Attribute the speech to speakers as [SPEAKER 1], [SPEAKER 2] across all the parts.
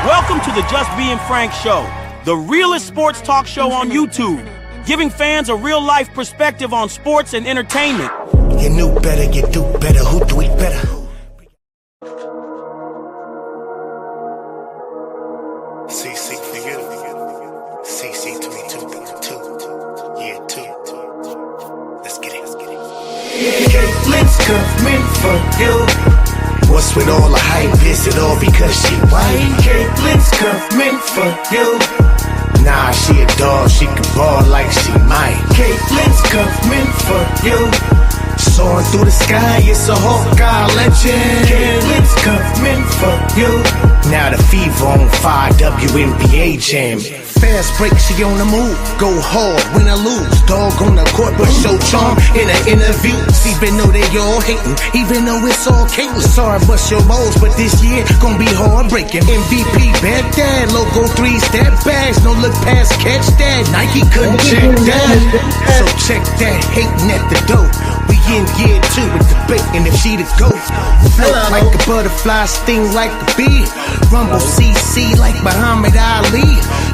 [SPEAKER 1] Welcome to the Just Being Frank Show, the realest sports talk show on YouTube, giving fans a real-life perspective on sports and entertainment.
[SPEAKER 2] You knew better, you do better, who do it better? CC for you, CC 22, yeah, 2. Let's get it. Caitlin's coming for you. What's with all the hype? Is it all because she white? Caitlin's coming for you. Nah, she a dog, she can ball like she might. Caitlin's coming for you. Soaring through the sky, it's a Hawkeye legend. Caitlin's coming for you. Now the fever on fire, WNBA jam. Fast break, she on the move. Go hard, win or lose. Dog on the court, but show charm in an interview. Even though they all hating, even though it's all Caitlyn. Sorry, bust your balls, but this year gon' be heartbreaking. MVP, bad dad, logo 3-step bags. No look past, catch that. Nike couldn't check that. So check that, hating at the door. We in year 2 with the bacon if she the GOAT. Float like a butterfly, sting like a bee. Rumble CC like Muhammad Ali.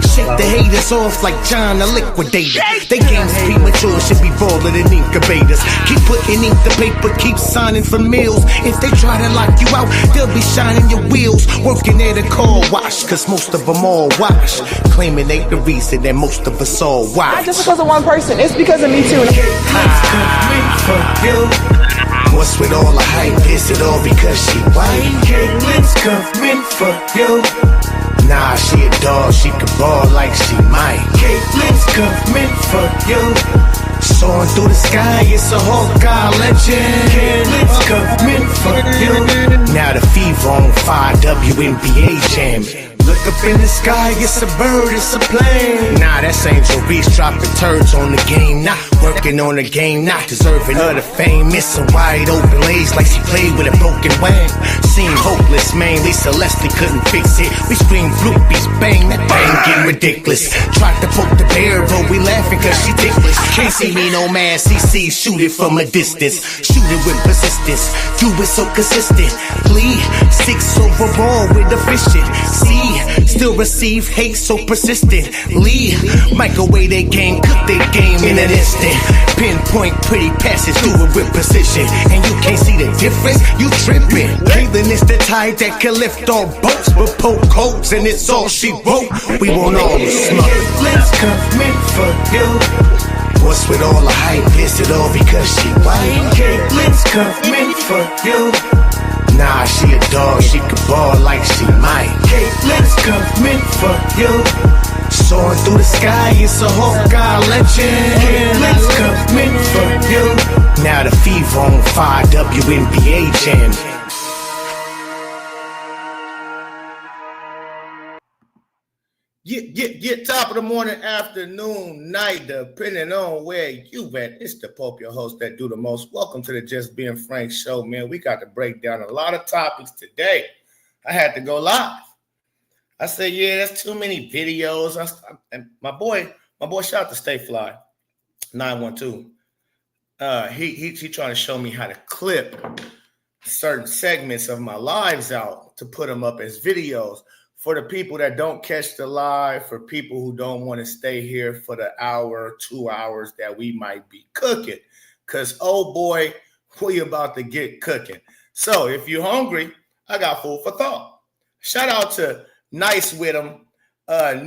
[SPEAKER 2] Shake the haters off like John the Liquidator. They games premature, should be baller than incubators. Keep putting ink to paper, keep signing for meals. If they try to lock you out, they'll be shining your wheels. Working at a car wash, cause most of them all wash. Claiming they the reason that most of us all watch.
[SPEAKER 3] Not just because of one person, it's because of me too.
[SPEAKER 2] What's with all the hype? Is it all because she white? Caitlin's coming for you. Nah, she a dog, she can ball like she might. Caitlin's coming for you. Soaring through the sky, it's a Hawkeye legend. Caitlin's coming for you. Now the fever on fire, WNBA jam. Look up in the sky, it's a bird, it's a plane. Nah, that's Angel Reese dropping turds on the game. Not working on the game, not deserving of the fame. Missing wide open lays like she played with a broken wing. Seemed hopeless, mainly Celeste couldn't fix it. We scream bloopies, bang, that bang getting ridiculous. Tried to poke the bear, but we laughing cause she ticklish. Can't see me no man, CC, shoot it from a distance. Shoot it with persistence, do it so consistently. 6 overall with efficiency. Still receive hate so persistently. Microwave their game, cook their game in an instant. Pinpoint pretty passes, do it with precision. And you can't see the difference, you tripping. Caitlyn is the type that can lift all boats, but poke holes and it's all she wrote. We want all the smoke. Caitlin's coming for you. What's with all the hype? Is it all because she white? Caitlin's coming for you. Nah, she a dog, she can ball like she might. Caitlin's coming for you. Soaring through the sky, it's a Hawkeye legend. Caitlin's coming for you. Now the fever on fire, WNBA jam.
[SPEAKER 4] Get top of the morning, afternoon, night, depending on where you at. It's the Pope, your host that do the most. Welcome to the Just Being Frank show, man. We got to break down a lot of topics today. I had to go live. I said, yeah, that's too many videos. And my boy, shout out to Stay Fly 912. He trying to show me how to clip certain segments of my lives out to put them up as videos. For the people that don't catch the live, for people who don't want to stay here for the hour, 2 hours that we might be cooking. Because, oh boy, we about to get cooking. So if you're hungry, I got food for thought. Shout out to Nice With Him,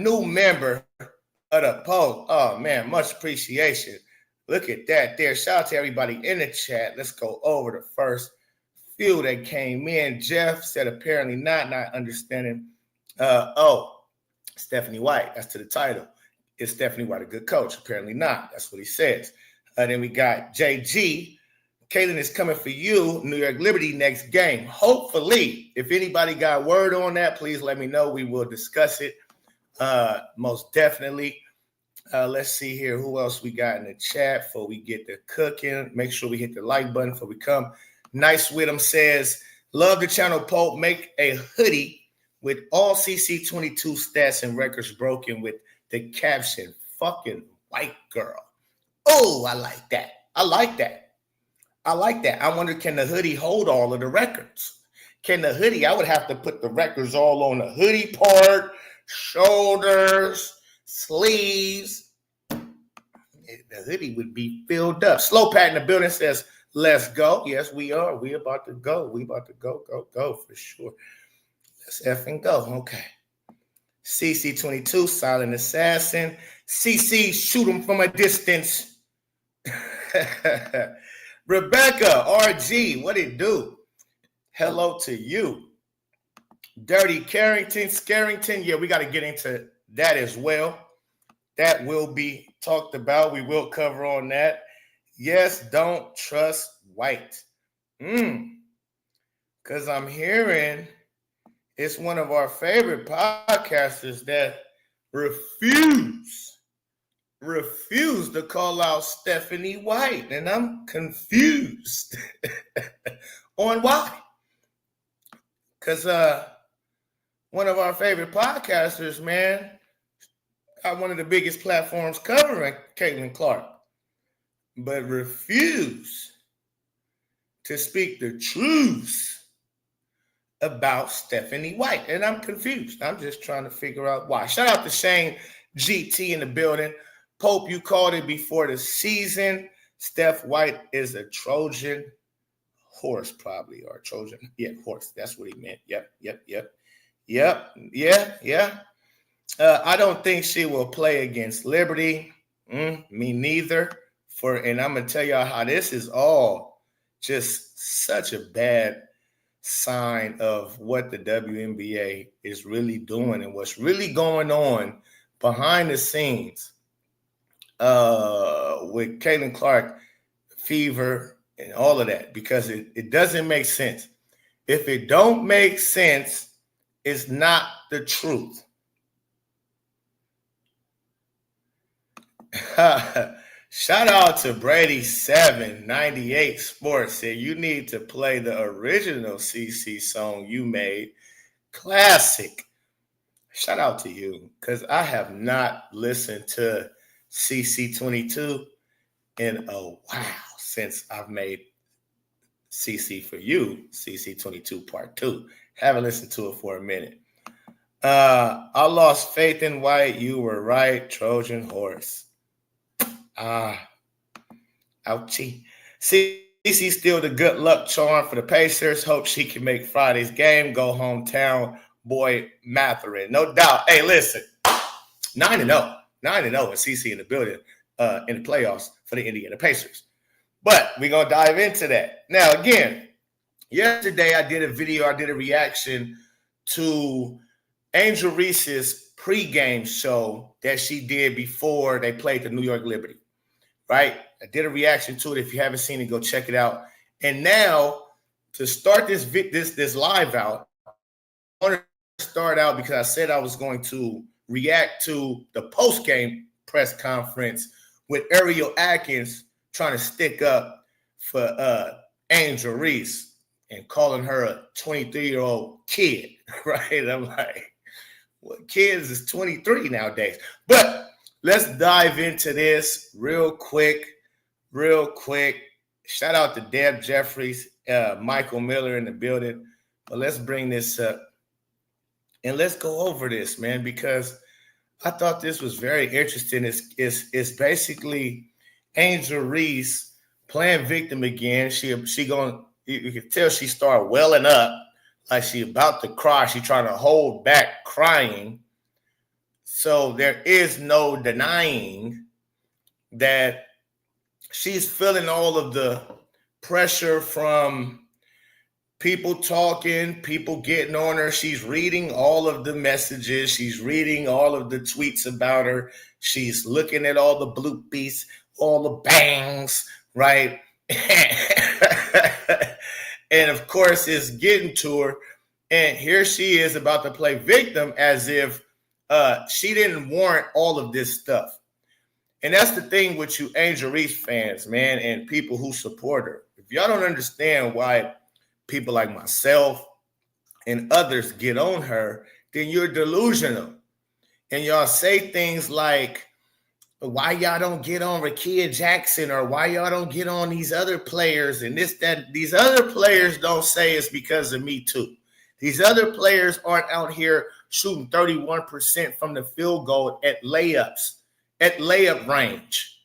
[SPEAKER 4] new member of the Post. Oh, man, much appreciation. Look at that there. Shout out to everybody in the chat. Let's go over the first few that came in. Jeff said apparently not understanding. Stephanie White. That's to the title. Is Stephanie White a good coach? Apparently not. That's what he says. Then we got JG. Caitlin's is coming for you. New York Liberty next game. Hopefully, if anybody got word on that, please let me know. We will discuss it. Most definitely. Let's see here. Who else we got in the chat before we get to cooking? Make sure we hit the like button before we come. Nice with him says, love the channel, Pope. Make a hoodie with all CC22 stats and records broken with the caption, fucking white girl. Oh, I like that. I like that. I wonder, can the hoodie hold all of the records? Can the hoodie, I would have to put the records all on the hoodie part, shoulders, sleeves. The hoodie would be filled up. Slow Pat in the building says, let's go. Yes, we are. We about to go. We about to go for sure. Let's effing go. Okay. CC22, Silent Assassin. CC, shoot him from a distance. Rebecca, RG, what it do? Hello to you. Dirty Scarrington. Yeah, we got to get into that as well. That will be talked about. We will cover on that. Yes, don't trust white. Because I'm hearing it's one of our favorite podcasters that refuse to call out Stephanie White. And I'm confused on why. Because one of our favorite podcasters, man, got one of the biggest platforms covering Caitlin Clark, but refuse to speak the truth about Stephanie White. And I'm confused. I'm just trying to figure out why. Shout out to Shane GT in the building. Pope, you called it before the season. Steph White is a Trojan horse, probably, or Trojan. Yeah, horse. That's what he meant. Yep. I don't think she will play against Liberty. Me neither. And I'm going to tell y'all how this is all just such a bad sign of what the WNBA is really doing and what's really going on behind the scenes with Caitlin Clark fever and all of that, because it doesn't make sense. If it don't make sense, it's not the truth. Shout out to Brady798 Sports. Said you need to play the original CC song you made. Classic. Shout out to you, because I have not listened to CC22 in a while since I've made CC for You, CC22 Part 2. Haven't listened to it for a minute. I lost faith in White. You were right, Trojan horse. Ouchie. CC still the good luck charm for the Pacers. Hope she can make Friday's game. Go hometown boy Matherin. No doubt. Hey, listen. 9-0. 9-0 with CC in the building in the playoffs for the Indiana Pacers. But we're going to dive into that. Now, again, yesterday I did a reaction to Angel Reese's pregame show that she did before they played the New York Liberty, right? I did a reaction to it. If you haven't seen it, go check it out. And now, to start this live out, I want to start out because I said I was going to react to the postgame press conference with Ariel Atkins trying to stick up for Angel Reese and calling her a 23-year-old kid, right? I'm like, what kids is 23 nowadays? But let's dive into this real quick. Shout out to Deb Jeffries, Michael Miller in the building. But let's bring this up and let's go over this, man, because I thought this was very interesting. It's basically Angel Reese playing victim again. You can tell she started welling up like she about to cry. She trying to hold back crying. So there is no denying that she's feeling all of the pressure from people talking, people getting on her. She's reading all of the messages. She's reading all of the tweets about her. She's looking at all the bloopies, all the bangs, right? And of course, it's getting to her. And here she is about to play victim as if she didn't warrant all of this stuff. And that's the thing with you Angel Reese fans, man, and people who support her. If y'all don't understand why people like myself and others get on her, then you're delusional. And y'all say things like, why y'all don't get on Rakia Jackson, or why y'all don't get on these other players, and these other players don't say it's because of me too. These other players aren't out here shooting 31% from the field goal at layup range.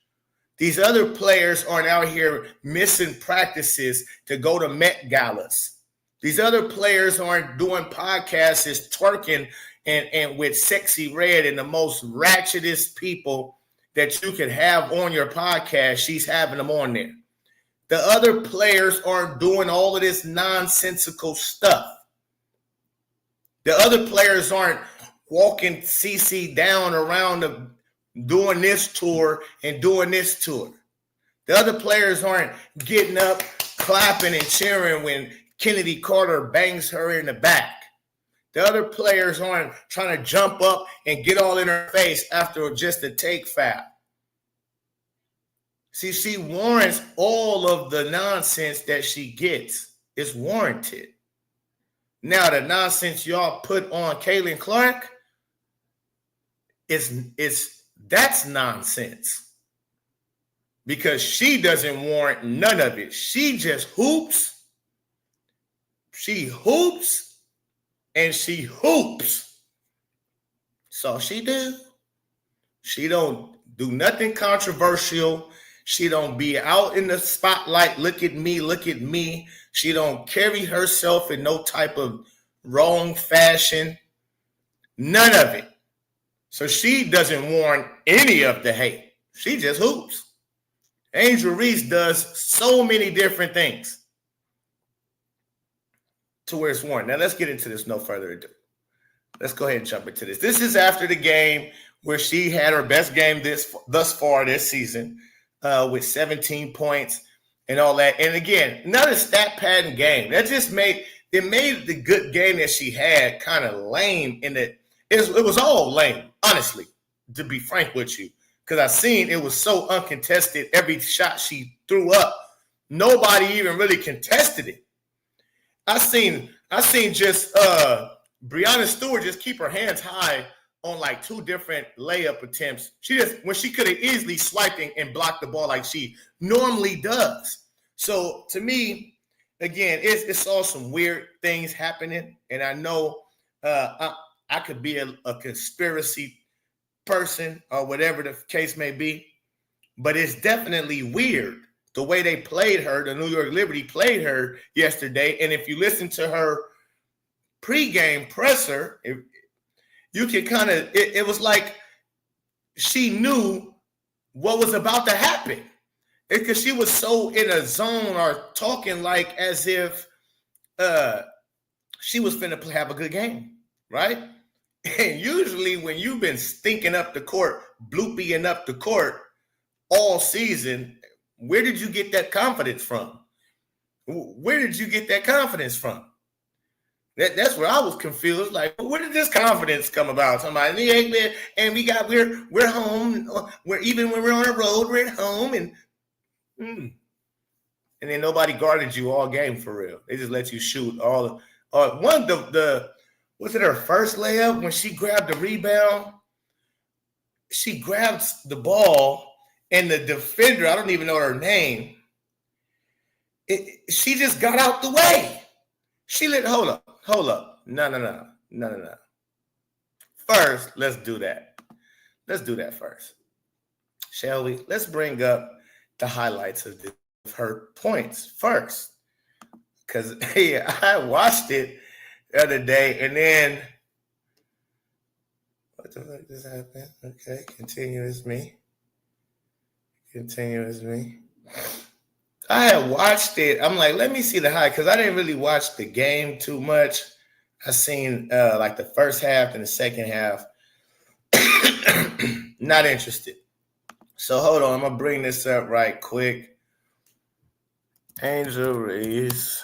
[SPEAKER 4] These other players aren't out here missing practices to go to Met Galas. These other players aren't doing podcasts twerking and with Sexy Red and the most ratchetest people that you could have on your podcast. She's having them on there. The other players aren't doing all of this nonsensical stuff. The other players aren't walking CC down around doing this tour and doing this tour. The other players aren't getting up, clapping and cheering when Kennedy Carter bangs her in the back. The other players aren't trying to jump up and get all in her face after just a take foul. See, she warrants all of the nonsense that she gets. It's warranted. Now, the nonsense y'all put on Caitlin Clark, that's nonsense. Because she doesn't warrant none of it. She just hoops. She hoops and she hoops. That's all she do. She don't do nothing controversial. She don't be out in the spotlight. Look at me, look at me. She don't carry herself in no type of wrong fashion. None of it. So she doesn't warrant any of the hate. She just hoops. Angel Reese does so many different things to where it's warranted. Now let's get into this, no further ado. Let's go ahead and jump into this. This is after the game where she had her best game thus far this season with 17 points and all that. And again, not a stat padding game. That just made the good game that she had kind of lame in that it was all lame, honestly, to be frank with you. Because I seen it was so uncontested. Every shot she threw up, nobody even really contested it. I seen just Breonna Stewart just keep her hands high on like two different layup attempts. When she could have easily swiped and blocked the ball like she normally does. So to me, again, it's all some weird things happening, and I know I could be a conspiracy person or whatever the case may be, but it's definitely weird the way they played her. The New York Liberty played her yesterday, and if you listen to her pregame presser, you can kind of it was like she knew what was about to happen, because she was so in a zone or talking like as if she was finna have a good game, right? And usually when you've been stinking up the court, bloopying up the court all season, where did you get that confidence from? Where did you get that confidence from? That's where I was confused. Like, where did this confidence come about? Somebody, and we're home. We're even when we're on the road, we're at home, and then nobody guarded you all game for real. They just let you shoot all. Was it her first layup when she grabbed the rebound? She grabs the ball, and the defender, I don't even know her name, she just got out the way. Hold up. No. First, let's do that. Let's do that first. Shall we? Let's bring up the highlights of her points first. Because, hey, I watched it the other day, and then what the fuck just happened? Okay, continue as me. I had watched it. I'm like, let me see the highlight, because I didn't really watch the game too much. I seen like the first half and the second half. Not interested. So hold on, I'm gonna bring this up right quick. Angel Reese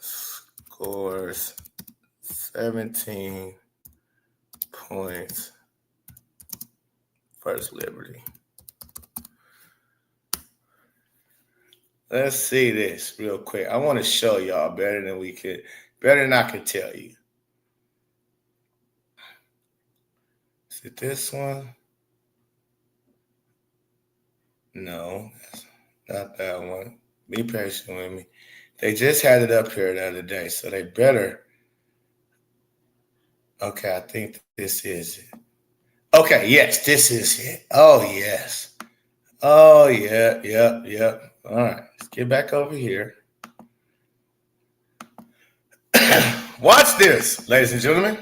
[SPEAKER 4] scores 17 points versus Liberty. Let's see this real quick. I want to show y'all better than I can tell you. it this one? No, that's not that one. Be patient with me. They just had it up here the other day, so they better. Okay, I think this is it. Okay, yes, this is it. Oh, yes. Oh, yeah, yep. All right, let's get back over here. Watch this, ladies and gentlemen.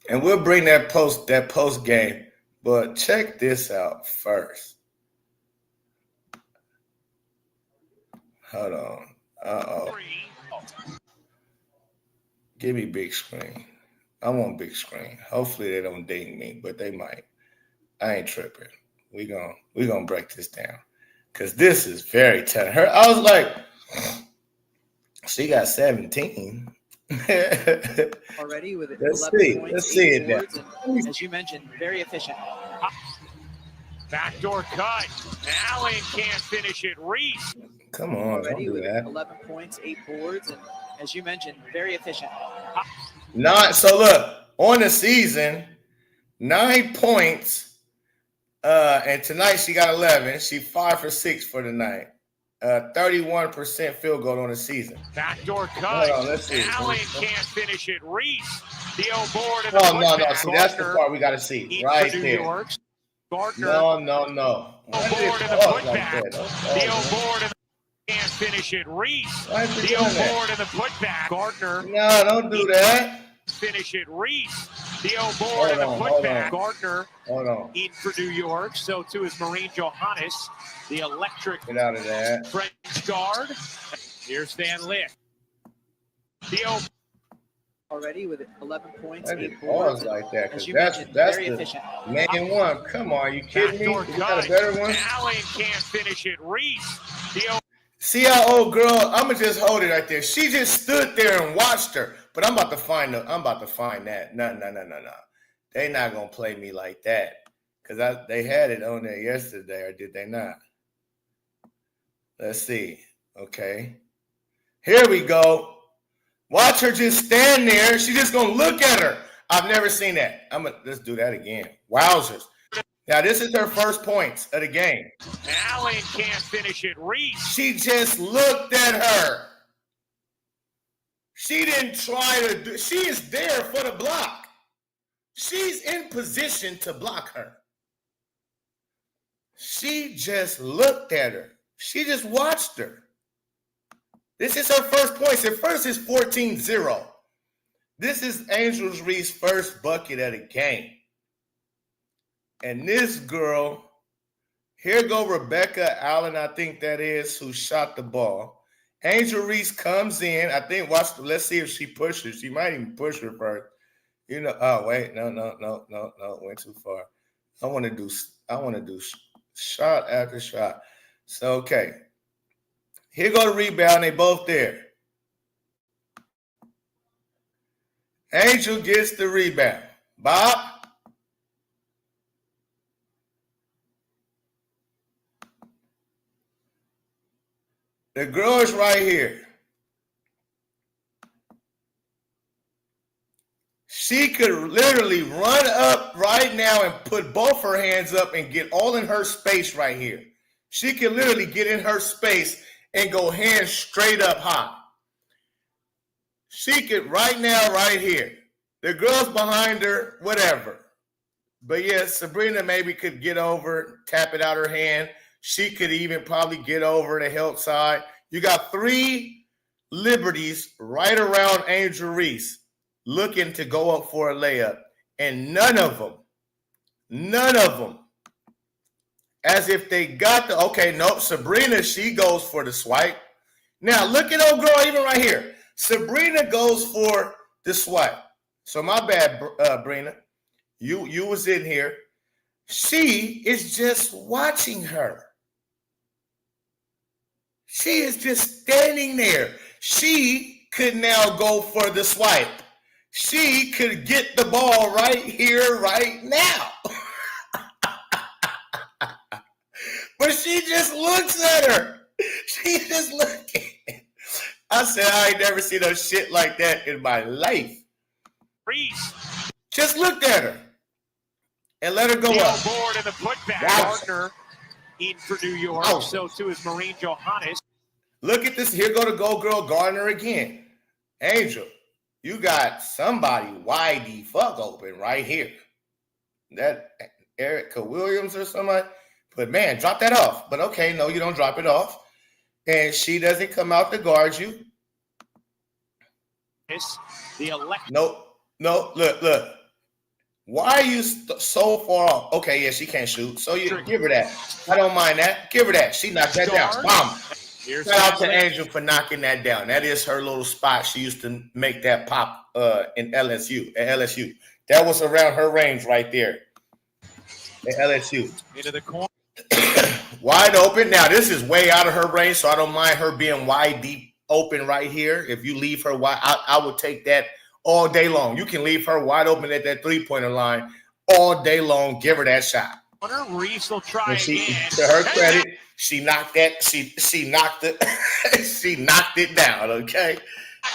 [SPEAKER 4] And we'll bring that post game. But check this out first. Hold on. Uh-oh. Give me big screen. I want big screen. Hopefully they don't ding me, but they might. I ain't tripping. We gonna break this down. Cause this is very tough. I was like, she got 17.
[SPEAKER 5] Already with
[SPEAKER 4] Let's
[SPEAKER 5] 11
[SPEAKER 4] see.
[SPEAKER 5] points,
[SPEAKER 4] Let's see it now.
[SPEAKER 5] and, as you mentioned, very efficient.
[SPEAKER 6] Backdoor cut. Allen can't finish it. Reese.
[SPEAKER 4] Come on,
[SPEAKER 5] Already
[SPEAKER 4] don't do
[SPEAKER 5] with
[SPEAKER 4] that.
[SPEAKER 5] 11 points, 8 boards, and as you mentioned, very efficient.
[SPEAKER 4] So look, on the season, 9 points. And tonight she got 11. She 5 for 6 for the night. 31% field goal on the season.
[SPEAKER 6] Backdoor cut.
[SPEAKER 4] Hold on, let's see.
[SPEAKER 6] Allen can't finish it. Reese. The board and
[SPEAKER 4] No. See, that's the part we got to see. Right there.
[SPEAKER 6] Gardner.
[SPEAKER 4] No.
[SPEAKER 6] Board and the putback. The board and can't finish it. Reese. The board and the putback. Gardner.
[SPEAKER 4] No, don't do that.
[SPEAKER 6] Finish it. Reese. The board and the putback. Gardner.
[SPEAKER 4] Hold on.
[SPEAKER 6] In for New York. So too is Marine Johannes. The electric
[SPEAKER 4] Get out of that.
[SPEAKER 6] French guard. Here's Van Lick. The
[SPEAKER 5] Already with 11 points,
[SPEAKER 4] I
[SPEAKER 5] 8
[SPEAKER 4] did
[SPEAKER 5] boards,
[SPEAKER 4] pause like that
[SPEAKER 5] as
[SPEAKER 4] because
[SPEAKER 5] you
[SPEAKER 4] that's
[SPEAKER 5] mentioned,
[SPEAKER 4] the
[SPEAKER 5] very efficient.
[SPEAKER 4] main one. Come on, you kidding me?
[SPEAKER 6] backdoor
[SPEAKER 4] You got
[SPEAKER 6] cut.
[SPEAKER 4] a better one?
[SPEAKER 6] Allen can't finish it. Reese. The
[SPEAKER 4] See how old girl? I'ma just hold it right there. She just stood there and watched her. But I'm about to find that. No. They not gonna play me like that. Cause they had it on there yesterday, or did they not? Let's see. Okay. Here we go. Watch her just stand there. She just gonna look at her. I've never seen that. Let's do that again. Wowzers. Now, this is her first points of the game.
[SPEAKER 6] Allen can't finish it. Reese.
[SPEAKER 4] She just looked at her. She didn't try to do. She is there for the block. She's in position to block her. She just looked at her. She just watched her. This is her first points. Her first is 14-0. This is Angel Reese's first bucket of the game. And this girl, here go Rebecca Allen, I think that is, who shot the ball. Angel Reese comes in. I think, let's see if she pushes. She might even push her first. Oh, wait, no, went too far. I want to do shot after shot. So, okay. Here go the rebound. They both there. Angel gets the rebound. Bob. The girl is right here. She could literally run up right now and put both her hands up and get all in her space right here. She could literally get in her space and go hands straight up high. She could right now, right here. The girl's behind her, whatever. But yes, Sabrina maybe could get over, tap it out her hand. She could even probably get over the help side. You got 3 liberties right around Angel Reese looking to go up for a layup. And none of them, as if they got Sabrina, she goes for the swipe. Now, look at old girl even right here. Sabrina goes for the swipe. So my bad, Brina. You was in here. She is just watching her. She is just standing there. She could now go for the swipe. She could get the ball right here, right now. But she just looks at her. She just looking. I said, I ain't never seen no shit like that in my life.
[SPEAKER 6] Reese.
[SPEAKER 4] Just looked at her and let her go
[SPEAKER 6] Deal
[SPEAKER 4] up.
[SPEAKER 6] board and the putback.
[SPEAKER 4] Wow.
[SPEAKER 6] Gardner in for New York.
[SPEAKER 4] Wow.
[SPEAKER 6] So too is Maureen Johannes.
[SPEAKER 4] Look at this. Here go the Go Girl Gardner again. Angel, you got somebody wide the fuck open right here. That Erica Williams or somebody. But man, drop that off. But okay, no, you don't drop it off. And she doesn't come out to guard you.
[SPEAKER 6] The elect.
[SPEAKER 4] No, look. Why are you so far off? Okay, yeah, she can't shoot. So you give her that. I don't mind that. Give her that. She knocked that down. Bomb. Shout out to Angel for knocking that down. That is her little spot. She used to make that pop in LSU. At LSU. That was around her range right there. At LSU.
[SPEAKER 6] Into the corner.
[SPEAKER 4] Wide open. Now, this is way out of her range, so I don't mind her being wide deep open right here. If you leave her wide, I would take that all day long. You can leave her wide open at that three-pointer line all day long. Give her that shot.
[SPEAKER 6] Reese will try again.
[SPEAKER 4] To her credit, she knocked that. She knocked it. She knocked it down. Okay.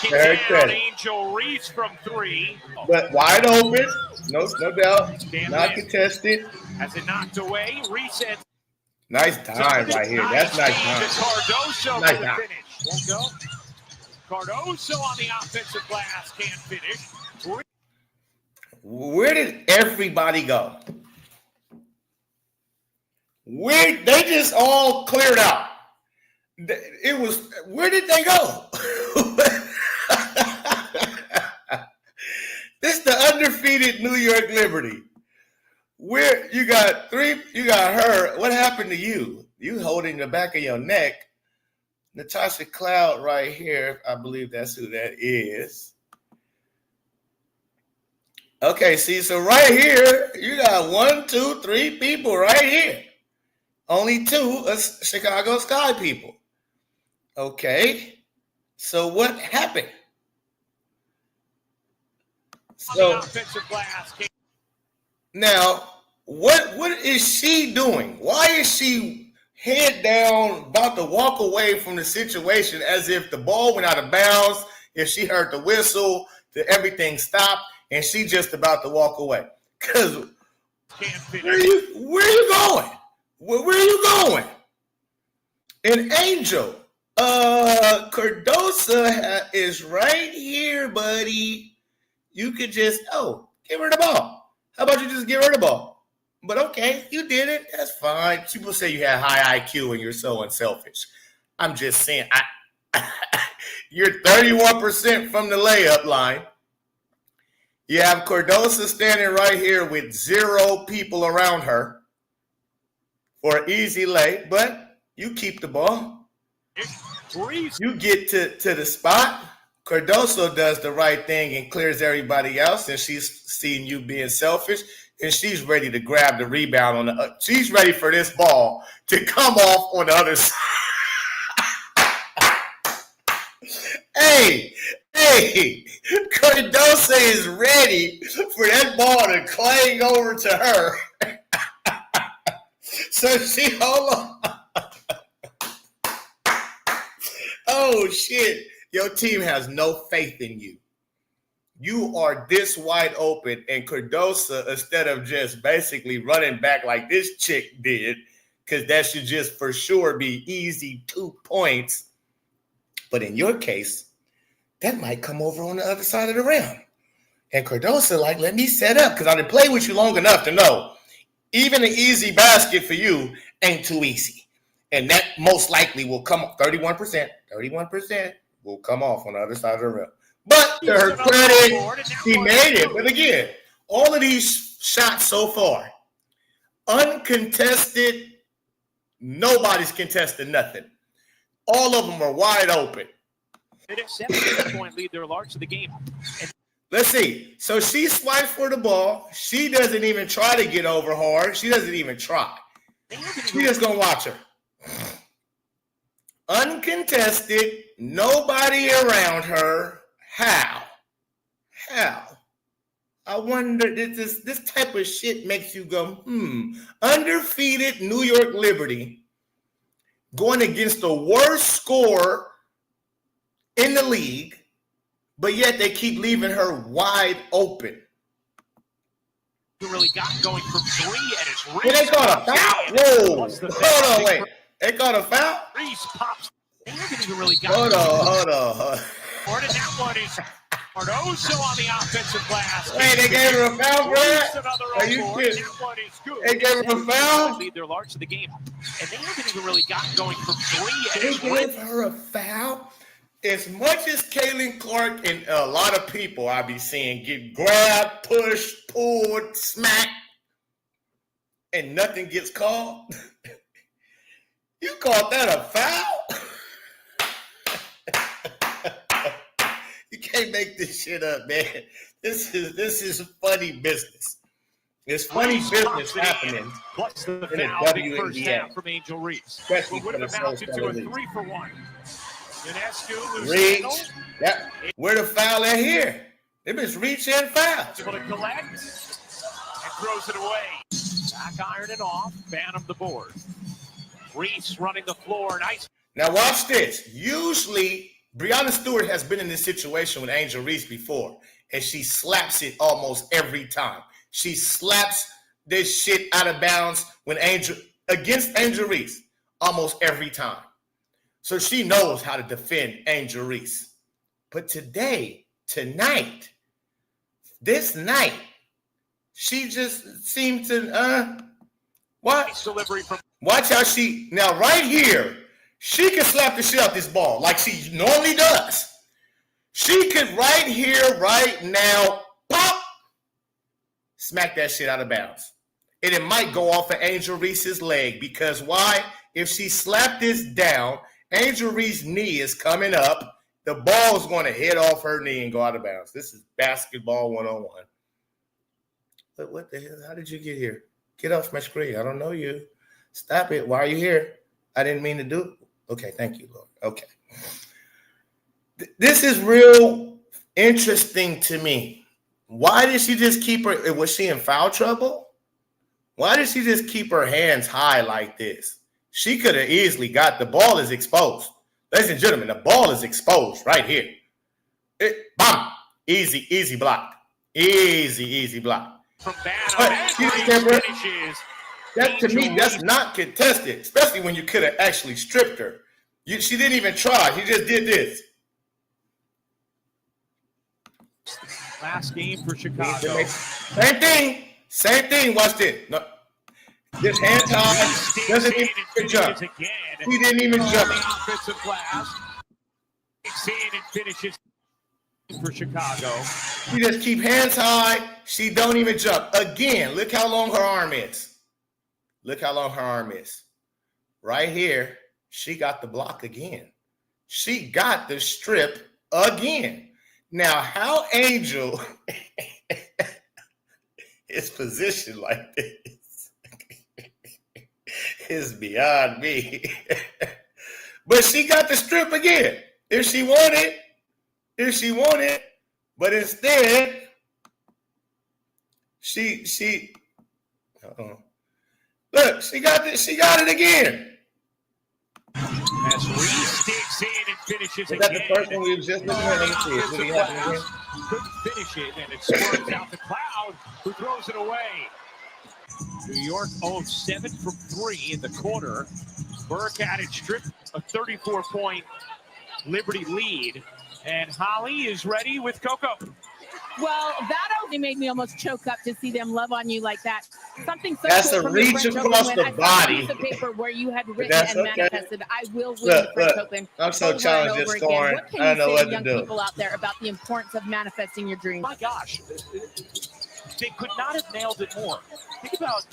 [SPEAKER 4] To her credit.
[SPEAKER 6] Angel Reese from three.
[SPEAKER 4] But wide open. No doubt. Not contested.
[SPEAKER 6] As it knocked away, Reese.
[SPEAKER 4] Nice time right here. That's nice time.
[SPEAKER 6] Cardoso
[SPEAKER 4] Nice
[SPEAKER 6] for the
[SPEAKER 4] time.
[SPEAKER 6] finish. Won't go. Cardoso on the offensive glass can't finish.
[SPEAKER 4] Where did everybody go? They just all cleared out. It was, where did they go? This is the undefeated New York Liberty. Where you got her. What happened to you? You holding the back of your neck. Natasha Cloud right here. I believe that's who that is. Okay, see, so right here, you got 1, 2, 3 people right here. Only 2 Chicago Sky people. Okay, so what happened? So now, what is she doing? Why is she head down, about to walk away from the situation as if the ball went out of bounds? If she heard the whistle, everything stopped, and she just about to walk away. Because where are you going? Where are you going? And Angel, Cardoso is right here, buddy. You could just, give her the ball. How about you just give her the ball? But okay, you did it. That's fine. People say you have high IQ and you're so unselfish. I'm just saying, you're 31% from the layup line. You have Cardoso standing right here with 0 people around her for an easy lay, but you keep the ball. You get to the spot. Cardoso does the right thing and clears everybody else, and she's seeing you being selfish, and she's ready to grab the rebound she's ready for this ball to come off on the other side. Hey, Cardoso is ready for that ball to clang over to her. So hold on. Oh, shit. Your team has no faith in you. You are this wide open, and Cardoso, instead of just basically running back like this chick did, because that should just for sure be easy 2 points. But in your case, that might come over on the other side of the rim. And Cardoso, let me set up, because I've been playing with you long enough to know even an easy basket for you ain't too easy. And that most likely will come 31% will come off on the other side of the rim. But to her credit, she made it. But again, all of these shots so far, uncontested, nobody's contested nothing. All of them are wide open.
[SPEAKER 6] 7-point lead, they're large to the game.
[SPEAKER 4] Let's see. So she swipes for the ball. She doesn't even try to get over hard. She doesn't even try. She just going to watch her. Uncontested, nobody around her. How? I wonder if this type of shit makes you go, Undefeated New York Liberty going against the worst scorer in the league, but yet they keep leaving her wide open.
[SPEAKER 6] really got going from three, and it's Reese.
[SPEAKER 4] Well, they called a foul? Whoa. Hold on, wait. They called a foul?
[SPEAKER 6] Reese pops. They haven't even really got
[SPEAKER 4] Hold on.
[SPEAKER 6] And that one is Cardoso on the offensive glass.
[SPEAKER 4] Wait, they gave her a foul, Brad? Are you kidding?
[SPEAKER 6] That one is good.
[SPEAKER 4] They gave her a foul?
[SPEAKER 6] Lead their large to the game, and they haven't even really gotten going from three.
[SPEAKER 4] They gave her a foul? As much as Kaylin Clark and a lot of people I be seeing get grabbed, pushed, pulled, smacked, and nothing gets called, you called that a foul? You can't make this shit up, man. This is funny business. It's funny business happening
[SPEAKER 6] Plus the
[SPEAKER 4] in the
[SPEAKER 6] foul big first
[SPEAKER 4] WNBA.
[SPEAKER 6] half from Angel Reese.
[SPEAKER 4] Especially
[SPEAKER 6] Would
[SPEAKER 4] for
[SPEAKER 6] have
[SPEAKER 4] the
[SPEAKER 6] amounted
[SPEAKER 4] first
[SPEAKER 6] to a
[SPEAKER 4] league.
[SPEAKER 6] 3-for-1. Ionescu,
[SPEAKER 4] Reach. Where the foul at here? It was reach and foul.
[SPEAKER 6] able to collect and throws it away. Back iron it off. Phantom the board. Reese running the floor. Nice.
[SPEAKER 4] Now watch this. Usually, Breonna Stewart has been in this situation with Angel Reese before, and she slaps it almost every time. She slaps this shit out of bounds against Angel Reese almost every time. So she knows how to defend Angel Reese. But tonight, this night, she just seemed to
[SPEAKER 6] Nice delivery from
[SPEAKER 4] watch how now right here, she can slap the shit out this ball like she normally does. She could right here, right now, pop, smack that shit out of bounds. And it might go off of Angel Reese's leg because why? If she slapped this down, Angel Reese's knee is coming up. The ball is going to hit off her knee and go out of bounds. This is basketball 101. But what the hell? How did you get here? Get off my screen. I don't know you. Stop it. Why are you here? I didn't mean to do it. Okay, thank you, Lord. Okay. This is real interesting to me. Why did she just keep her? Was she in foul trouble? Why did she just keep her hands high like this? She could have easily got the ball is exposed. Ladies and gentlemen, the ball is exposed right here. Bam! Easy block. Easy block.
[SPEAKER 6] From
[SPEAKER 4] That to me, that's not contested, especially when you could have actually stripped her. She didn't even try. She just did this.
[SPEAKER 6] Last game for Chicago.
[SPEAKER 4] Same thing. Watch this. No. This hand tie doesn't even jump. He didn't even jump.
[SPEAKER 6] Offensive glass. And finishes for Chicago.
[SPEAKER 4] She just keep hands high. She don't even jump. Again, look how long her arm is. Right here, she got the block again. She got the strip again. Now, how Angel is positioned like this is beyond me. But she got the strip again. If she wanted, but instead, she look, she got it again.
[SPEAKER 6] As Reese digs in and finishes
[SPEAKER 4] Is that the first one we was just looking at? Let me see. What do you have again?
[SPEAKER 6] Couldn't finish it, and it squirts out the Cloud, who throws it away. New York 0-7 from 3 in the quarter. Burke added strip a 34-point Liberty lead, and Holly is ready with Coco.
[SPEAKER 7] Well, that only made me almost choke up to see them love on you like that. Something so
[SPEAKER 4] that's
[SPEAKER 7] cool
[SPEAKER 4] a
[SPEAKER 7] from
[SPEAKER 4] reach
[SPEAKER 7] the French
[SPEAKER 4] across
[SPEAKER 7] Open
[SPEAKER 4] the
[SPEAKER 7] when
[SPEAKER 4] body.
[SPEAKER 7] I saw a piece of paper where you had written
[SPEAKER 4] That's
[SPEAKER 7] and
[SPEAKER 4] okay.
[SPEAKER 7] manifested, I will win the French Open.
[SPEAKER 4] I'm so
[SPEAKER 7] over
[SPEAKER 4] challenged
[SPEAKER 7] and
[SPEAKER 4] at
[SPEAKER 7] over
[SPEAKER 4] scoring.
[SPEAKER 7] again. What can
[SPEAKER 4] I
[SPEAKER 7] you
[SPEAKER 4] don't know
[SPEAKER 7] say
[SPEAKER 4] what
[SPEAKER 7] to
[SPEAKER 4] to
[SPEAKER 7] young
[SPEAKER 4] do.
[SPEAKER 7] people out there about the importance of manifesting your dreams?
[SPEAKER 6] My gosh, they could not have nailed it more. Think about,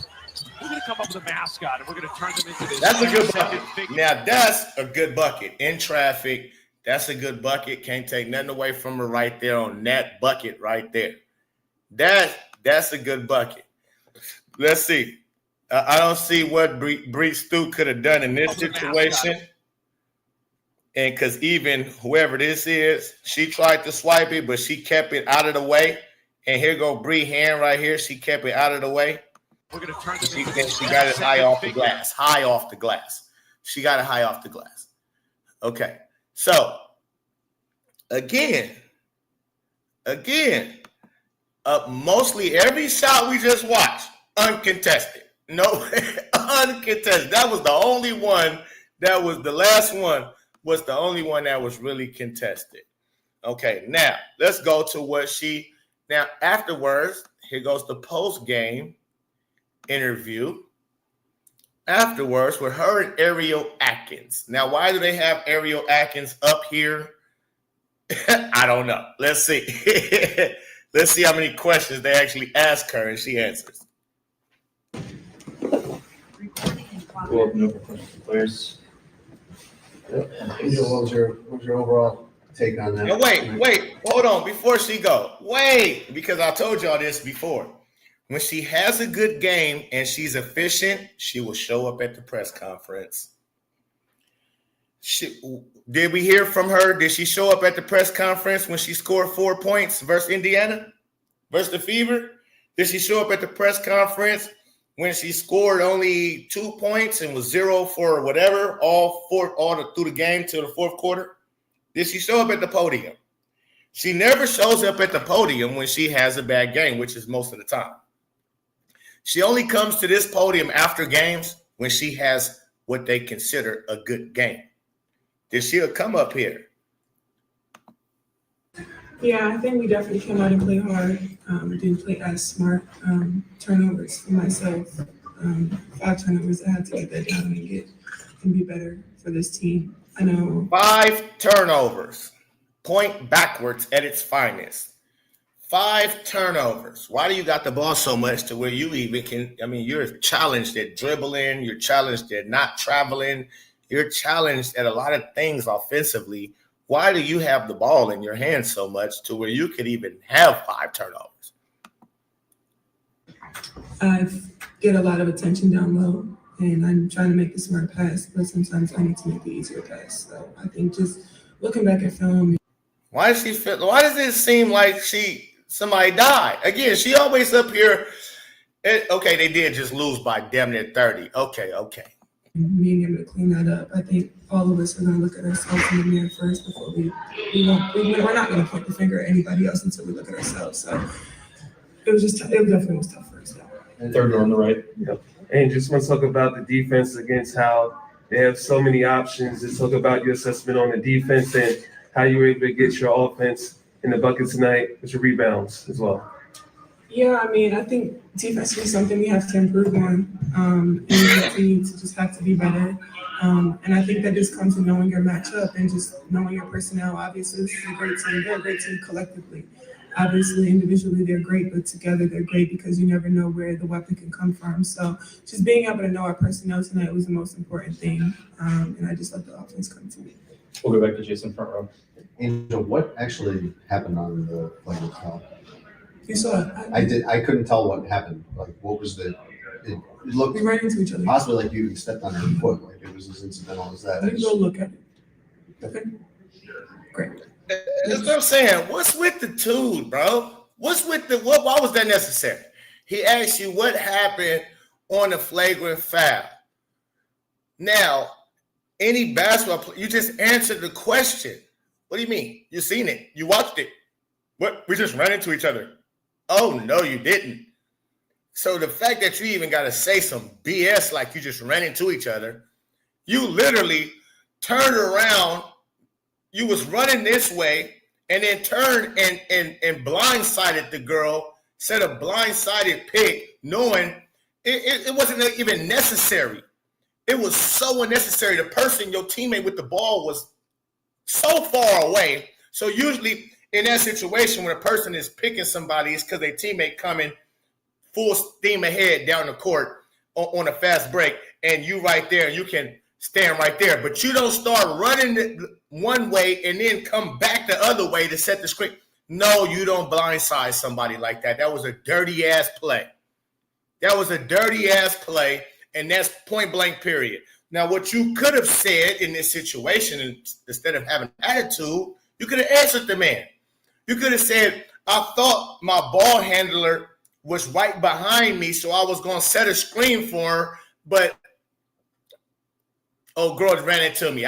[SPEAKER 6] we're going to come up with a mascot, and we're going to turn them into this.
[SPEAKER 4] That's a good bucket. Now, that's a good bucket. In traffic, that's a good bucket. Can't take nothing away from her right there on that bucket right there. That's a good bucket. Let's see. I don't see what Bree Stu could have done in this situation. And because even whoever this is, she tried to swipe it, but she kept it out of the way. And here go Bree hand right here. She kept it out of the way.
[SPEAKER 6] We're going to turn them
[SPEAKER 4] She got it high off the glass. High off the glass. She got it high off the glass. Okay. So, again, Mostly every shot we just watched, uncontested. No, uncontested. That was the only one that was the last one was the only one that was really contested. Okay, now let's go to what now afterwards, here goes the post-game interview. Afterwards with her and Ariel Atkins. Now, why do they have Ariel Atkins up here? I don't know. Let's see. Let's see how many questions they actually ask her and she answers.
[SPEAKER 8] We'll open up for questions for players.
[SPEAKER 9] What was your overall take on that?
[SPEAKER 4] And wait, hold on. Before she go, because I told y'all this before. When she has a good game and she's efficient, she will show up at the press conference. Did we hear from her? Did she show up at the press conference when she scored 4 points versus Indiana, versus the Fever? Did she show up at the press conference when she scored only 2 points and was 0 for whatever, through the game till the fourth quarter? Did she show up at the podium? She never shows up at the podium when she has a bad game, which is most of the time. She only comes to this podium after games when she has what they consider a good game. Then she'll come up here.
[SPEAKER 3] Yeah, I think we definitely came out and played hard. Didn't play as smart. Turnovers for myself. 5 turnovers. I had to get that down and be better for this team. I know. 5
[SPEAKER 4] turnovers. Point backwards at its finest. 5 turnovers. Why do you got the ball so much to where you even can? I mean, you're challenged at dribbling. You're challenged at not traveling. You're challenged at a lot of things offensively. Why do you have the ball in your hands so much to where you could even have 5 turnovers?
[SPEAKER 3] I get a lot of attention down low, and I'm trying to make the smart pass, but sometimes I need to make the easier pass. So I think just looking back at film.
[SPEAKER 4] Why does it seem like somebody died? Again, she always up here. Okay, they did just lose by damn near 30. Okay.
[SPEAKER 3] Being able to clean that up, I think all of us are going to look at ourselves in the mirror first before we're not going to point the finger at anybody else until we look at ourselves. So it definitely was tough for us.
[SPEAKER 8] Third on the right.
[SPEAKER 10] Yep. And just want to talk about the defense against how they have so many options. Just talk about your assessment on the defense and how you were able to get your offense in the bucket tonight with your rebounds as well.
[SPEAKER 3] Yeah, I mean, I think defense is something we have to improve on, and we continue to just have to be better. And I think that just comes to knowing your matchup and just knowing your personnel. Obviously, this is a great team. They're a great team collectively. Obviously, individually, they're great, but together they're great because you never know where the weapon can come from. So just being able to know our personnel tonight was the most important thing, and I just let the offense come to me.
[SPEAKER 8] We'll go back to Jason front row.
[SPEAKER 9] Angel, what actually happened on the flagrant foul?
[SPEAKER 3] You saw it.
[SPEAKER 9] I couldn't tell what happened. Like, what was it looked
[SPEAKER 3] We ran into each other.
[SPEAKER 9] possibly like you stepped on her foot. Like it was as incidental as that.
[SPEAKER 3] Let me go look at it. Okay. Great.
[SPEAKER 4] That's what I'm saying. What's with the dude, bro? Why was that necessary? He asked you what happened on the flagrant foul. Now, any basketball player, you just answered the question. What do you mean? You seen it. You watched it. What? We just ran into each other. Oh, no, you didn't. So the fact that you even got to say some BS like you just ran into each other, you literally turned around, you was running this way, and then turned and blindsided the girl, set a blindsided pick, knowing it wasn't even necessary. It was so unnecessary. The person, your teammate with the ball, was so far away. So usually in that situation, when a person is picking somebody, it's because their teammate coming full steam ahead down the court on a fast break, and you right there, you can stand right there. But you don't start running one way and then come back the other way to set the screen. No, you don't blindside somebody like that. That was a dirty-ass play. And that's point-blank, period. Now, what you could have said in this situation, instead of having attitude, you could have answered the man. You could have said, I thought my ball handler was right behind me, so I was going to set a screen for her, but, oh, girl ran into me.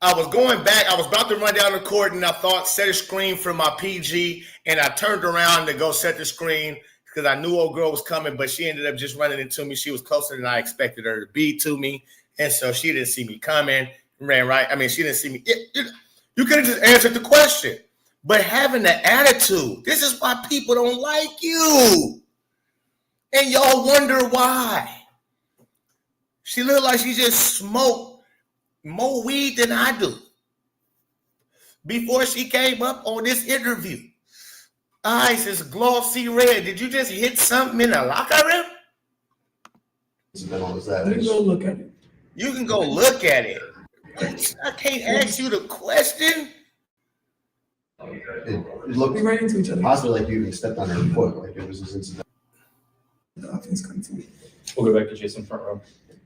[SPEAKER 4] I was going back. I was about to run down the court, and I thought set a screen for my PG, and I turned around to go set the screen because I knew old girl was coming, but she ended up just running into me. She was closer than I expected her to be to me, and so she didn't see me coming. Ran right. I mean, she didn't see me. You could have just answered the question, but having the attitude. This is why people don't like you, and y'all wonder why. She looked like she just smoked more weed than I do before she came up on this interview. Eyes is glossy red. Did you just hit something in the locker room?
[SPEAKER 3] You can go look at it.
[SPEAKER 4] You can go look at it. I can't ask you the question.
[SPEAKER 9] It looked
[SPEAKER 3] We ran into each other.
[SPEAKER 9] possibly like you even stepped on her foot, like it was this incident.
[SPEAKER 3] The offense come to me.
[SPEAKER 8] We'll go back to Jason front row.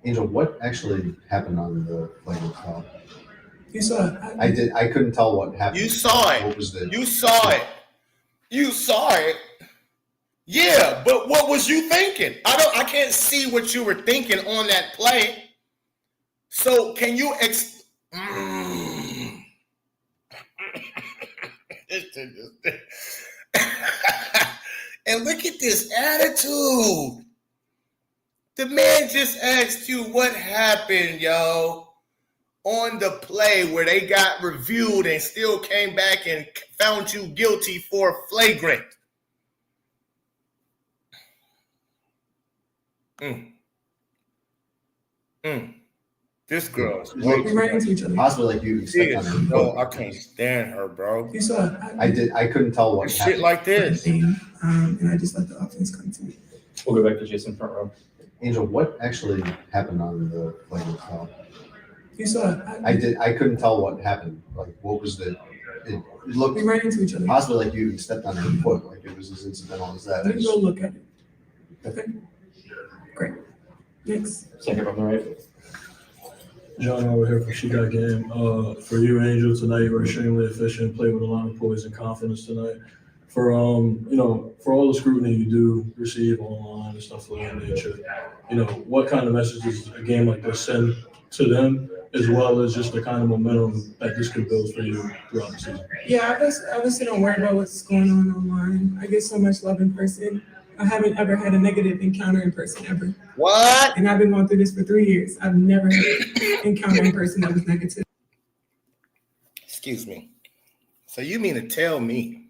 [SPEAKER 9] Angel, what actually happened on the play with foul?
[SPEAKER 3] You saw it.
[SPEAKER 9] I couldn't tell what happened.
[SPEAKER 4] You saw it.
[SPEAKER 9] What was the?
[SPEAKER 4] You saw it. You saw it. Yeah, but what was you thinking? I can't see what you were thinking on that play. So can you and look at this attitude. The man just asked you what happened, yo, on the play where they got reviewed and still came back and found you guilty for flagrant. This girl.
[SPEAKER 3] We ran into each other.
[SPEAKER 9] Possibly like you even stepped on her foot.
[SPEAKER 4] No, I can't stand her, bro.
[SPEAKER 3] You saw it.
[SPEAKER 9] I couldn't tell what
[SPEAKER 4] Shit
[SPEAKER 9] happened.
[SPEAKER 4] like this.
[SPEAKER 3] And I just let the offense come to me.
[SPEAKER 8] We'll go back to Jason front row.
[SPEAKER 9] Angel, what actually happened on the play with foul?
[SPEAKER 3] You saw it.
[SPEAKER 9] I couldn't tell what happened. Like what was the? It looked
[SPEAKER 3] We ran into each other.
[SPEAKER 9] possibly like you even stepped on her foot, like it was as incidental as that.
[SPEAKER 3] You can go look at it. Okay. Great. Next.
[SPEAKER 8] Second on the right.
[SPEAKER 11] John over here for She Got Game. For you, Angel, tonight you were extremely efficient, played with a lot of poise and confidence tonight. For for all the scrutiny you do receive online and stuff of that nature, what kind of messages a game like this send to them, as well as just the kind of momentum that this could build for you throughout the season?
[SPEAKER 3] Yeah, I obviously don't worry about what's going on online. I get so much love in person. I haven't ever had a negative encounter in person ever.
[SPEAKER 4] What?
[SPEAKER 3] And I've been going through this for 3 years. I've never had an encounter in person that was negative.
[SPEAKER 4] Excuse me. So you mean to tell me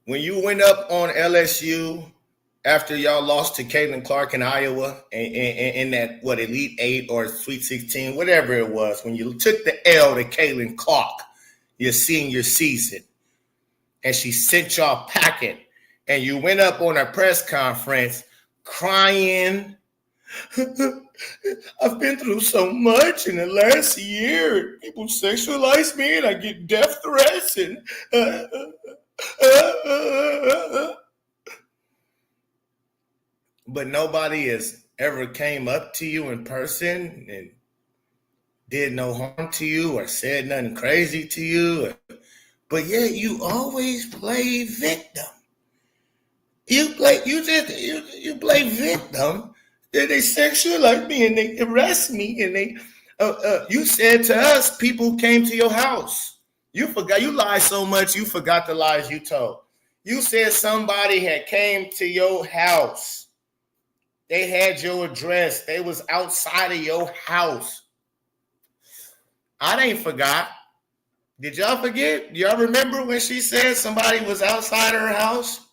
[SPEAKER 4] when you went up on LSU after y'all lost to Caitlin Clark in Iowa in that Elite 8 or Sweet 16, whatever it was, when you took the L to Caitlin Clark your senior season, and she sent y'all packing, and you went up on a press conference crying, I've been through so much in the last year. People sexualize me and I get death threats and but nobody has ever came up to you in person and did no harm to you or said nothing crazy to you. But yeah, you always play victim. You play victim. They sexualize me and they arrest me and they. You said to us, people came to your house. You forgot. You lied so much. You forgot the lies you told. You said somebody had came to your house. They had your address. They was outside of your house. I ain't forgot. Did y'all forget? Y'all remember when she said somebody was outside her house?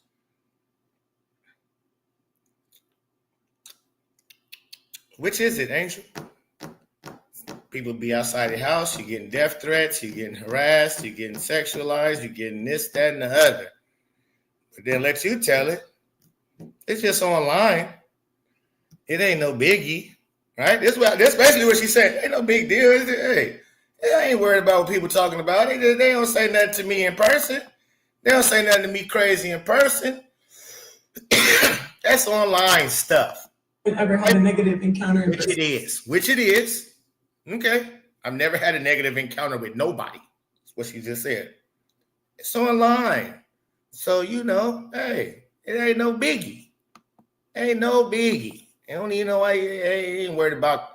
[SPEAKER 4] Which is it, Angel? People be outside the house, you're getting death threats, you're getting harassed, you're getting sexualized, you're getting this, that, and the other. But then let you tell it. It's just online. It ain't no biggie, right? That's basically what she said. Ain't no big deal. Hey, I ain't worried about what people talking about. They don't say nothing to me in person. They don't say nothing to me crazy in person. That's online stuff.
[SPEAKER 3] Ever had a negative encounter in person?
[SPEAKER 4] Which it is. Okay. I've never had a negative encounter with nobody. That's what she just said. It's online. So, hey, it ain't no biggie. Ain't no biggie. You don't even know why you ain't worried about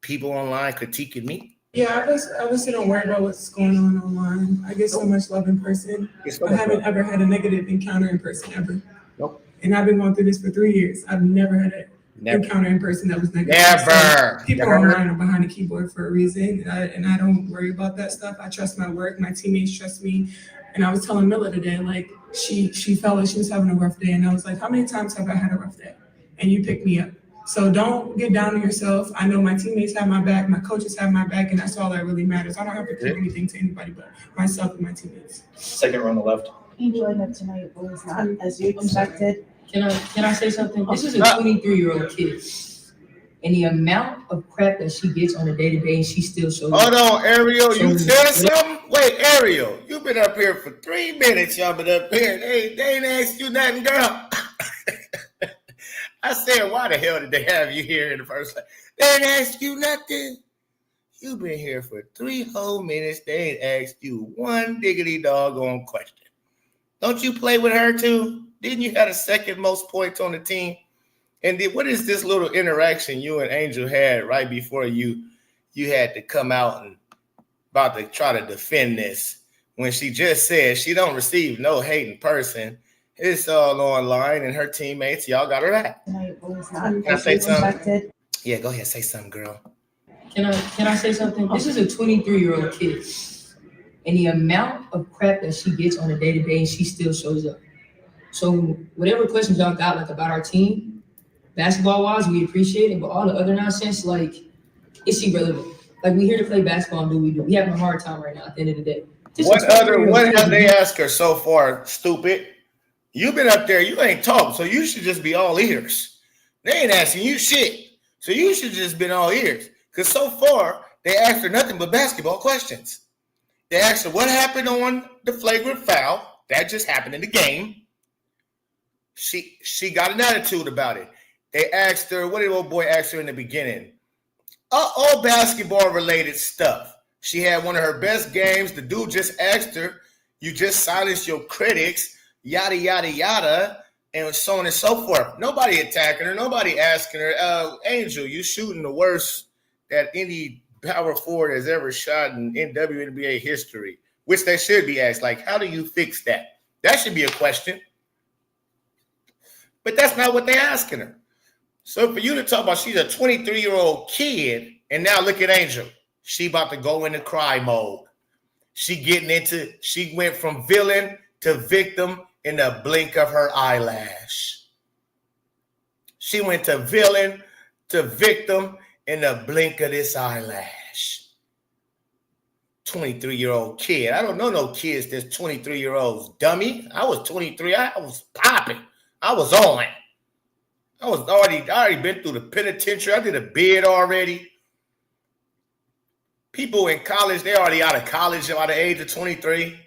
[SPEAKER 4] people online critiquing me?
[SPEAKER 3] Yeah, I just don't worry about what's going on online. I get so much love in person. I haven't ever had a negative encounter in person ever.
[SPEAKER 4] Nope.
[SPEAKER 3] And I've been going through this for 3 years. I've never had an encounter in person that was negative.
[SPEAKER 4] Never.
[SPEAKER 3] So people online are behind the keyboard for a reason, and I don't worry about that stuff. I trust my work. My teammates trust me. And I was telling Milla today, like she felt like she was having a rough day, and I was like, how many times have I had a rough day? And you picked me up. So don't get down on yourself. I know my teammates have my back, my coaches have my back, and that's all that really matters. I don't have to prove anything to anybody but myself and my teammates.
[SPEAKER 8] Second row on the left.
[SPEAKER 12] Enjoying it tonight was not as you expected.
[SPEAKER 13] Can I say something? This is a 23-year-old kid. And the amount of crap that she gets on a day-to-day, she still shows up.
[SPEAKER 4] Hold on, Ariel, you said something? Wait, Ariel, you've been up here for 3 minutes. Y'all been up here. They ain't asked you nothing, girl. I said, why the hell did they have you here in the first place? They ain't asked you nothing. You've been here for 3 whole minutes. They ain't asked you one diggity doggone question. Don't you play with her too? Didn't you have the second most points on the team? And what is this little interaction you and Angel had right before you had to come out and about to try to defend this when she just said she don't receive no hate in person? It's all online, and her teammates, y'all got her back.
[SPEAKER 12] Tonight was not
[SPEAKER 4] Can I
[SPEAKER 12] as
[SPEAKER 4] say
[SPEAKER 12] you
[SPEAKER 4] something?
[SPEAKER 12] expected.
[SPEAKER 4] Yeah, go ahead, say something, girl.
[SPEAKER 13] Can I say something? This is a 23-year-old kid. And the amount of crap that she gets on a day-to-day, she still shows up. So whatever questions y'all got like about our team, basketball-wise, we appreciate it. But all the other nonsense, like, it's irrelevant. Like, we here to play basketball and do what we do. We having a hard time right now at the end of the day.
[SPEAKER 4] What have they asked her so far, stupid? You've been up there, you ain't talked, so you should just be all ears. They ain't asking you shit. So you should just been all ears. Because so far, they asked her nothing but basketball questions. They asked her what happened on the flagrant foul. That just happened in the game. She got an attitude about it. They asked her, what did old boy ask her in the beginning? All basketball-related stuff. She had one of her best games. The dude just asked her, you just silenced your critics, yada, yada, yada, and so on and so forth. Nobody attacking her. Nobody asking her, Angel, you shooting the worst that any power forward has ever shot in WNBA history, which they should be asked. Like, how do you fix that? That should be a question. But that's not what they're asking her. So for you to talk about she's a 23-year-old kid, and now look at Angel. She about to go into cry mode. She went from villain to victim in the blink of her eyelash. She went to villain to victim in the blink of this eyelash. 23-year-old kid. I don't know no kids that's 23-year-olds, dummy. I was 23. I was popping. I was on. I already been through the penitentiary. I did a bid already. People in college, they're already out of college by the age of 23.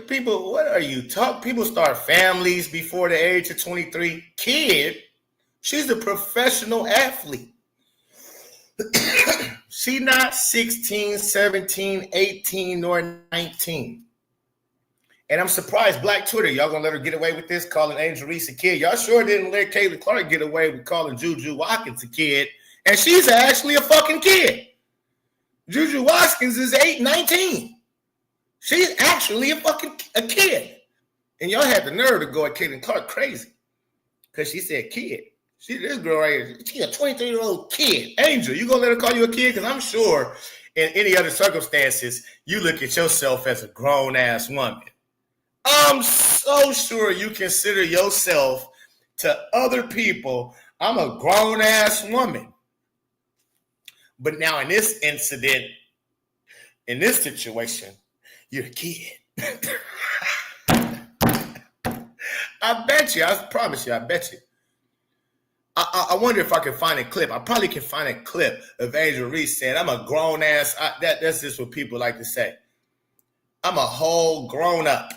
[SPEAKER 4] People, what are you talking? People start families before the age of 23. Kid, she's a professional athlete. She not 16, 17, 18, nor 19. And I'm surprised Black Twitter, y'all gonna let her get away with this, calling Angel Reese a kid. Y'all sure didn't let Caitlin Clark get away with calling Juju Watkins a kid. And she's actually a fucking kid. Juju Watkins is 19. She's actually a kid. And y'all had the nerve to go at Caitlin Clark crazy. Because she said kid. This girl right here, she's a 23-year-old kid. Angel, you gonna let her call you a kid? Because I'm sure in any other circumstances, you look at yourself as a grown-ass woman. I'm so sure you consider yourself to other people, I'm a grown-ass woman. But now in this incident, in this situation, you're a kid. I bet you, I promise you, I bet you. I wonder if I can find a clip. I probably can find a clip of Angel Reese saying, I'm a grown ass. That's just what people like to say. I'm a whole grown up.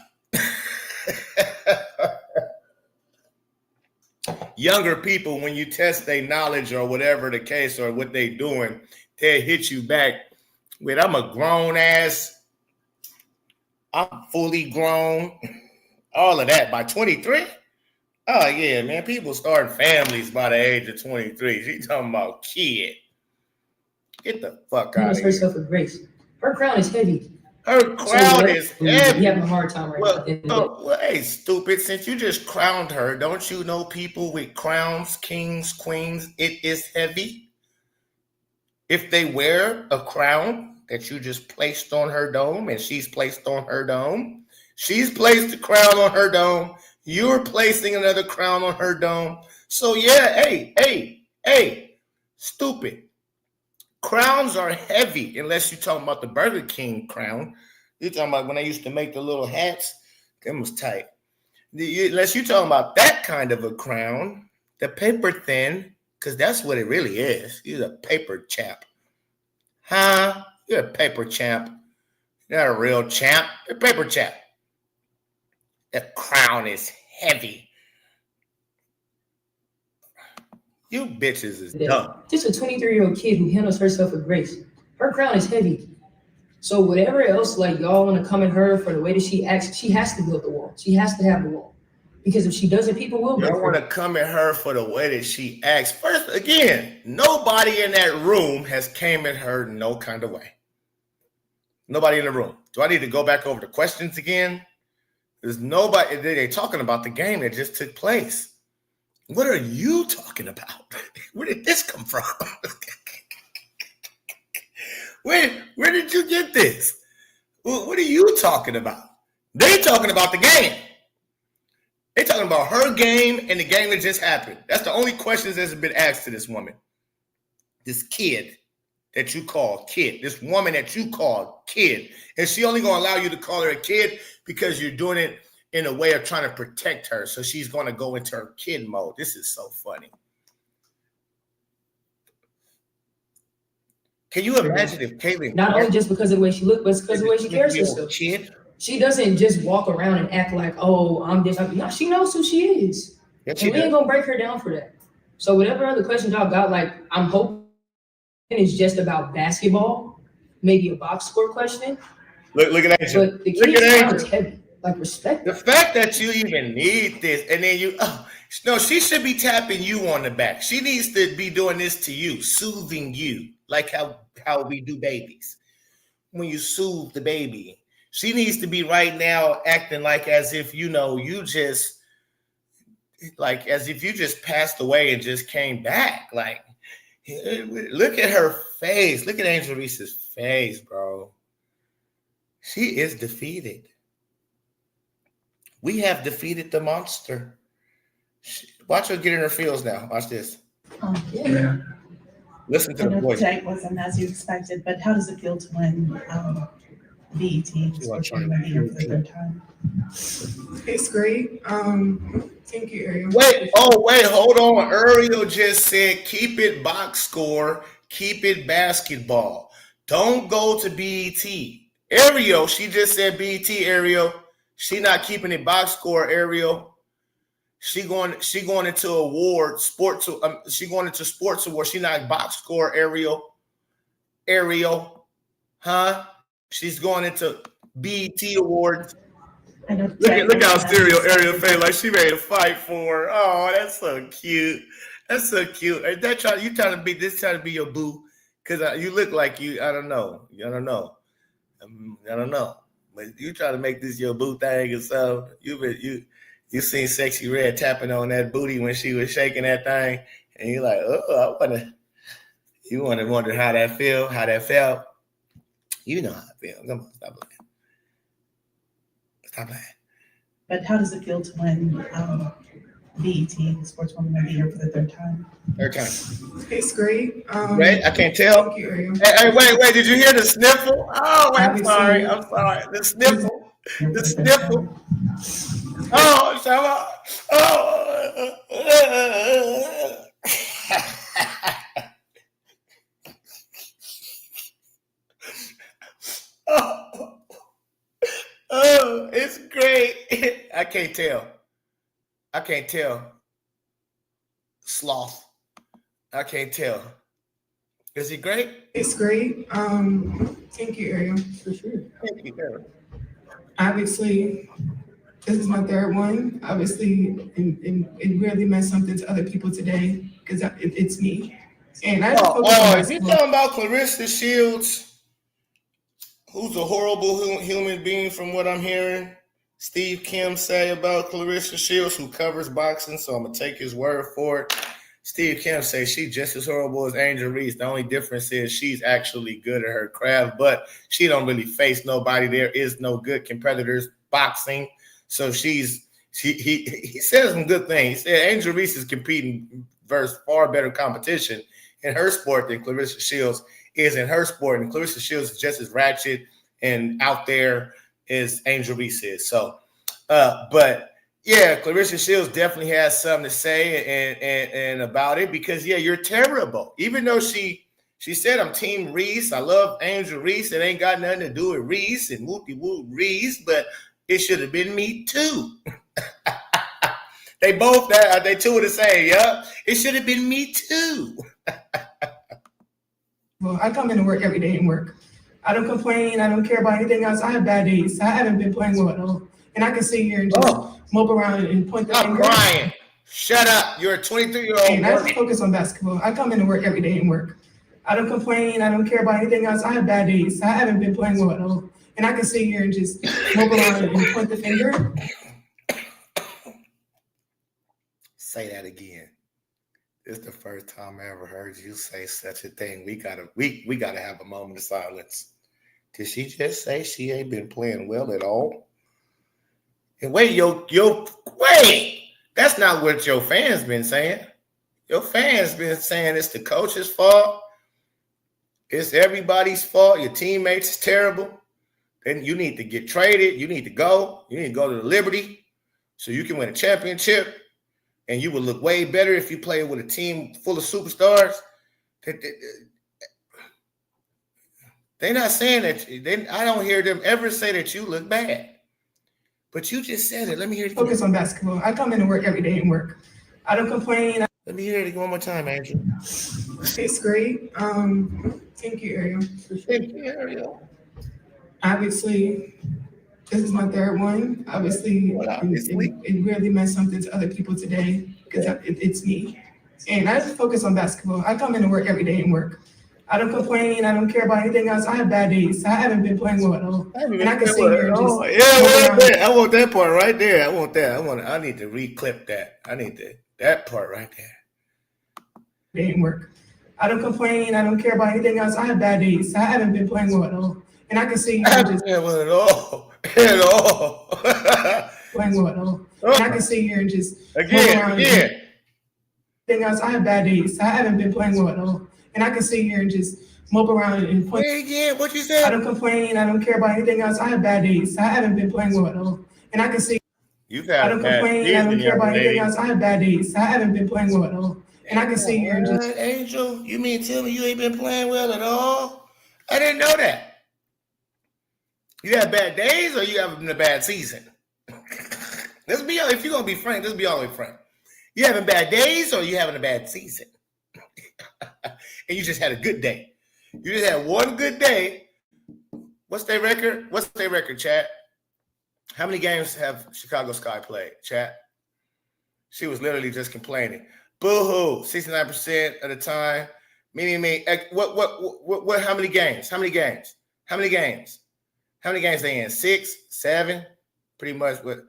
[SPEAKER 4] Younger people, when you test their knowledge or whatever the case or what they doing, they hit you back with, I'm a grown ass. I'm fully grown. All of that by 23. Oh, yeah, man. People start families by the age of 23. She talking about kid. Get the fuck out
[SPEAKER 13] handles
[SPEAKER 4] of here.
[SPEAKER 13] herself with grace. Her crown is heavy.
[SPEAKER 4] Her crown is heavy.
[SPEAKER 13] We having a hard time right now.
[SPEAKER 4] Well, hey, stupid. Since you just crowned her, don't you know people with crowns, kings, queens, it is heavy? If they wear a crown that you just placed on her dome and she's placed on her dome, she's placed a crown on her dome, you're placing another crown on her dome. So yeah, hey, stupid. Crowns are heavy, unless you're talking about the Burger King crown. You're talking about when they used to make the little hats. Them was tight. Unless you're talking about that kind of a crown, the paper thin, because that's what it really is. You're a paper champ. Huh? You're a paper champ. You're not a real champ. You're a paper champ. The crown is heavy. You bitches is dumb.
[SPEAKER 13] Just a 23-year-old kid who handles herself with grace. Her crown is heavy. So whatever else, like y'all want to come at her for the way that she acts, she has to build the wall. She has to have the wall. Because if she doesn't, people will break her.
[SPEAKER 4] You don't want to come at her for the way that she acts. First, again, nobody in that room has came at her no kind of way. Nobody in the room. Do I need to go back over the questions again? There's nobody. They're talking about the game that just took place. What are you talking about? Where did this come from? Where did you get this? What are you talking about? They talking about the game. They talking about her game and the game that just happened. That's the only questions that's been asked to this woman. This kid that you call kid. This woman that you call kid. And she only going to allow you to call her a kid because you're doing it in a way of trying to protect her. So she's going to go into her kid mode. This is so funny. Can you imagine if Caitlin...
[SPEAKER 13] Not only just because of the way she looks, but because of the way she carries herself. She doesn't just walk around and act like, oh, I'm this. No, she knows who she is.
[SPEAKER 4] Yes,
[SPEAKER 13] and we ain't going to break her down for that. So whatever other questions y'all got, like, I'm hoping it's just about basketball, maybe a box score question.
[SPEAKER 4] Look at Angel.
[SPEAKER 13] But the kid's crown is heavy. Like, respect.
[SPEAKER 4] The fact that you even need this, and then you, no, she should be tapping you on the back. She needs to be doing this to you, soothing you, like how we do babies. When you soothe the baby, she needs to be right now acting like as if, you know, you just, like as if you just passed away and just came back. Like, look at her face. Look at Angel Reese's face, bro. She is defeated. We have defeated the monster. Watch her get in her feels now. Watch this.
[SPEAKER 12] Yeah.
[SPEAKER 4] Listen to the voice.
[SPEAKER 12] Tonight wasn't as you expected, but how does it feel to win BET Sports Woman of the Year for the third time?
[SPEAKER 3] It's great. Thank you, Ariel.
[SPEAKER 4] Wait, hold on. Ariel just said keep it box score, keep it basketball. Don't go to BET. Ariel, she just said BET, Ariel. She not keeping it box score, Ariel. She going into awards, sports. She going into sports awards. She not box score, Ariel. Ariel, huh? She's going into BET awards. Look how stereo Ariel face like she ready to fight for her. Oh, that's so cute. That's so cute. Is that trying to be your boo? Because you look like you. I don't know. But you try to make this your boo thing or something. You seen Sexy Red tapping on that booty when she was shaking that thing, and you're like, you want to wonder how that felt. You know how it feels. Come on, stop playing.
[SPEAKER 12] But how does it feel to win BET Sports Woman of the Year for the third time?
[SPEAKER 4] Third time.
[SPEAKER 3] It's great.
[SPEAKER 4] Right? I can't tell.
[SPEAKER 3] Thank you, Ariel.
[SPEAKER 4] Hey, wait. Did you hear the sniffle? Oh, wait, I'm sorry. The sniffle. The sniffle. Oh, Shama. Oh, it's great. I can't tell. Sloth. I can't tell. Is he great?
[SPEAKER 3] It's great. Thank you, Ariel.
[SPEAKER 4] For sure. Thank you, Ariel.
[SPEAKER 3] Obviously, this is my third one. Obviously, it really meant something to other people today because it's me. And I just focus on
[SPEAKER 4] If you're
[SPEAKER 3] basketball.
[SPEAKER 4] talking about Clarissa Shields, who's a horrible human being from what I'm hearing Steve Kim say about Clarissa Shields, who covers boxing, so I'm going to take his word for it. Steve Kim says she's just as horrible as Angel Reese. The only difference is she's actually good at her craft, but she don't really face nobody. There is no good competitors boxing. So he said some good things. He said Angel Reese is competing versus far better competition in her sport than Clarissa Shields is in her sport. And Clarissa Shields is just as ratchet and out there as Angel Reese is. So, but yeah, Clarissa Shields definitely has something to say and about it because, yeah, you're terrible. Even though she said, I'm Team Reese. I love Angel Reese. It ain't got nothing to do with Reese and whoopty-whoop Reese, but it should have been me too. They both, they two are the same, yeah? It should have been me too.
[SPEAKER 3] Well, I come into work every day and work. I don't complain. I don't care about anything else. I have bad days. I haven't been playing well at all. And I can sit here and just mope around and point the finger.
[SPEAKER 4] I'm crying. Shut up. You're a 23-year-old.
[SPEAKER 3] And I just focus on basketball. I come into work every day and work. I don't complain. I don't care about anything else. I have bad days. I haven't been playing well at all. And I can sit here and just mope around and point the finger.
[SPEAKER 4] Say that again. This is the first time I ever heard you say such a thing. We gotta have a moment of silence. Did she just say she ain't been playing well at all? And wait, wait. That's not what your fans been saying. Your fans been saying it's the coach's fault. It's everybody's fault. Your teammates is terrible. Then you need to get traded. You need to go. You need to go to the Liberty so you can win a championship. And you would look way better if you played with a team full of superstars. They're not saying that. I don't hear them ever say that you look bad. But you just said it. Let me hear it again.
[SPEAKER 3] Focus on basketball. I come into work every day and work. I don't complain.
[SPEAKER 4] Let me hear it one more time, Andrew.
[SPEAKER 3] It's great. Thank you, Ariel.
[SPEAKER 4] Thank you, Ariel.
[SPEAKER 3] Obviously, this is my third one. Obviously, it really meant something to other people today because it's me. And I just focus on basketball. I come into work every day and work. I don't complain. I don't care about anything else. I have bad days. I haven't been playing well at all. And I can sit here and just
[SPEAKER 4] I want that part right there. I want that. I need to reclip that. I need that part right there.
[SPEAKER 3] Day and work. I don't complain. I don't care about anything else. I have bad days. I haven't been playing well at all. And I can sit here and just
[SPEAKER 4] at all. At all.
[SPEAKER 3] playing well at all. And I can sit here and just
[SPEAKER 4] again.
[SPEAKER 3] Anything else, I have bad days. I haven't been playing well at all. And I can sit here and just mope around and point.
[SPEAKER 4] Again, what you said?
[SPEAKER 3] I don't complain. I don't care about anything else. I have bad days. I haven't been playing well at all. And I can see. I don't complain. I don't care about anything else. I have bad days. I haven't been playing well at all. And I can sit here and just.
[SPEAKER 4] Angel, you mean tell me you ain't been playing well at all? I didn't know that. You have bad days or you having a bad season? Let's be, if you're gonna be frank, let's be all the way frank. You having bad days or you having a bad season? And you just had a good day. You just had one good day. What's their record? What's their record, chat? How many games have Chicago Sky played, chat? She was literally just complaining. Boo-hoo, 69% of the time. Me. What, how many games? How many games they in? 6, 7? Pretty much what?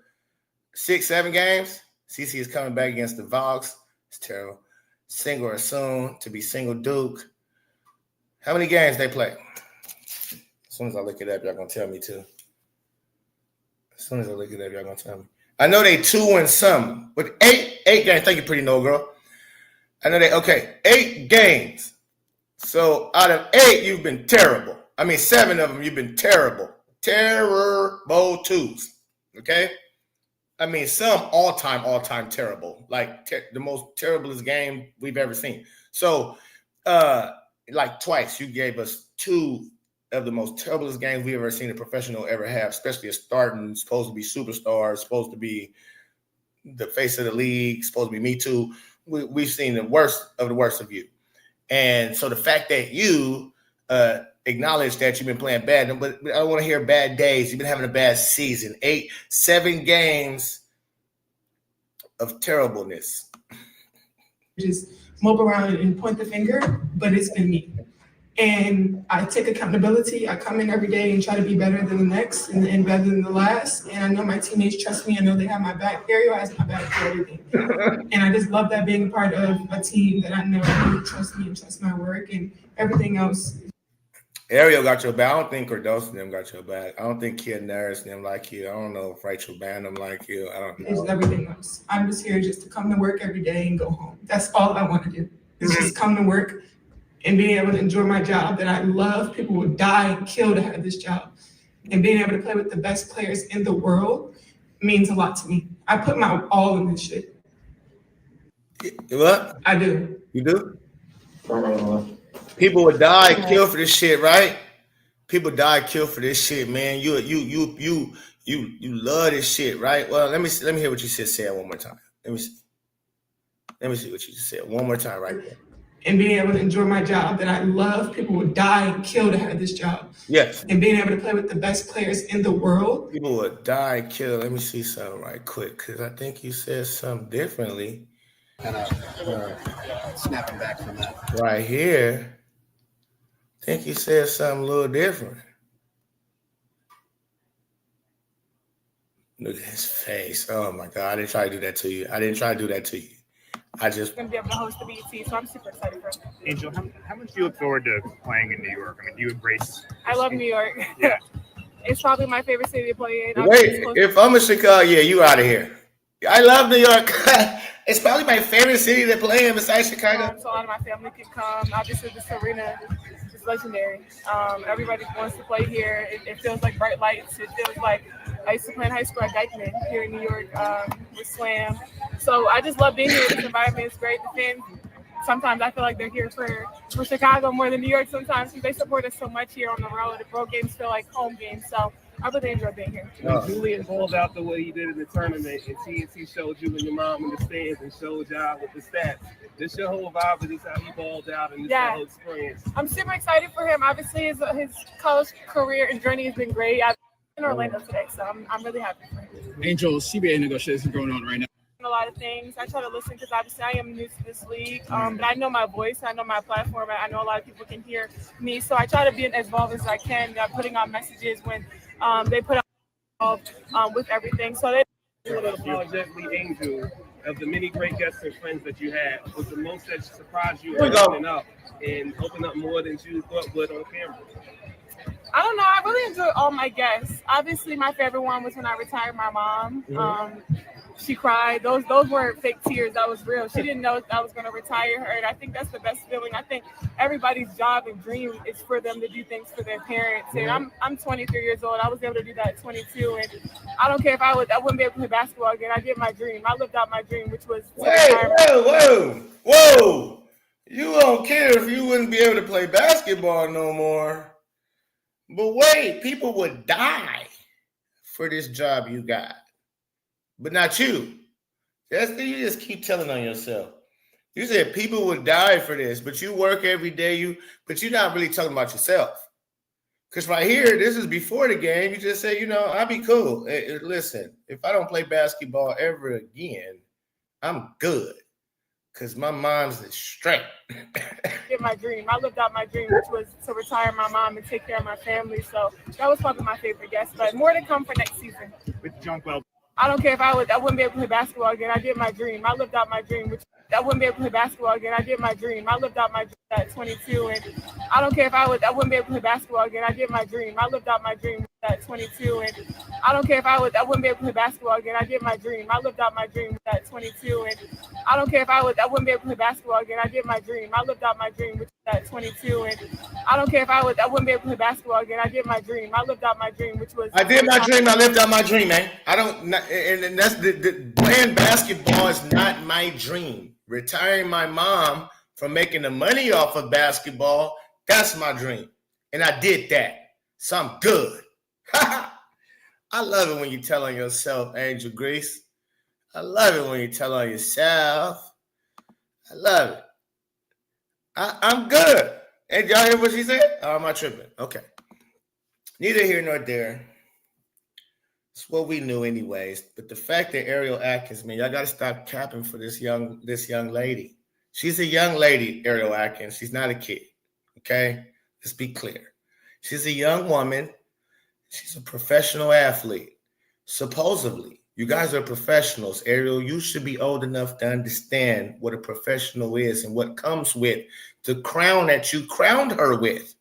[SPEAKER 4] 6, 7 games? CC is coming back against the Vogs. It's terrible. Single or soon to be single Duke. How many games they play? As soon as I look it up, y'all gonna tell me too. As soon as I look it up, y'all gonna tell me. I know they 2 and some, but 8 games. Thank you, pretty no girl. I know 8 games. So out of 8, you've been terrible. I mean, 7 of them, you've been terrible. Terrible twos. Okay? I mean, some all-time terrible. Like the most terriblest game we've ever seen. So, like twice, you gave us 2 of the most terriblest games we've ever seen a professional ever have, especially a starting, supposed to be superstar, supposed to be the face of the league, supposed to be me too. We've seen the worst of you. And so the fact that you acknowledge that you've been playing bad, but I don't want to hear bad days. You've been having a bad season. 7 games of terribleness.
[SPEAKER 3] Just mope around and point the finger, but it's been me. And I take accountability. I come in every day and try to be better than the next and better than the last. And I know my teammates trust me. I know they have my back. Ariel has my back for everything. And I just love that being part of a team that I know really trusts me and trusts my work and everything else.
[SPEAKER 4] Ariel got your back. I don't think Cardoso and them got your back. I don't think Kid Naris and them like you. I don't know if Rachel Bandham like you. I don't know.
[SPEAKER 3] It's everything else. I'm just here just to come to work every day and go home. That's all I want to do. Is just come to work and being able to enjoy my job that I love. People would die and kill to have this job. And being able to play with the best players in the world means a lot to me. I put my all in this shit.
[SPEAKER 4] What?
[SPEAKER 3] I do.
[SPEAKER 4] You do? People would die, kill for this shit, right? People die, kill for this shit, man. You love this shit, right? Well, let me hear what you said one more time. Let me see what you just said one more time, right there.
[SPEAKER 3] And being able to enjoy my job that I love. People would die and kill to have this job.
[SPEAKER 4] Yes.
[SPEAKER 3] And being able to play with the best players in the world.
[SPEAKER 4] People would die and kill. Let me see something right quick, because I think you said something differently.
[SPEAKER 9] Kind of snapping back from that.
[SPEAKER 4] Right here. I think you said something a little different. Look at his face. Oh my God. I didn't try to do that to you. I just
[SPEAKER 14] going to be able to host the BET, so I'm super excited for it.
[SPEAKER 15] Angel, how much do you look forward to playing in New York? I mean, do you embrace?
[SPEAKER 14] I love New York.
[SPEAKER 15] Yeah.
[SPEAKER 14] It's probably my favorite city to play in.
[SPEAKER 4] wait. If I'm in Chicago, yeah, you out of here. I love New York. It's probably my favorite city to play in besides Chicago.
[SPEAKER 14] So a lot of my family can come. Obviously, this arena is legendary. Everybody wants to play here. It feels like bright lights. It feels like I used to play in high school at Dykeman here in New York with Slam. So I just love being here. This environment is great. The fans, sometimes I feel like they're here for Chicago more than New York sometimes because they support us so much here on the road. The road games feel like home games. So I really enjoy being here.
[SPEAKER 10] When Julian balled out the way he did in the tournament and TNT showed you and your mom in the stands and showed y'all with the stats, this your whole vibe of this how he balled out and this whole experience?
[SPEAKER 14] I'm super excited for him. Obviously, his college career and journey has been great. I've been in Orlando today, so I'm really happy for him.
[SPEAKER 16] Angel, CBA negotiations going on right now.
[SPEAKER 14] A lot of things. I try to listen because obviously I am new to this league, but I know my voice, I know my platform, I know a lot of people can hear me, so I try to be as involved as I can, putting on messages when they put out with everything. So they
[SPEAKER 10] Unapologetically Angel, of the many great guests and friends that you had, was the most that surprised you opening up and open up more than you thought would on camera?
[SPEAKER 14] I don't know. I really enjoyed all my guests. Obviously, my favorite one was when I retired my mom. She cried. Those weren't fake tears. That was real. She didn't know I was going to retire her. And I think that's the best feeling. I think everybody's job and dream is for them to do things for their parents. And I'm 23 years old. I was able to do that at 22. And I don't care if I wouldn't be able to play basketball again. I did my dream. I lived out my dream, which was
[SPEAKER 4] Whoa. You don't care if you wouldn't be able to play basketball no more. But wait, people would die for this job you got. But not you. You just keep telling on yourself. You said people would die for this, but you work every day. But you're not really talking about yourself. Because right here, this is before the game. You just say, I'll be cool. Listen, if I don't play basketball ever again, I'm good. Because my mom's is straight.
[SPEAKER 14] Did my dream. I lived out my dream, which was to retire my mom and take care of my family. So that was probably my favorite guest. But more to come for next season.
[SPEAKER 15] With Jonquel.
[SPEAKER 14] I don't care if I wouldn't be able to play basketball again. I did my dream. I lived out my dream, which I wouldn't be able to play basketball again. I did my dream. I lived out my dream at 22. And I don't care if I wouldn't be able to play basketball again. I did my dream. I lived out my dream at 22. And I don't care if I wouldn't be able to play basketball again. I did my dream. I lived out my dream at 22. And I don't care if I wouldn't be able to play basketball again. I did my dream. I lived out my dream at 22. And I don't care if I wouldn't be able to play basketball again. I did my dream. I lived out my dream, which was.
[SPEAKER 4] I did my dream. I lived out my dream, man. And that's playing basketball is not my dream. Retiring my mom from making the money off of basketball, that's my dream. And I did that. So I'm good. I love it when you tell on yourself, Angel Grace. I love it when you tell on yourself. I love it. I'm good. And y'all hear what she said? Oh, am I tripping? Okay. Neither here nor there. It's what we knew anyways. But the fact that Ariel Atkins, man, y'all got to stop capping for this young lady. She's a young lady, Ariel Atkins. She's not a kid. Okay? Let's be clear. She's a young woman. She's a professional athlete. Supposedly, you guys are professionals. Ariel, you should be old enough to understand what a professional is and what comes with the crown that you crowned her with.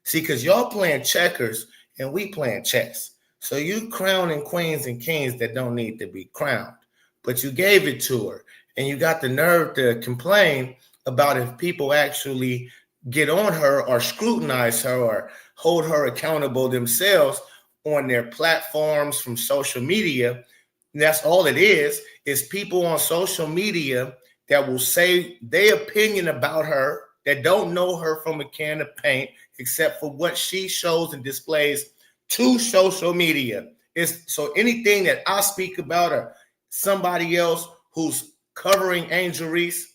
[SPEAKER 4] See, because y'all playing checkers and we playing chess. So you crowning queens and kings that don't need to be crowned. But you gave it to her. And you got the nerve to complain about if people actually get on her or scrutinize her or hold her accountable themselves on their platforms from social media. And that's all it is people on social media that will say their opinion about her, that don't know her from a can of paint, except for what she shows and displays to social media. So anything that I speak about or somebody else who's covering Angel Reese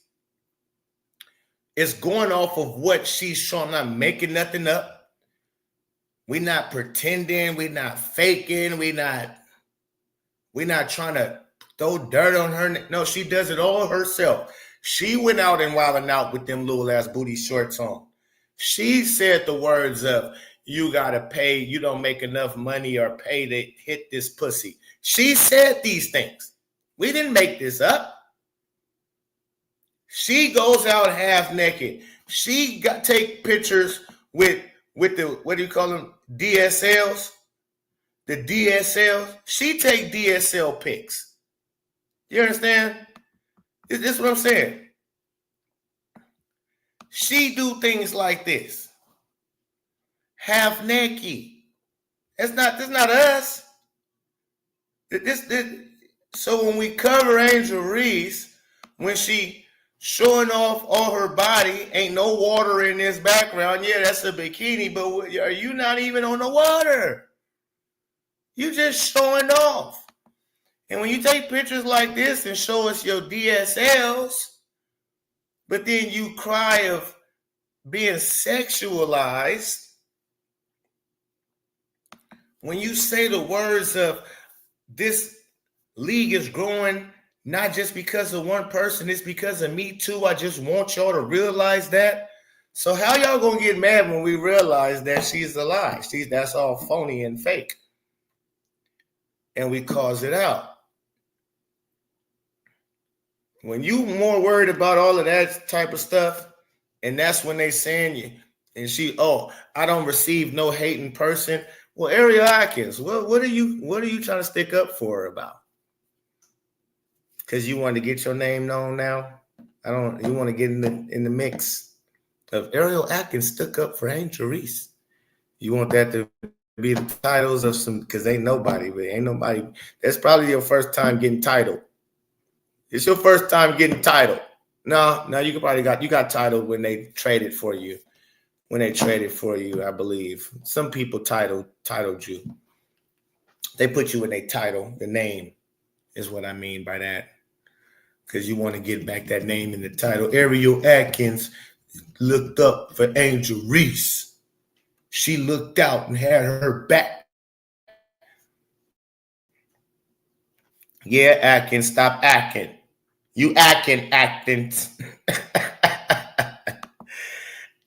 [SPEAKER 4] is going off of what she's showing. I'm not making nothing up. We're not pretending. We're not faking. We're not trying to throw dirt on her. No, she does it all herself. She went out and wilding out with them little ass booty shorts on. She said the words of, you got to pay, you don't make enough money or pay to hit this pussy. She said these things. We didn't make this up. She goes out half naked. She take pictures with the, what do you call them? DSLs. The DSLs. She take DSL pics. You understand? This is what I'm saying. She do things like this. Half naked. That's not us. So when we cover Angel Reese, when she showing off all her body, ain't no water in this background. Yeah, that's a bikini, but are you not even on the water? You just showing off. And when you take pictures like this and show us your DSLs, but then you cry of being sexualized, when you say the words of this league is growing not just because of one person, it's because of me too. I just want y'all to realize that. So how y'all gonna get mad when we realize that she's a lie? That's all phony and fake. And we cause it out. When you more worried about all of that type of stuff, and that's when they saying you, and I don't receive no hating person. Well, Ariel Atkins, what are you trying to stick up for her about? Because you want to get your name known now? You want to get in the mix of Ariel Atkins stuck up for Angel Reese. You want that to be the titles of some, because ain't nobody. That's probably your first time getting titled. It's your first time getting titled. No, you got titled when they traded for you. When they traded for you, I believe. Some people titled you. They put you in a title. The name is what I mean by that. Because you want to get back that name in the title. Ariel Atkins looked up for Angel Reese. She looked out and had her back. Yeah, Atkins, stop acting. You acting.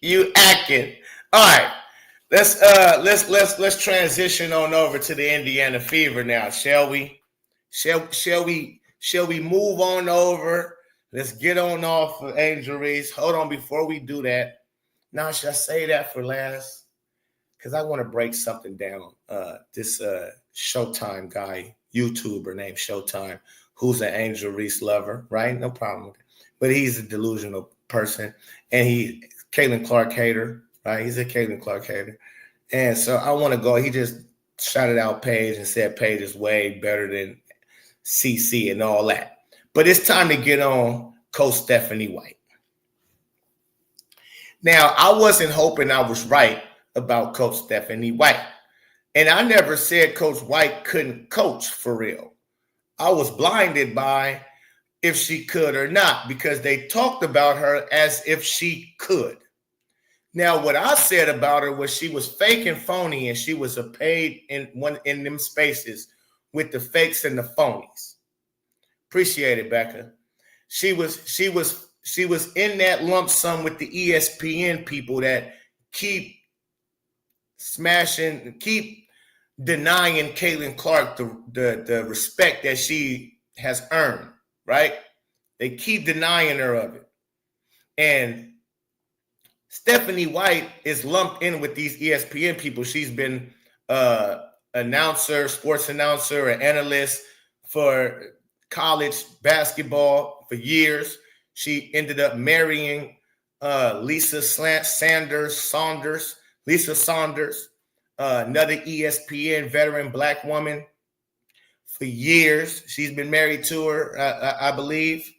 [SPEAKER 4] You acting. All right. Let's transition on over to the Indiana Fever now, shall we? Shall we move on over? Let's get on off of Angel Reese. Hold on, before we do that. Now, should I say that for last? Because I want to break something down. This Showtime guy, YouTuber named Showtime, who's an Angel Reese lover, right? No problem with it. But he's a delusional person. And Caitlin Clark hater, right? He's a Caitlin Clark hater. And so I want to go. He just shouted out Paige and said Paige is way better than CC and all that. But it's time to get on Coach Stephanie White. Now, I wasn't hoping I was right about Coach Stephanie White. And I never said Coach White couldn't coach for real. I was blinded by if she could or not, because they talked about her as if she could. Now, what I said about her was she was fake and phony, and she was a paid in them spaces with the fakes and the phonies. Appreciate it, Becca. She was she was in that lump sum with the ESPN people that keep denying Caitlin Clark the respect that she has earned, right? They keep denying her of it. And Stephanie White is lumped in with these ESPN people. She's been announcer, sports announcer, an analyst for college basketball for years. She ended up marrying Lisa Saunders, another ESPN veteran Black woman for years. She's been married to her, I believe.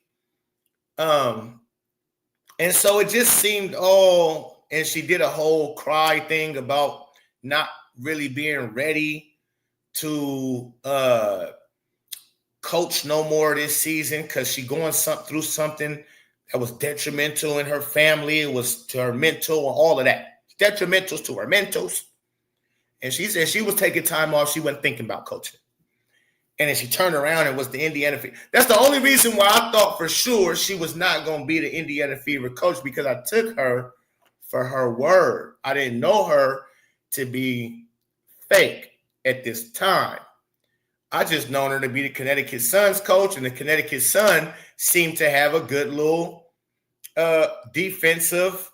[SPEAKER 4] And so it just seemed and she did a whole cry thing about not really being ready to coach no more this season because she going through something that was detrimental in her family. It was to her mental and all of that. Detrimentals to her mentals. And she said she was taking time off. She wasn't thinking about coaching. And then she turned around and was the Indiana Fever. That's the only reason why I thought for sure she was not going to be the Indiana Fever coach, because I took her for her word. I didn't know her to be fake at this time. I just known her to be the Connecticut Sun's coach, and the Connecticut Sun seemed to have a good little defensive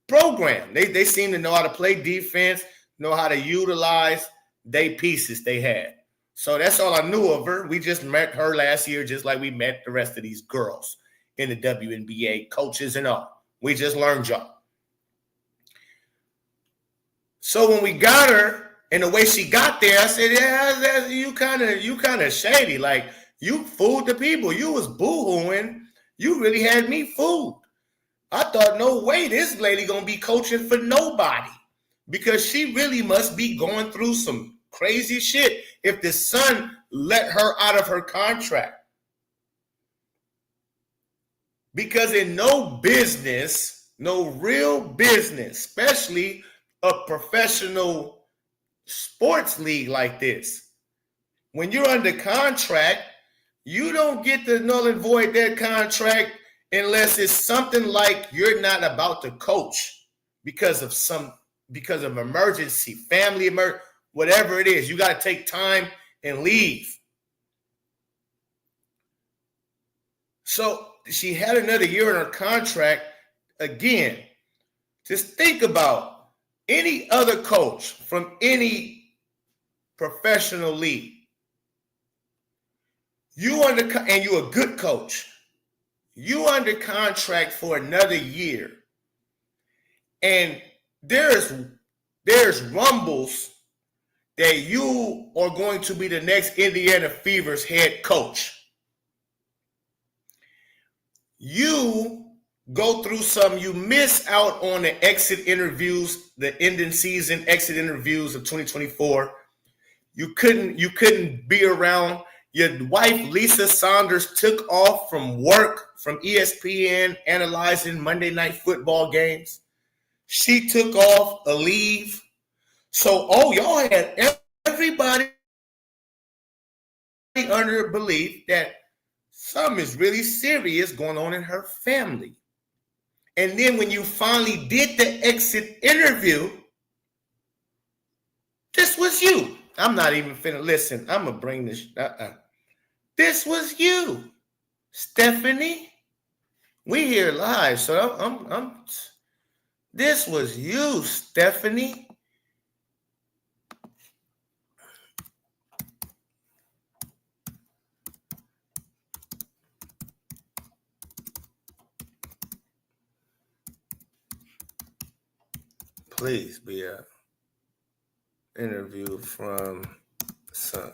[SPEAKER 4] program. They seem to know how to play defense, know how to utilize their pieces they had. So that's all I knew of her. We just met her last year, just like we met the rest of these girls in the WNBA, coaches and all. We just learned y'all. So when we got her, and the way she got there, I said, "Yeah, you kind of shady. Like, you fooled the people. You was boo-hooing. You really had me fooled. I thought, no way, this lady gonna be coaching for nobody, because she really must be going through some crazy shit if the Sun let her out of her contract. Because in no business, no real business, especially a professional sports league like this, when you're under contract, you don't get to null and void that contract unless it's something like you're not about to coach because of emergency, family emergency, whatever it is. You got to take time and leave. So she had another year in her contract. Again, just think about any other coach from any professional league. And you're a good coach. You under contract for another year. And there's rumbles that you are going to be the next Indiana Fever's head coach. You go through you miss out on the exit interviews, the ending season exit interviews of 2024. You couldn't be around. Your wife, Lisa Saunders, took off from work from ESPN analyzing Monday Night Football games. She took off a leave. So, y'all had everybody under belief that something is really serious going on in her family. And then when you finally did the exit interview, this was you. I'm not even finna listen. I'm gonna bring this. This was you, Stephanie. We here live, so this was you, Stephanie. Please be an interview from Sun.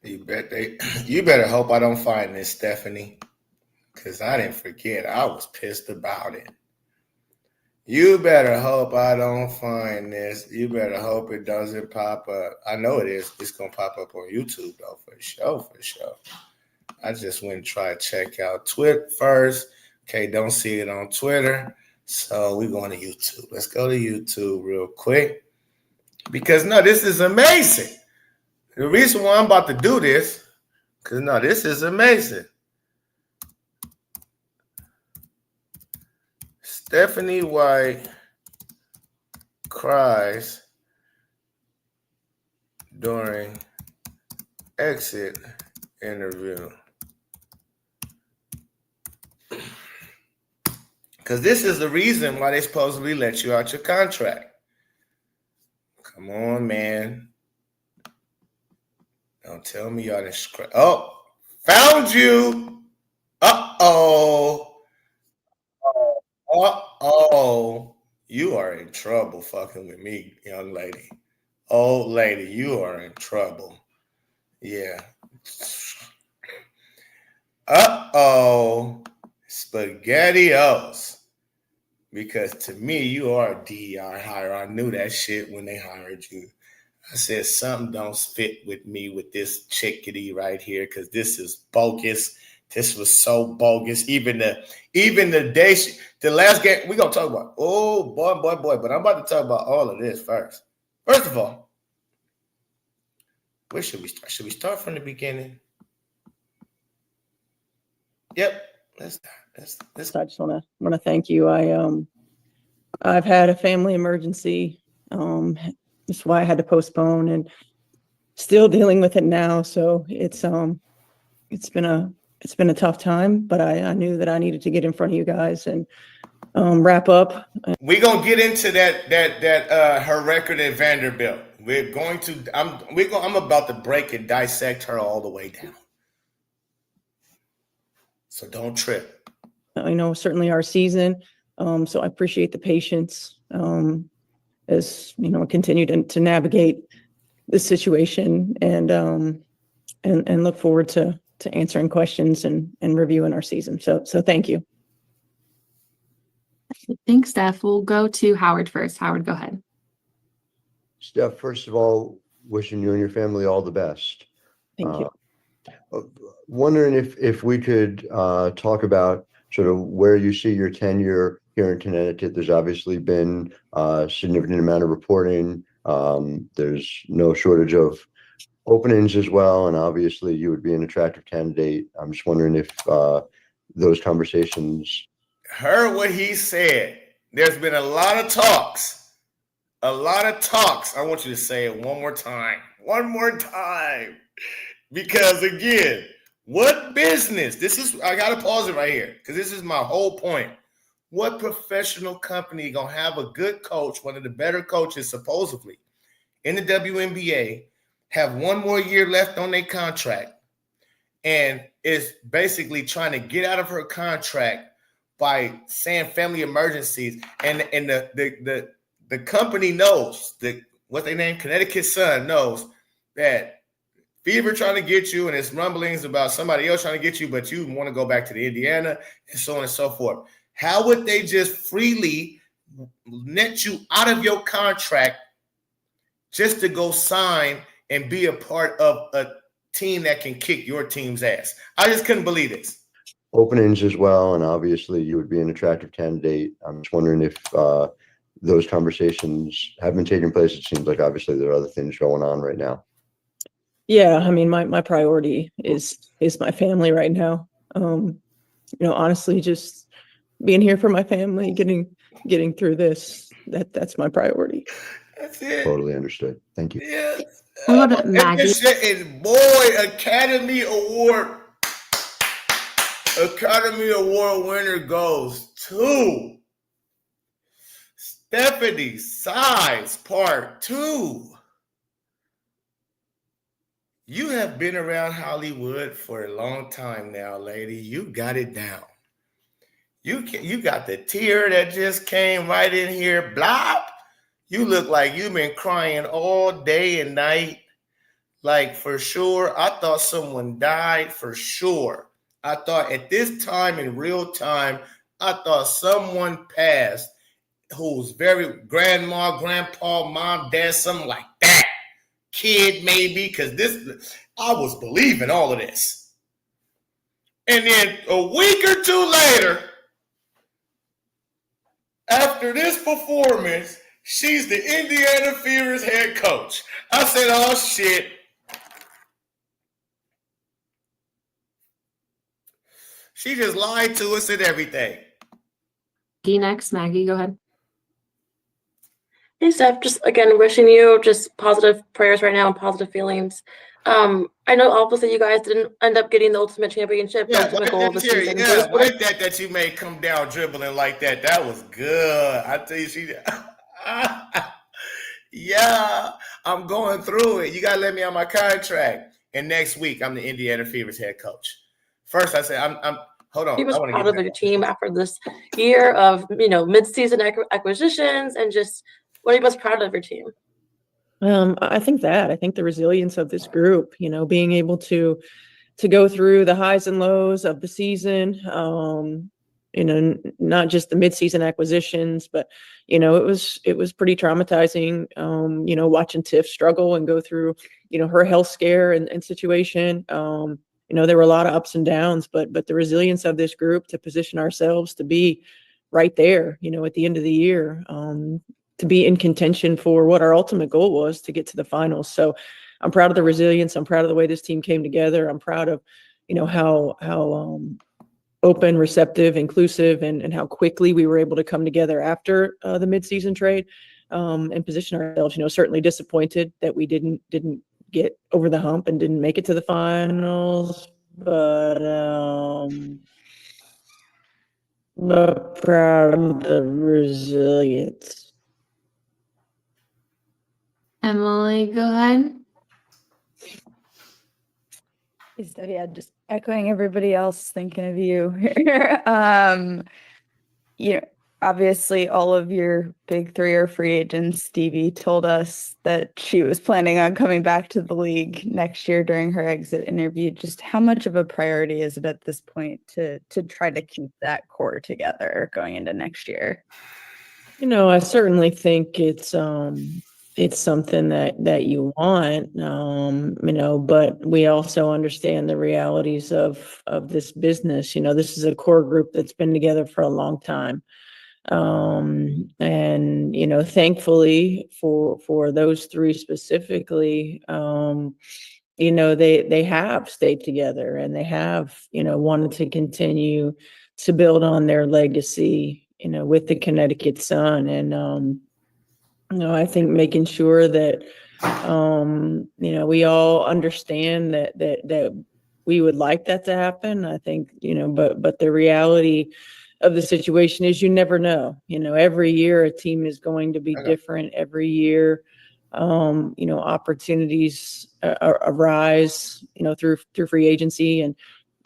[SPEAKER 4] You better hope I don't find this, Stephanie, because I didn't forget. I was pissed about it. You better hope I don't find this. You better hope it doesn't pop up. I know it is. It's going to pop up on YouTube, though, for sure. I just went and tried to check out Twitter first. Okay, don't see it on Twitter. So we're going to YouTube. Let's go to YouTube real quick. Because no, this is amazing. The reason why I'm about to do this, because no, this is amazing. Stephanie White cries during exit interview. Because this is the reason why they supposedly let you out your contract. Come on, man. Don't tell me y'all didn't scratch. Oh, found you. Uh-oh. Uh-oh. You are in trouble fucking with me, young lady. Old lady, you are in trouble. Yeah. Uh-oh. SpaghettiOs. Because to me, you are a DEI hire. I knew that shit when they hired you. I said, something don't fit with me with this chickadee right here because this is bogus. This was so bogus. Even the day, the last game, we're going to talk about, oh, boy. But I'm about to talk about all of this first. First of all, where should we start? Should we start from the beginning? Yep. Let's start.
[SPEAKER 17] I just want to thank you. I've had a family emergency. That's why I had to postpone, and still dealing with it now. So it's been a tough time, but I knew that I needed to get in front of you guys and wrap up.
[SPEAKER 4] We're gonna get into that her record at Vanderbilt. I'm about to break and dissect her all the way down. So don't trip.
[SPEAKER 17] I know certainly our season. So I appreciate the patience as continue to navigate this situation and look forward to answering questions and reviewing our season. So thank you.
[SPEAKER 18] Thanks, Steph. We'll go to Howard first. Howard, go ahead.
[SPEAKER 19] Steph, first of all, wishing you and your family all the best.
[SPEAKER 17] Thank you.
[SPEAKER 19] Wondering if we could talk about sort of where you see your tenure here in Connecticut. There's obviously been a significant amount of reporting. There's no shortage of openings as well, and obviously you would be an attractive candidate. I'm just wondering if those conversations.
[SPEAKER 4] Heard what he said. There's been a lot of talks. I want you to say it one more time. Because again, what business? I gotta pause it right here because this is my whole point. What professional company gonna have a good coach, one of the better coaches supposedly in the WNBA, have one more year left on their contract, and is basically trying to get out of her contract by saying family emergencies, and the company knows what they name Connecticut Sun knows that Fever trying to get you, and it's rumblings about somebody else trying to get you, but you want to go back to the Indiana, and so on and so forth. How would they just freely net you out of your contract just to go sign and be a part of a team that can kick your team's ass? I just couldn't believe this.
[SPEAKER 19] Openings as well, and obviously you would be an attractive candidate. I'm just wondering if those conversations have been taking place. It seems like obviously there are other things going on right now.
[SPEAKER 17] Yeah, I mean, my priority is my family right now. Honestly, just being here for my family, getting through this, that's my priority.
[SPEAKER 4] That's it.
[SPEAKER 19] Totally understood. Thank you.
[SPEAKER 4] Yeah.
[SPEAKER 18] What about Maggie?
[SPEAKER 4] And boy, Academy Award winner goes to Stephanie Sides Part 2. You have been around Hollywood for a long time now, lady. You got it down. You got the tear that just came right in here. Blop. You look like you've been crying all day and night. Like, for sure. I thought someone died for sure. I thought at this time in real time, I thought someone passed who's very grandma, grandpa, mom, dad, something like that. Kid, maybe, because I was believing all of this. And then a week or two later, after this performance, She's the Indiana Fever's head coach. I said, oh, shit. She just lied to us and everything.
[SPEAKER 18] Next, Maggie, go ahead.
[SPEAKER 20] Hey, Steph, just again, wishing you just positive prayers right now and positive feelings. I know obviously you guys didn't end up getting the ultimate championship, the ultimate goal of the season.
[SPEAKER 4] Like that you made come down dribbling like that. That was good. I tell you, she yeah, I'm going through it. You gotta let me on my contract. And next week, I'm the Indiana Fever's head coach. First, I said, I'm hold on.
[SPEAKER 20] He was
[SPEAKER 4] I want to
[SPEAKER 20] proud
[SPEAKER 4] get
[SPEAKER 20] of your team after this year of mid-season acquisitions, and just what are you most proud of your team?
[SPEAKER 17] I think the resilience of this group, being able to go through the highs and lows of the season, not just the mid-season acquisitions, but it was pretty traumatizing, watching Tiff struggle and go through, her health scare and situation. There were a lot of ups and downs, but the resilience of this group to position ourselves to be right there, at the end of the year, to be in contention for what our ultimate goal was, to get to the finals. So I'm proud of the resilience. I'm proud of the way this team came together. I'm proud of, how open, receptive, inclusive, and how quickly we were able to come together after the midseason trade, and position ourselves. Certainly disappointed that we didn't get over the hump and didn't make it to the finals, but proud of the resilience.
[SPEAKER 18] Emily, go ahead.
[SPEAKER 21] Yeah, just echoing everybody else, thinking of you. Obviously all of your big three are free agents. Stevie told us that she was planning on coming back to the league next year during her exit interview. Just how much of a priority is it at this point to try to keep that core together going into next year?
[SPEAKER 17] I certainly think it's something that you want, but we also understand the realities of this business. This is a core group that's been together for a long time. And thankfully for those three specifically, they have stayed together, and they have, wanted to continue to build on their legacy, with the Connecticut Sun. And, I think making sure that, we all understand that we would like that to happen. I think, but the reality of the situation is you never know. Every year a team is going to be different. Every year, opportunities arise, through free agency and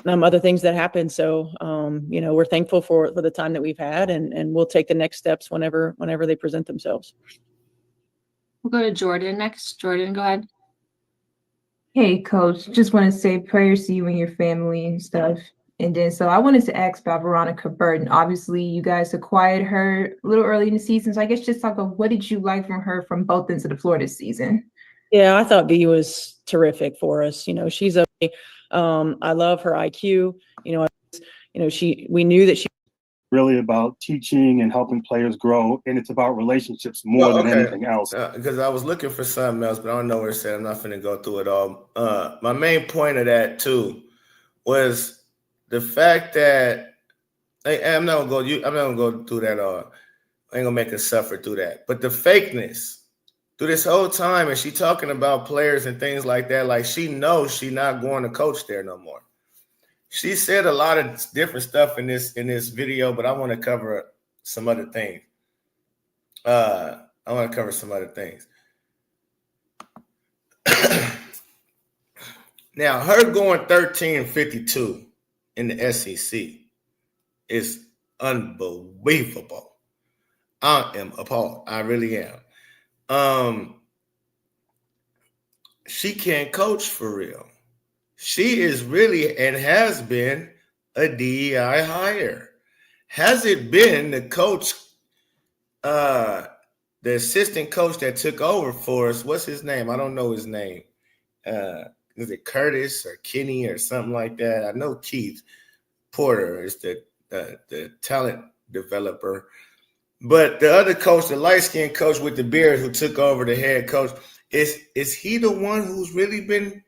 [SPEAKER 17] other things that happen. So, we're thankful for the time that we've had, and we'll take the next steps whenever they present themselves.
[SPEAKER 18] We'll go to Jordan next. Jordan, go ahead.
[SPEAKER 22] Hey, Coach. Just want to say prayers to you and your family and stuff. And then, so I wanted to ask about Veronica Burton. Obviously, you guys acquired her a little early in the season. So I guess just talk about what did you like from her from both ends of the floor this season?
[SPEAKER 17] Yeah, I thought V was terrific for us. She's I love her IQ. We knew that she
[SPEAKER 23] really about teaching and helping players grow, and it's about relationships more than anything else.
[SPEAKER 4] Because I was looking for something else, but I don't know where it said. I'm not going to go through it all. My main point of that too was the fact that I'm not gonna go through that. I ain't gonna make us suffer through that. But the fakeness through this whole time, and she talking about players and things like that, like she knows she's not going to coach there no more. She said a lot of different stuff in this video, but I want to cover some other things. Now, her going 13-52 in the SEC is unbelievable. I am appalled. I really am. She can't coach for real. She is really and has been a DEI hire. Has it been the coach, the assistant coach that took over for us? What's his name? I don't know his name. Is it Curtis or Kenny or something like that? I know Keith Porter is the talent developer. But the other coach, the light-skinned coach with the beard who took over the head coach, is he the one who's really been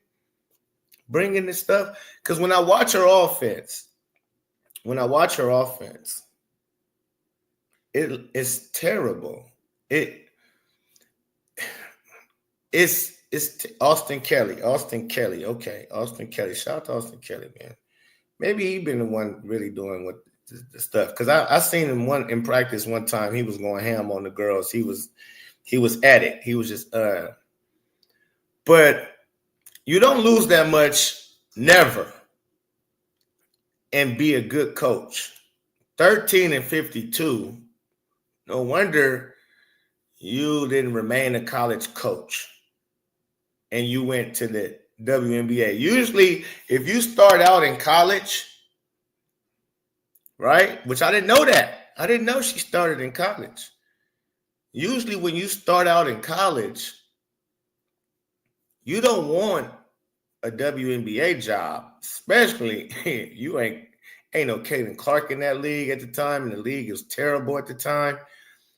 [SPEAKER 4] bringing this stuff? Because when I watch her offense, it's terrible. It's Austin Kelly. Okay, Austin Kelly. Shout out to Austin Kelly, man. Maybe he been the one really doing what the stuff. Because I seen him in practice one time. He was going ham on the girls. He was at it. He was just but you don't lose that much, never, and be a good coach. 13-52. No wonder you didn't remain a college coach and you went to the WNBA. Usually, if you start out in college, right? Which I didn't know that. I didn't know she started in college. Usually when you start out in college, you don't want a WNBA job, especially you ain't no Caitlin Clark in that league at the time, and the league was terrible at the time.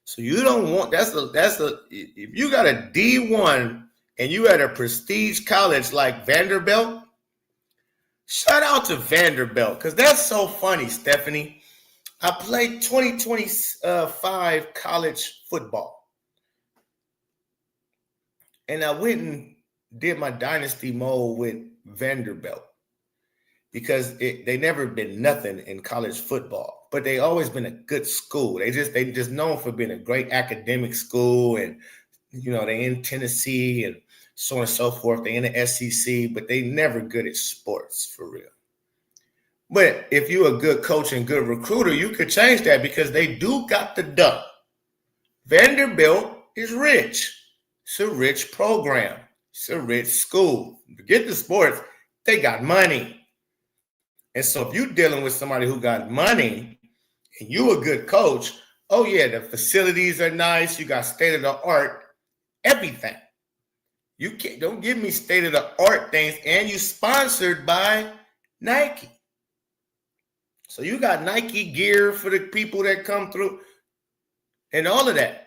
[SPEAKER 4] So you don't want if you got a D1 and you at a prestige college like Vanderbilt, shout out to Vanderbilt, because that's so funny, Stephanie. I played 2025 college football. And I went and did my dynasty mode with Vanderbilt because they never been nothing in college football, but they always been a good school. They just known for being a great academic school, and they in Tennessee and so on and so forth. They in the SEC, but they never good at sports for real. But if you're a good coach and good recruiter, you could change that because they do got the dough. Vanderbilt is rich. It's a rich program. It's a rich school. Forget the sports. They got money. And so if you're dealing with somebody who got money and you a good coach, oh yeah, the facilities are nice. You got state-of-the-art everything. Don't give me state-of-the-art things, and you sponsored by Nike. So you got Nike gear for the people that come through and all of that.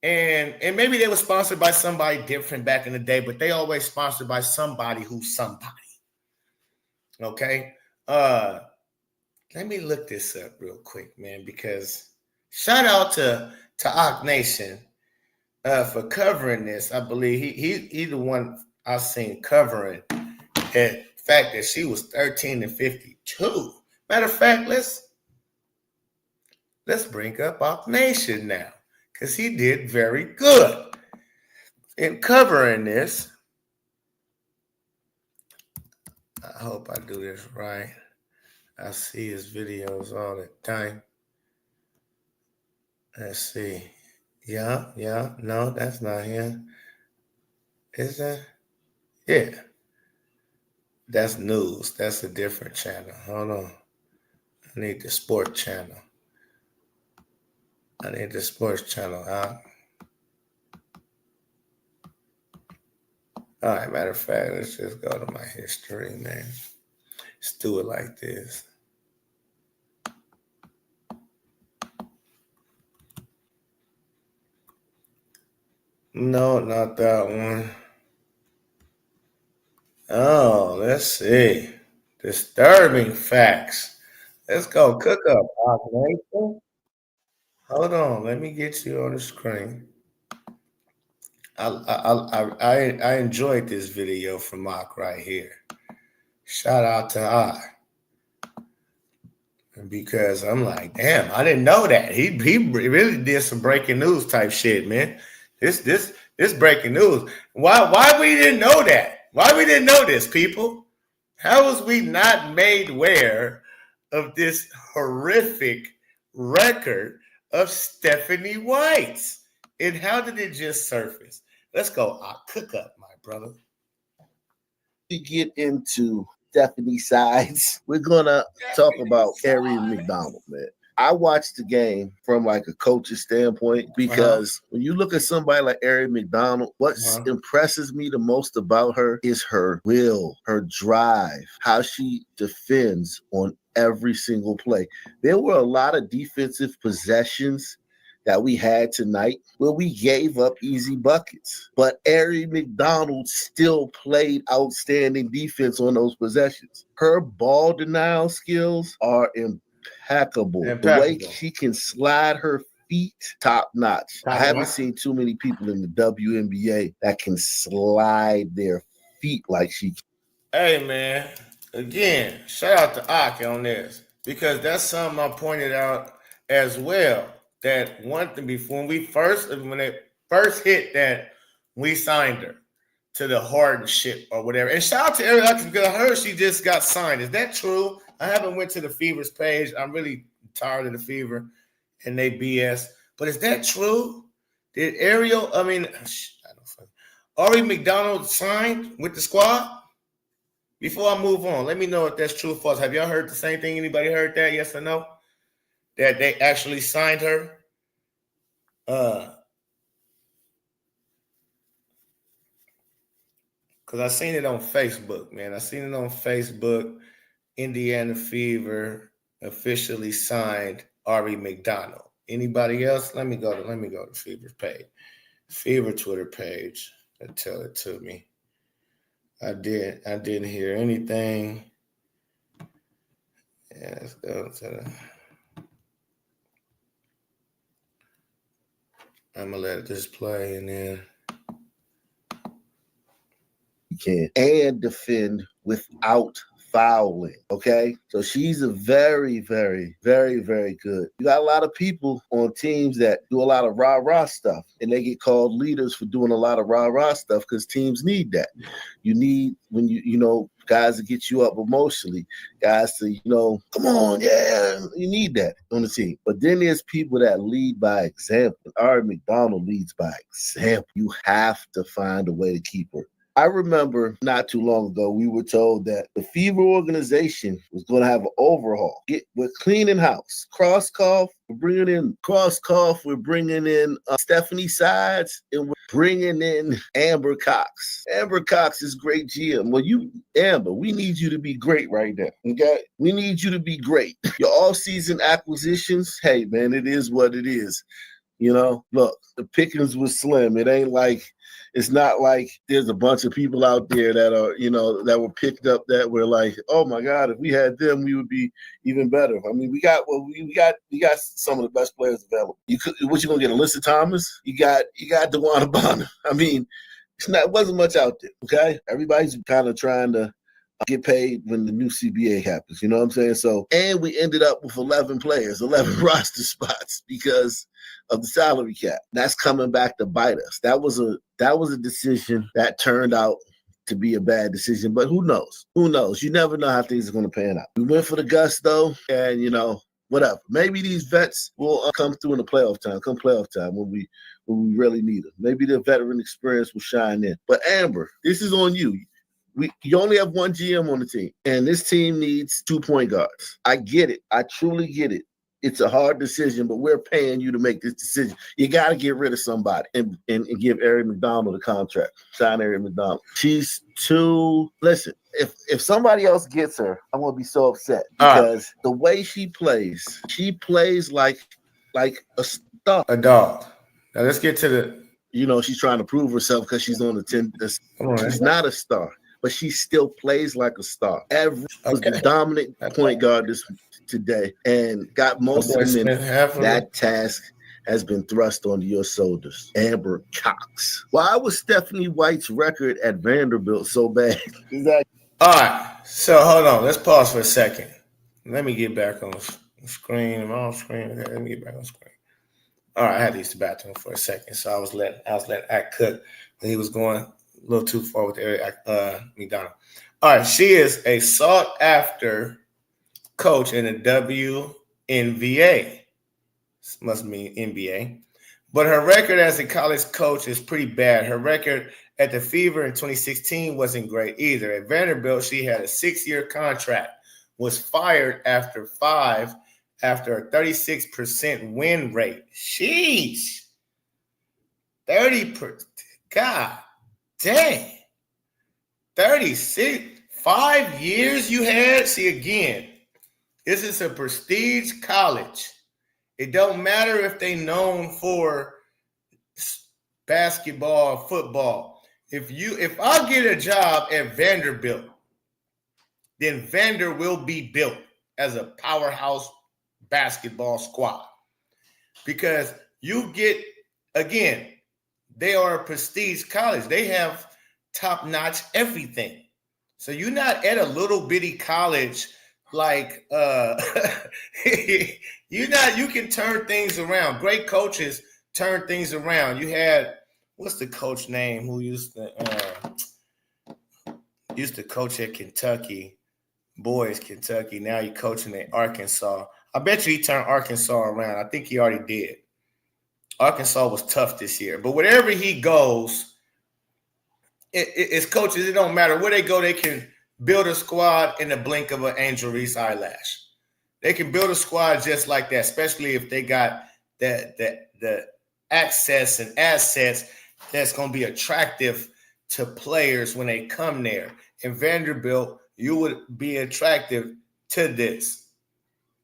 [SPEAKER 4] And maybe they were sponsored by somebody different back in the day, but they always sponsored by somebody who's somebody. Okay? Let me look this up real quick, man, because shout out to Ock Nation for covering this. I believe he's the one I've seen covering the fact that she was 13-52. Matter of fact, let's bring up Ock Nation now, because he did very good in covering this. I hope I do this right. I see his videos all the time. Let's see. Yeah. No, that's not him. Is that? Yeah. That's news. That's a different channel. Hold on. I need the sports channel. Huh? All right, matter of fact, let's just go to my history, man. Let's do it like this. No, not that one. Oh, let's see. Disturbing facts. Let's go cook up, Ock Nation. Hold on, let me get you on the screen. I enjoyed this video from Ock right here. Shout out to Ock. Because I'm like, damn, I didn't know that. He really did some breaking news type shit, man. This breaking news. Why we didn't know that? Why we didn't know this, people? How was we not made aware of this horrific record of Stephanie White's? And how did it just surface? Let's go. I'll cook up, my brother.
[SPEAKER 1] We get into Stephanie's sides. We're gonna talk about Arian McDonald, man. I watched the game from like a coach's standpoint because when you look at somebody like Arian McDonald, what impresses me the most about her is her will, her drive, how she defends on every single play. There were a lot of defensive possessions that we had tonight where we gave up easy buckets. But Ari McDonald still played outstanding defense on those possessions. Her ball denial skills are impeccable. The way she can slide her feet, top notch. I haven't seen too many people in the WNBA that can slide their feet like she can.
[SPEAKER 4] Hey, man, again, shout out to Ak on this, because that's something I pointed out as well. That one thing before when they first hit that, we signed her to the Harden ship or whatever. And shout out to everybody, because I heard she just got signed. Is that true? I haven't went to the Fever's page. I'm really tired of the Fever and they BS. But is that true? Did Ari McDonald signed with the squad? Before I move on, let me know if that's true or false. Have y'all heard the same thing? Anybody heard that? Yes or no? That they actually signed her? Because I seen it on Facebook, man. I seen it on Facebook. Indiana Fever officially signed Ari McDonald. Anybody else? Let me go to Fever's page. Fever Twitter page. Tell it to me. I didn't hear anything. Yeah, let's go to the. I'm gonna let this play and then
[SPEAKER 1] You can and defend without fouling. Okay, so she's a very, very, very, very good. You got a lot of people on teams that do a lot of rah-rah stuff, and they get called leaders for doing a lot of rah-rah stuff because teams need that. You need when you know guys to get you up emotionally, guys to come on, yeah, you need that on the team. But then there's people that lead by example. Ari McDonald leads by example. You have to find a way to keep her. I remember not too long ago, we were told that the Fever organization was going to have an overhaul. We're cleaning house. Crosskoff, we're bringing in Stephanie Sides, and we're bringing in Amber Cox. Amber Cox is great GM. Well, Amber, we need you to be great right now, okay? We need you to be great. Your all-season acquisitions, hey, man, it is what it is. Look, the pickings was slim. It's not like there's a bunch of people out there that are, that were picked up that were like, oh my God, if we had them, we would be even better. I mean, we got some of the best players available. What you gonna get, Alyssa Thomas? You got DeWanna Bonner. I mean, it wasn't much out there. Okay, everybody's kind of trying to get paid when the new CBA happens. You know what I'm saying? So, and we ended up with 11 players, 11 roster spots because of the salary cap. That's coming back to bite us. That was a decision that turned out to be a bad decision, but who knows? Who knows? You never know how things are going to pan out. We went for the gusto, and whatever. Maybe these vets will come through in the playoff time. Come playoff time when we really need them. Maybe the veteran experience will shine in. But Amber, this is on you. You only have one GM on the team, and this team needs 2 point guards. I get it. I truly get it. It's a hard decision, but we're paying you to make this decision. You got to get rid of somebody and give Ari McDonald a contract. Sign Ari McDonald. She's too. Listen, if somebody else gets her, I'm gonna be so upset because the way she plays like a star.
[SPEAKER 4] A dog. Now let's get to the.
[SPEAKER 1] She's trying to prove herself because she's on the 10. She's not a star, but she still plays like a star. Was the dominant point guard today and got most of the minutes. That task has been thrust onto your shoulders. Amber Cox. Why was Stephanie White's record at Vanderbilt so bad?
[SPEAKER 4] All right. So hold on. Let's pause for a second. Let me get back on the screen. I'm off screen. Let me get back on screen. All right. I had to use the bathroom for a second. So I was letting Act cook. He was going a little too far with Ari McDonald. All right. She is a sought after coach in the WNBA. This must mean NBA. But her record as a college coach is pretty bad. Her record at the Fever in 2016 wasn't great either. At Vanderbilt, she had a 6-year contract, was fired after a 36% win rate. Sheesh. 30%. God dang. 36. 5 years you had? See, again, this is a prestige college. It don't matter if they known for basketball or football. If I get a job at Vanderbilt, then Vander will be built as a powerhouse basketball squad. Because you get, again, they are a prestige college. They have top-notch everything. So you're not at a little bitty college like you can turn things around. Great coaches turn things around. You had, what's the coach name who used to coach at Kentucky, boys Kentucky. Now he's coaching at Arkansas. I bet you he turned Arkansas around. I think he already did. Arkansas was tough this year. But wherever he goes, it's coaches. It don't matter where they go. They can build a squad in the blink of an Angel Reese eyelash. They can build a squad just like that, especially if they got the access and assets that's going to be attractive to players when they come there. In Vanderbilt, you would be attractive to this.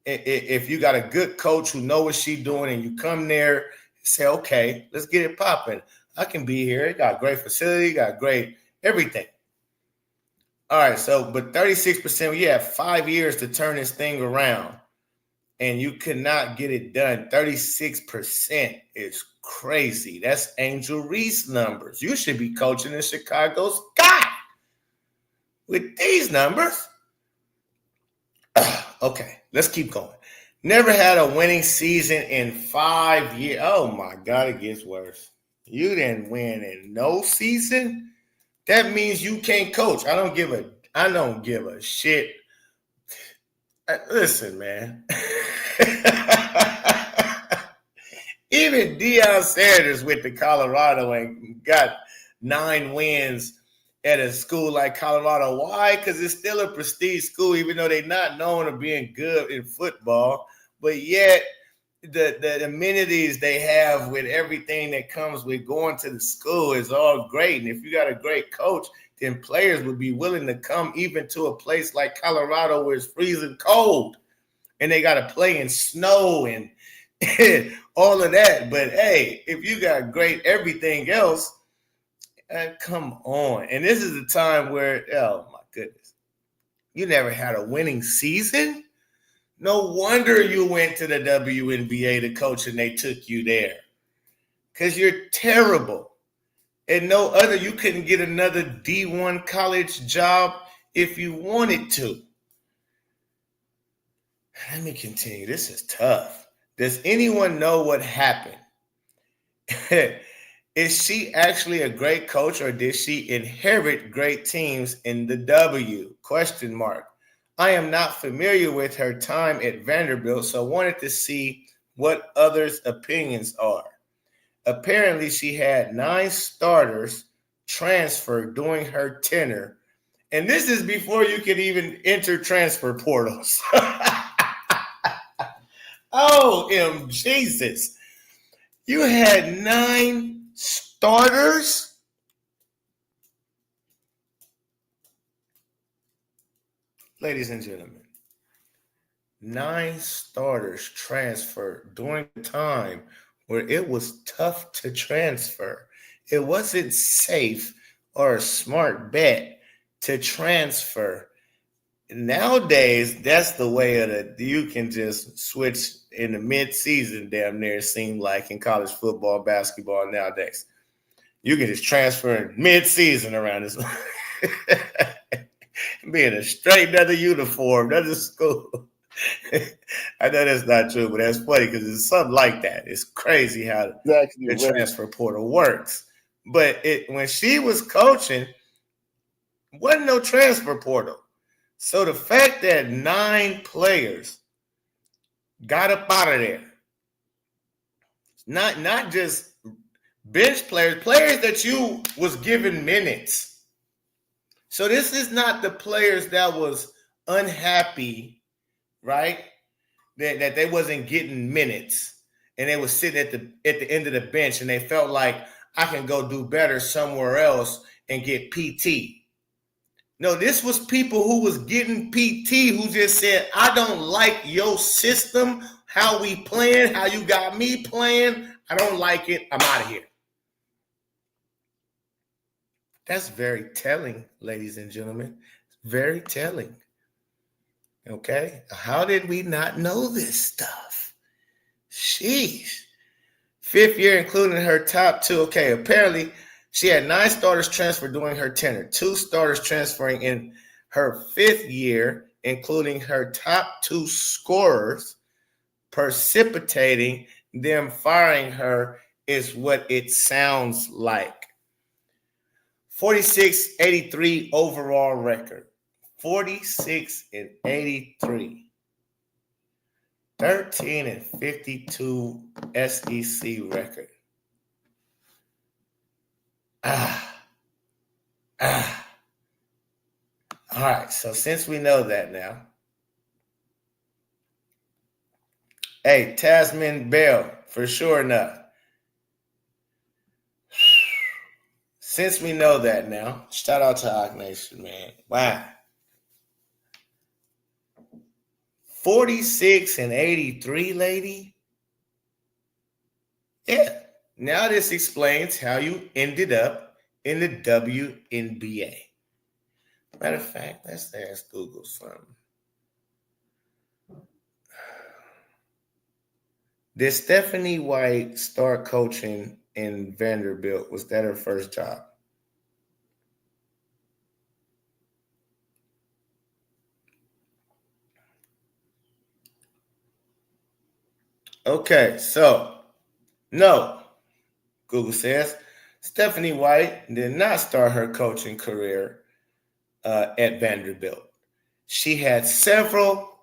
[SPEAKER 4] If you got a good coach who knows what she's doing and you come there, say, okay, let's get it popping. I can be here. It got great facility, got great everything. All right, but 36%, you have 5 years to turn this thing around, and you could not get it done. 36% is crazy. That's Angel Reese numbers. You should be coaching in Chicago Sky with these numbers. Okay, let's keep going. Never had a winning season in 5 years. Oh, my God, it gets worse. You didn't win in no season? That means you can't coach. I don't give a shit. Listen, man. Even Deion Sanders went to Colorado and got 9 wins at a school like Colorado. Why? Because it's still a prestige school, even though they're not known for being good in football. But yet, the amenities they have with everything that comes with going to the school is all great. And if you got a great coach, then players would be willing to come even to a place like Colorado where it's freezing cold and they got to play in snow and all of that. But hey, if you got great everything else, come on. And this is the time where, oh my goodness, you never had a winning season? No wonder you went to the WNBA to coach and they took you there. Because you're terrible. And no other, you couldn't get another D1 college job if you wanted to. Let me continue. This is tough. Does anyone know what happened? Is she actually a great coach or did she inherit great teams in the W? ? I am not familiar with her time at Vanderbilt, so wanted to see what others' opinions are. Apparently, she had 9 starters transfer during her tenure. And this is before you could even enter transfer portals. Oh, Jesus. You had 9 starters? Ladies and gentlemen, 9 starters transferred during the time where it was tough to transfer. It wasn't safe or a smart bet to transfer. Nowadays, that's the way of it. You can just switch in the mid-season, damn near, it seems like, in college football, basketball nowadays. You can just transfer in mid-season around this. Being a straight another uniform, another school. I know that's not true, but that's funny because it's something like that. It's crazy how the transfer portal works. But when she was coaching, wasn't no transfer portal. So the fact that 9 players got up out of there, not just bench players, players that you was given minutes. So this is not the players that was unhappy, right? That they wasn't getting minutes and they was sitting at the end of the bench and they felt like I can go do better somewhere else and get PT. No, this was people who was getting PT who just said, I don't like your system, how we playing, how you got me playing. I don't like it. I'm out of here. That's very telling, ladies and gentlemen. Very telling. Okay? How did we not know this stuff? Sheesh. 5th year, including her top 2. Okay, apparently she had 9 starters transfer during her tenure. 2 starters transferring in her 5th year, including her top 2 scorers, precipitating them firing her is what it sounds like. 46-83 overall record. 46-83. 13-52 SEC record. All right, so since we know that now, hey, Tasman Bell, for sure enough. Since we know that now, shout out to Hawk Nation, man. Wow. 46-83, lady. Yeah. Now this explains how you ended up in the WNBA. Matter of fact, let's ask Google something. Did Stephanie White start coaching in Vanderbilt? Was that her first job? Okay, so no, Google says Stephanie White did not start her coaching career at Vanderbilt. She had several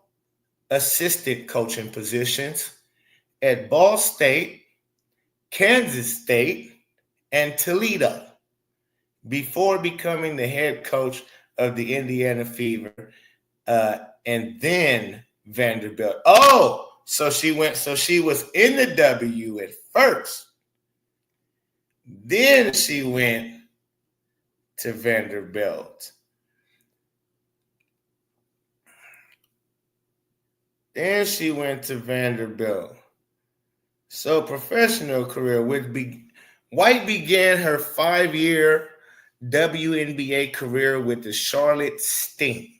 [SPEAKER 4] assistant coaching positions at Ball State, Kansas State, and Toledo before becoming the head coach of the Indiana Fever and then Vanderbilt. Oh, so she was in the W at first. Then she went to Vanderbilt. Then she went to Vanderbilt. So professional career White began her 5-year WNBA career with the Charlotte Sting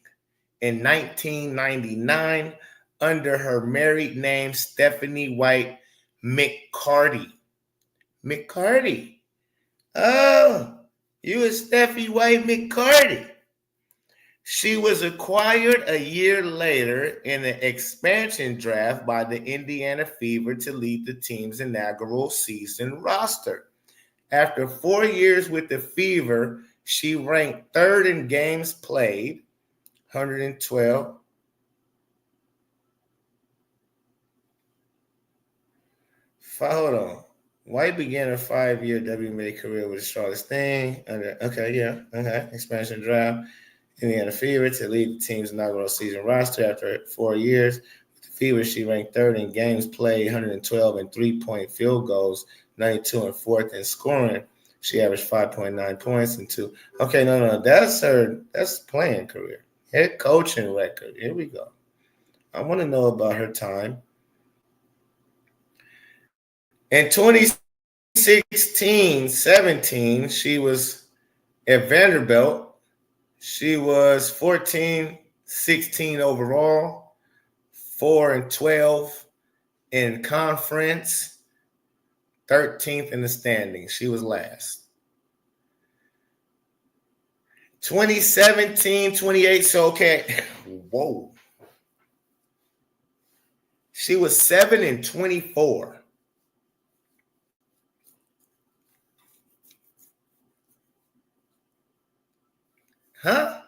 [SPEAKER 4] in 1999 under her married name Stephanie White McCarty. McCarty. Oh, you were Stephanie White McCarty. She was acquired a year later in an expansion draft by the Indiana Fever to lead the team's inaugural season roster. After 4 years with the Fever, she ranked 3rd in games played, 112. Hold on. White began her 5-year WNBA career with the Charlotte Sting. Expansion draft. Indiana Fever to lead the team's inaugural season roster. After 4 years with the Fever, she ranked 3rd in games played, 112 in 3-point field goals, 92 and 4th in scoring. She averaged 5.9 points and 2. Okay, no. That's playing career. Head coaching record. Here we go. I want to know about her time. In 2016-17, she was at Vanderbilt. She was 14-16 overall, 4-12 in conference, 13th in the standings. She was last. 2017-28, so okay. Whoa. She was 7-24. Huh?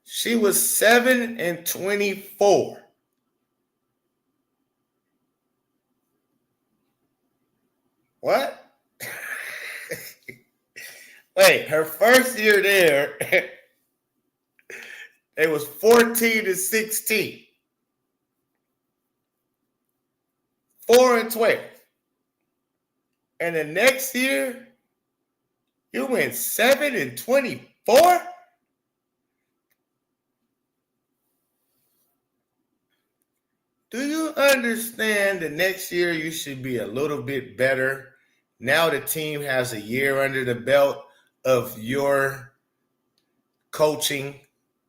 [SPEAKER 4] She was 7-24. What? Wait, her first year there, it was 14-16. 4-12. And the next year, you went 7-24? Do you understand that next year you should be a little bit better? Now the team has a year under the belt of your coaching.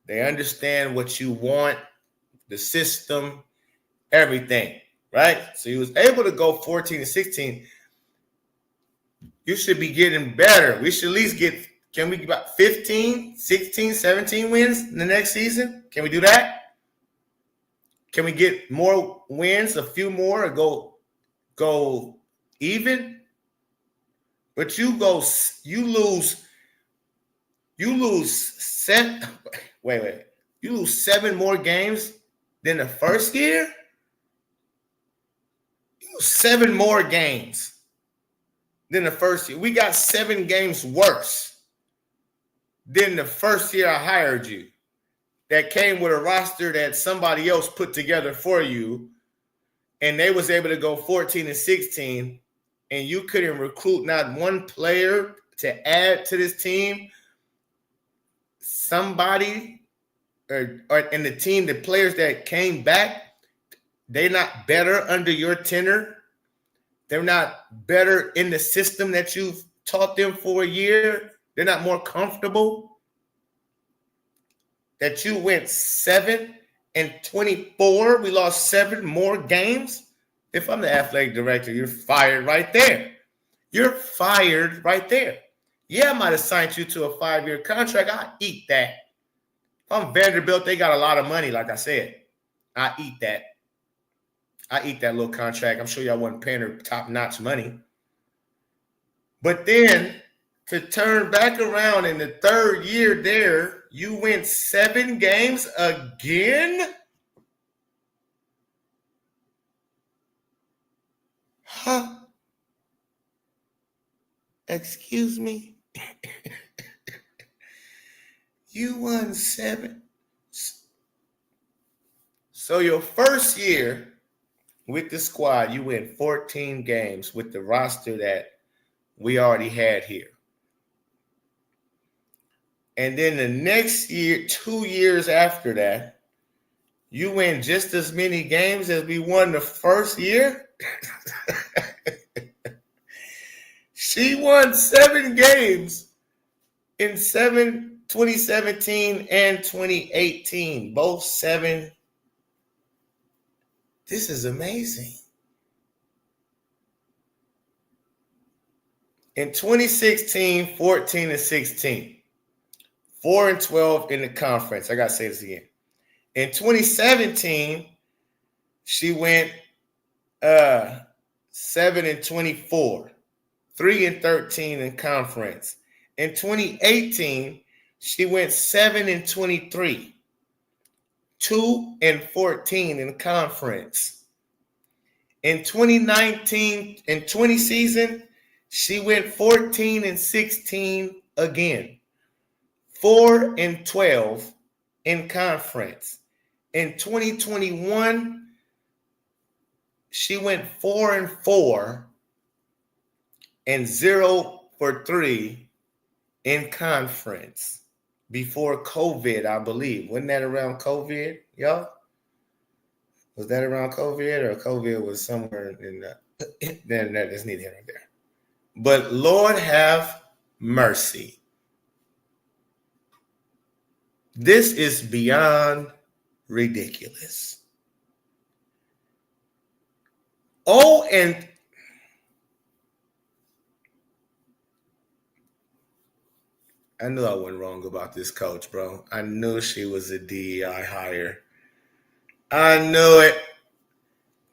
[SPEAKER 4] They understand what you want, the system, everything, right? So he was able to go 14-16. You should be getting better. We should at least can we get about 15, 16, 17 wins in the next season? Can we do that? Can we get more wins, a few more, or go even? But you lose seven. Wait. You lose 7 more games than the first year? You lose 7 more games than the first year. We got 7 games worse than the first year I hired you. That came with a roster that somebody else put together for you, and they was able to go 14-16, and you couldn't recruit not one player to add to this team. Somebody or in the team, the players that came back, they're not better under your tenure. They're not better in the system that you've taught them for a year. They're not more comfortable. That you went 7-24. We lost 7 more games. If I'm the athletic director, you're fired right there. You're fired right there. Yeah, I might have signed you to a 5-year contract. I eat that. If I'm Vanderbilt, they got a lot of money, like I said. I eat that. I eat that little contract. I'm sure y'all wasn't paying her top-notch money. But then to turn back around in the 3rd year there, you win 7 games again? Huh? Excuse me? You won 7. So your first year with the squad, you win 14 games with the roster that we already had here. And then the next year, 2 years after that, you win just as many games as we won the first year. She won 7 games in 2017 and 2018, both 7. This is amazing. In 2016, 14-16. 4-12 in the conference. I got to say this again. In 2017, she went 7-24, 3-13 in conference. In 2018, she went 7-23, 2-14 in conference. In 2019 and 20 season, she went 14-16 again. 4-12 in conference. In 2021, she went 4-4 and 0-3 in conference before COVID, I believe. Wasn't that around COVID, y'all? Was that around COVID, or COVID was somewhere in the then that is neither here nor there. But Lord have mercy. This is beyond ridiculous. Oh, and I knew I wasn't wrong about this coach, bro. I knew she was a DEI hire. I knew it.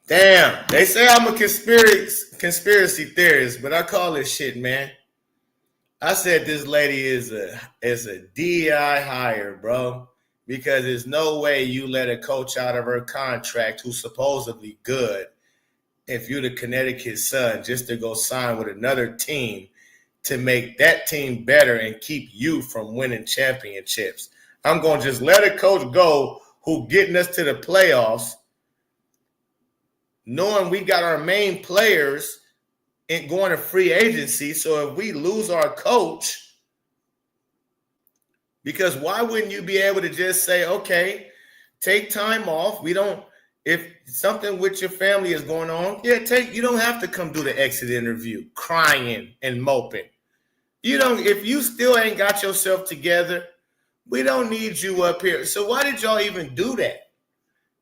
[SPEAKER 4] Damn, they say I'm a conspiracy theorist, but I call this shit, man. I said this lady is a DEI hire, bro, because there's no way you let a coach out of her contract who's supposedly good if you're the Connecticut Sun just to go sign with another team to make that team better and keep you from winning championships. I'm going to just let a coach go who getting us to the playoffs, knowing we got our main players and going to free agency. So if we lose our coach, because why wouldn't you be able to just say, okay, take time off. We don't If something with your family is going on, you don't have to come do the exit interview crying and moping. If you still ain't got yourself together, we don't need you up here. So why did y'all even do that?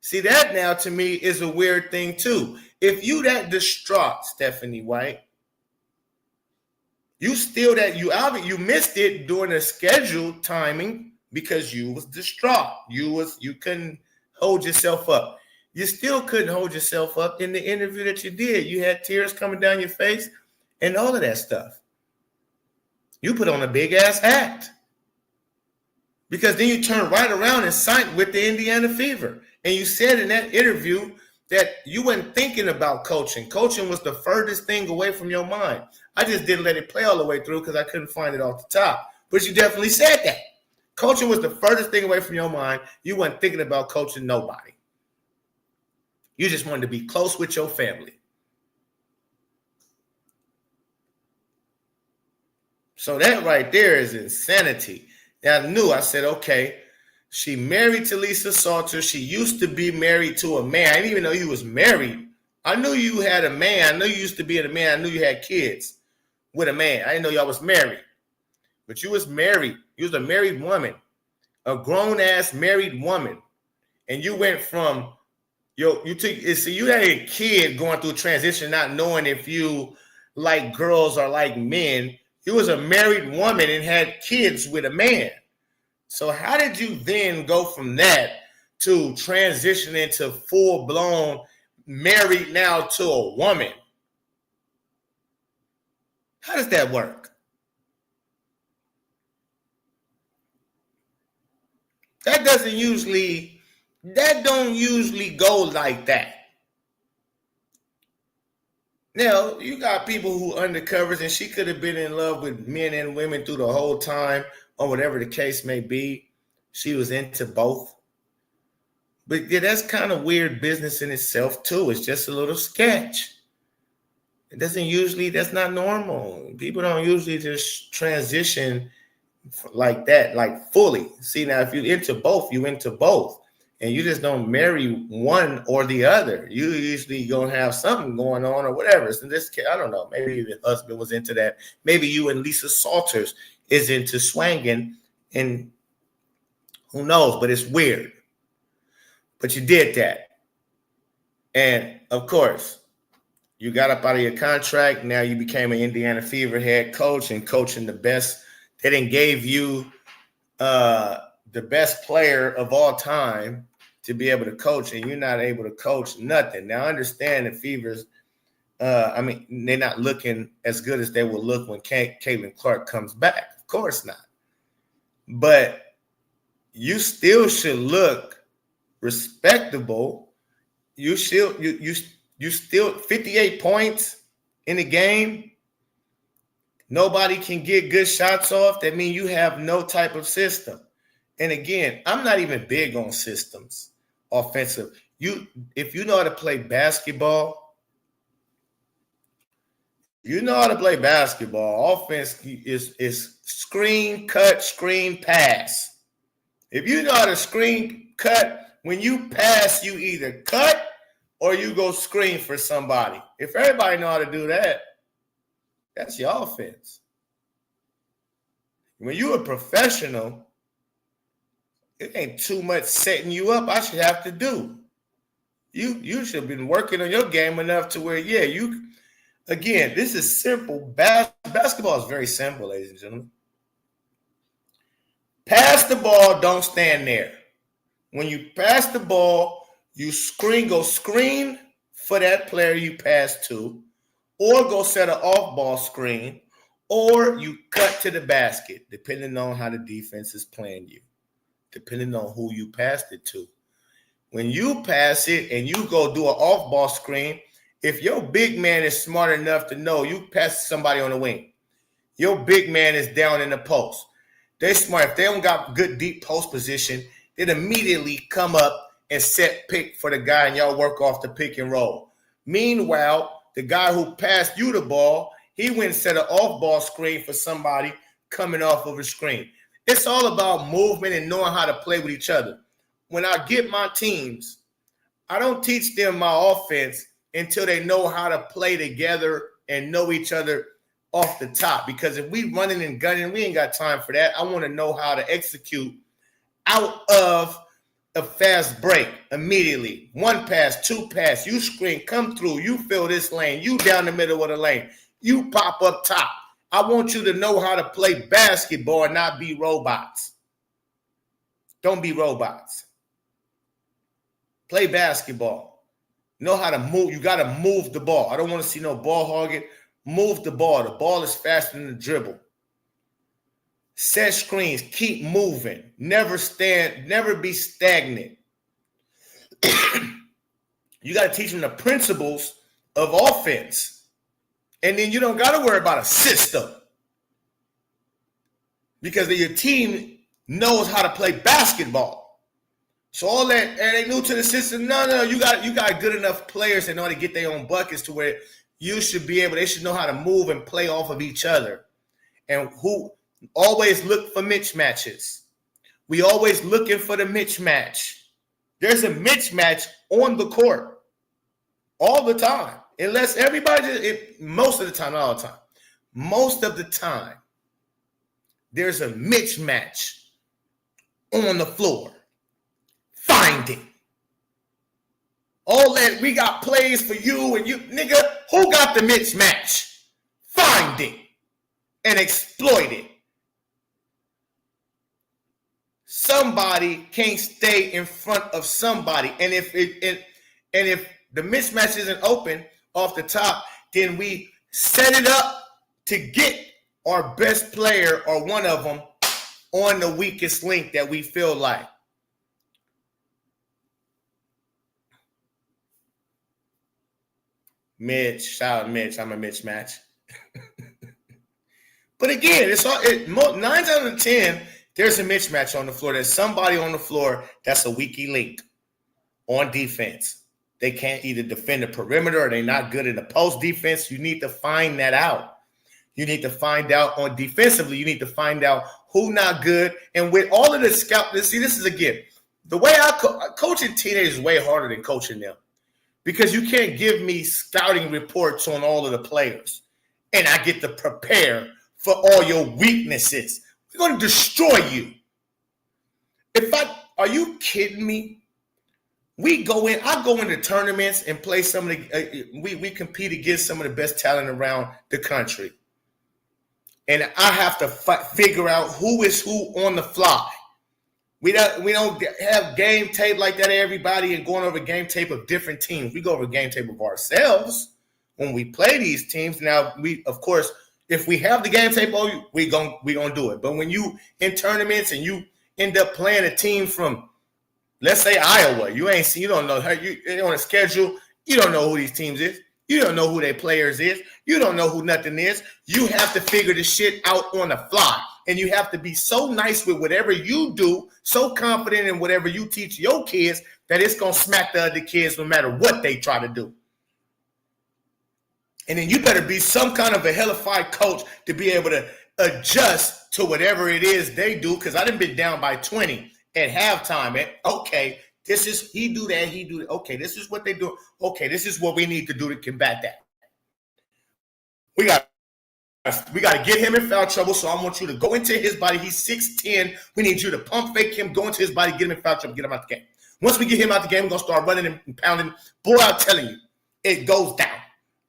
[SPEAKER 4] See, that now to me is a weird thing too. If you that distraught, Stephanie White, you missed it during the scheduled timing because you was distraught. You couldn't hold yourself up. You still couldn't hold yourself up in the interview that you did. You had tears coming down your face and all of that stuff. You put on a big ass act. Because then you turn right around and signed with the Indiana Fever. And you said in that interview that you weren't thinking about coaching. Coaching was the furthest thing away from your mind. I just didn't let it play all the way through because I couldn't find it off the top. But you definitely said that. Coaching was the furthest thing away from your mind. You weren't thinking about coaching nobody. You just wanted to be close with your family. So that right there is insanity. And I said, okay, she married to Lisa Salter. She used to be married to a man. I didn't even know you was married. I knew you had a man. I knew you used to be a man. I knew you had kids with a man. I didn't know y'all was married. But you was married. You was a married woman, a grown-ass married woman. And you went from, you had a kid going through a transition, not knowing if you like girls or like men. You was a married woman and had kids with a man. So how did you then go from that to transition into full-blown married now to a woman? How does that work? That don't usually go like that. Now, you got people who undercovers, and she could have been in love with men and women through the whole time, or whatever the case may be. She was into both. But yeah, that's kind of weird business in itself, too. It's just a little sketch. That's not normal. People don't usually just transition like that, like fully. See, now, if you're into both, you into both. And you just don't marry one or the other. You usually gonna have something going on or whatever. So in this case, I don't know. Maybe the husband was into that. Maybe you and Lisa Salters is into swanging, and who knows? But it's weird. But you did that, and of course, you got up out of your contract. Now you became an Indiana Fever head coach and coaching the best. They didn't gave you the best player of all time to be able to coach, and you're not able to coach nothing. Now, I understand the Fevers, they're not looking as good as they will look when Caitlin Clark comes back. Of course not. But you still should look respectable. You still 58 points in the game. Nobody can get good shots off. That means you have no type of system. And again, I'm not even big on systems, offensive. If you know how to play basketball, offense is screen, cut, screen, pass. If you know how to screen, cut, when you pass, you either cut or you go screen for somebody. If everybody know how to do that, that's your offense. When you're a professional, it ain't too much setting you up I should have to do. You should have been working on your game enough to where, this is simple. Basketball is very simple, ladies and gentlemen. Pass the ball, don't stand there. When you pass the ball, you go screen for that player you pass to, or go set an off-ball screen, or you cut to the basket, depending on how the defense is playing you, depending on who you passed it to. When you pass it and you go do an off-ball screen, if your big man is smart enough to know you pass somebody on the wing, your big man is down in the post. They're smart. If they don't got good deep post position, they'd immediately come up and set pick for the guy, and y'all work off the pick and roll. Meanwhile, the guy who passed you the ball, he went and set an off-ball screen for somebody coming off of a screen. It's all about movement and knowing how to play with each other. When I get my teams, I don't teach them my offense until they know how to play together and know each other off the top. Because if we running and gunning, we ain't got time for that. I want to know how to execute out of a fast break immediately. 1 pass, 2 pass, you screen, come through, you fill this lane, you down the middle of the lane, you pop up top. I want you to know how to play basketball and not be robots. Don't be robots. Play basketball. Know how to move. You got to move the ball. I don't want to see no ball hogging. Move the ball. The ball is faster than the dribble. Set screens. Keep moving. Never be stagnant. You got to teach them the principles of offense. And then you don't got to worry about a system. Because your team knows how to play basketball. So all that, and they new to the system. No, you got good enough players that know how to get their own buckets to where they should know how to move and play off of each other. And who always look for mismatches. We always looking for the mismatch. There's a mismatch on the court all the time. Unless most of the time, not all the time. Most of the time, there's a mismatch on the floor. Find it. All that, we got plays for you and you, nigga, who got the mismatch? Find it and exploit it. Somebody can't stay in front of somebody. And if the mismatch isn't open off the top, then we set it up to get our best player or one of them on the weakest link that we feel like. Mitch, shout out Mitch. I'm a mismatch. But again, 9 out of 10, there's a mismatch on the floor. There's somebody on the floor that's a weakie link on defense. They can't either defend the perimeter or they're not good in the post defense. You need to find that out. You need to find out on defensively. You need to find out who not good. And with all of the scout, see, this is again, the way coaching teenagers is way harder than coaching them. Because you can't give me scouting reports on all of the players. And I get to prepare for all your weaknesses. We're going to destroy you. Are you kidding me? I go into tournaments and play some of we compete against some of the best talent around the country. And I have to figure out who is who on the fly. We don't have game tape like that, everybody, and going over game tape of different teams. We go over game tape of ourselves when we play these teams. Now, of course, if we have the game tape, we gonna do it. But when you in tournaments and you end up playing a team from, let's say, Iowa, you don't know how you on a schedule. You don't know who these teams is. You don't know who their players is. You don't know who nothing is. You have to figure the shit out on the fly. And you have to be so nice with whatever you do, so confident in whatever you teach your kids that it's going to smack the other kids no matter what they try to do. And then you better be some kind of a hellified coach to be able to adjust to whatever it is they do. Because I done been down by 20 at halftime. Okay, he do that. Okay, this is what they do. Okay, this is what we need to do to combat that. We got to get him in foul trouble, so I want you to go into his body. He's 6'10". We need you to pump fake him, go into his body, get him in foul trouble, get him out the game. Once we get him out the game, we're going to start running and pounding. Boy, I'm telling you, it goes down.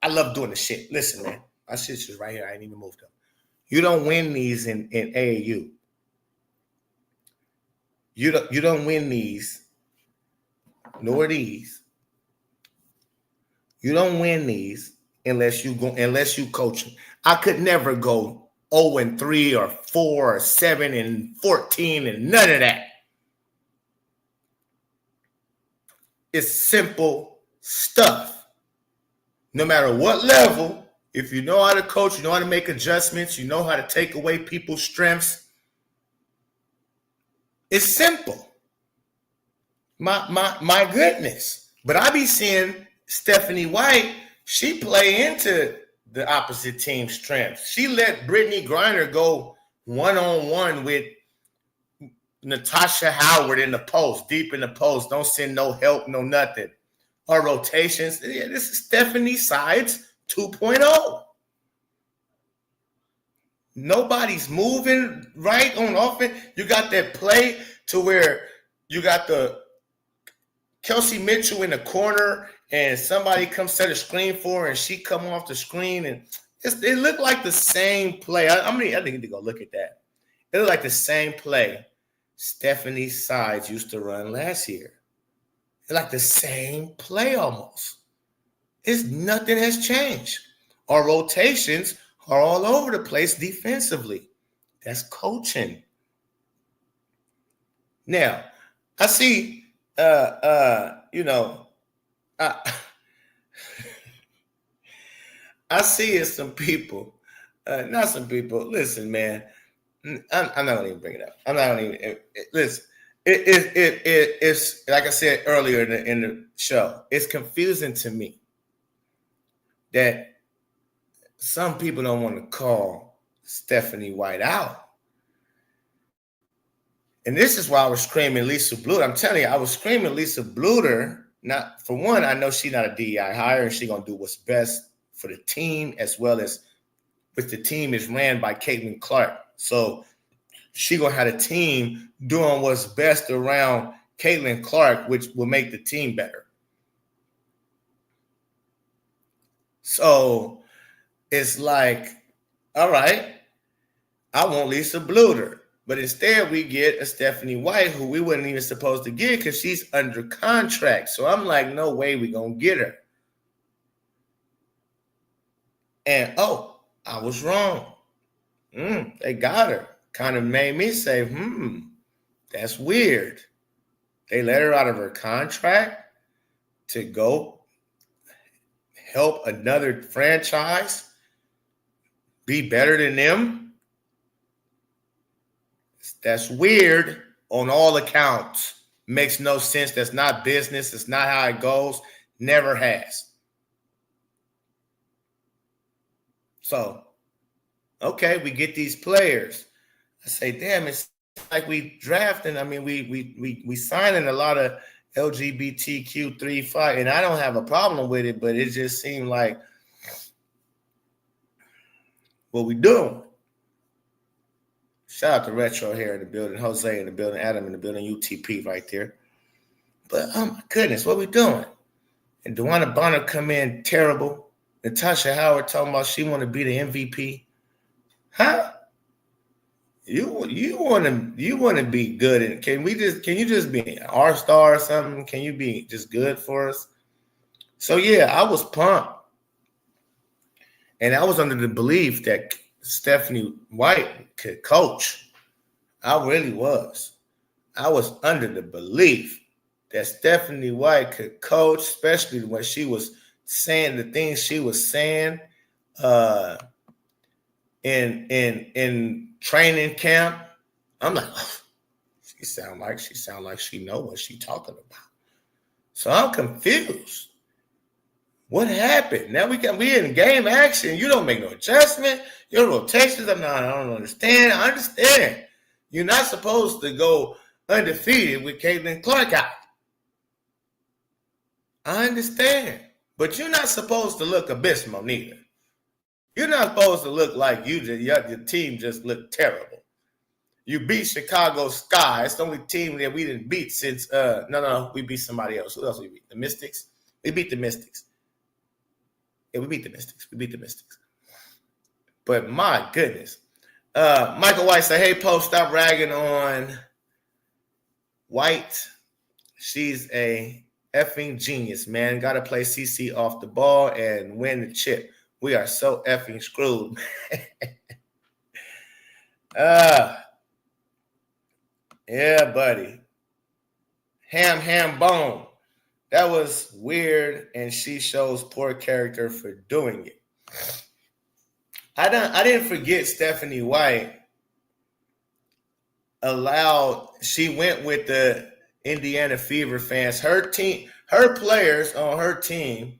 [SPEAKER 4] I love doing the shit. Listen, man, my shit's just right here. I ain't even moved up. You don't win these in AAU. You don't win these, nor these. You don't win these unless you coach them. I could never go 0-3 or 4 or 7-14 and none of that. It's simple stuff. No matter what level, if you know how to coach, you know how to make adjustments, you know how to take away people's strengths. It's simple. My goodness. But I be seeing Stephanie White, she play into the opposite team's strengths. She let Brittany Griner go one-on-one with Natasha Howard in the post, deep in the post. Don't send no help, no nothing. our rotations. Yeah, this is Stephanie Sides 2.0. Nobody's moving right on offense. You got that play to where you got the Kelsey Mitchell in the corner and somebody comes set a screen for her and she come off the screen and it looked like the same play. I need to go look at that. It looked like the same play Stephanie Sides used to run last year. It's like the same play almost. Nothing has changed. Our rotations are all over the place defensively. That's coaching. Now, I see, I see it some people, not some people. Listen, man, I'm not gonna even bring it up. I'm not gonna even listen. It's like I said earlier in the show. It's confusing to me that some people don't want to call Stephanie White out. And this is why I was screaming Lisa Bluter. I'm telling you, I was screaming Lisa Bluter. Not for one, I know she's not a DEI hire and she's gonna do what's best for the team, as well as which the team is ran by Caitlin Clark. So she gonna have a team doing what's best around Caitlin Clark, which will make the team better. So it's like, all right, I want Lisa Bluter. But instead, we get a Stephanie White, who we weren't even supposed to get because she's under contract. So I'm like, no way we're going to get her. And, I was wrong. They got her. Kind of made me say, that's weird. They let her out of her contract to go help another franchise be better than them. That's weird on all accounts. Makes no sense. That's not business. It's not how it goes. Never has. So, okay, we get these players. I say, damn, it's like we drafting. I mean, we signing a lot of LGBTQ 3-5, and I don't have a problem with it, but it just seemed like what we doing. Shout out to Retro here in the building, Jose in the building, Adam in the building, UTP right there. But, oh, my goodness, what we doing? And DeWanna Bonner come in terrible. Natasha Howard talking about she want to be the MVP. Huh? You want to be good? And can you just be an R-star or something? Can you be just good for us? So, yeah, I was pumped. And I was under the belief that Stephanie White could coach. I really was. I was under the belief that Stephanie White could coach, especially when she was saying the things she was saying in training camp. I'm like, she sound like she know what she talking about. So I'm confused. What happened? Now we in game action. You don't make no adjustment. Your rotations, I don't understand. I understand. You're not supposed to go undefeated with Caitlin Clark out. I understand. But you're not supposed to look abysmal neither. You're not supposed to look like your team just looked terrible. You beat Chicago Sky. It's the only team that we didn't beat since we beat somebody else. Who else we beat? The Mystics? We beat the Mystics. Yeah, we beat the Mystics. But my goodness. Michael White said, hey, Post, stop ragging on White. She's a effing genius, man. Got to play CC off the ball and win the chip. We are so effing screwed. Yeah, buddy. Ham, bone. That was weird, and she shows poor character for doing it. I didn't forget Stephanie White she went with the Indiana Fever fans. Her players on her team,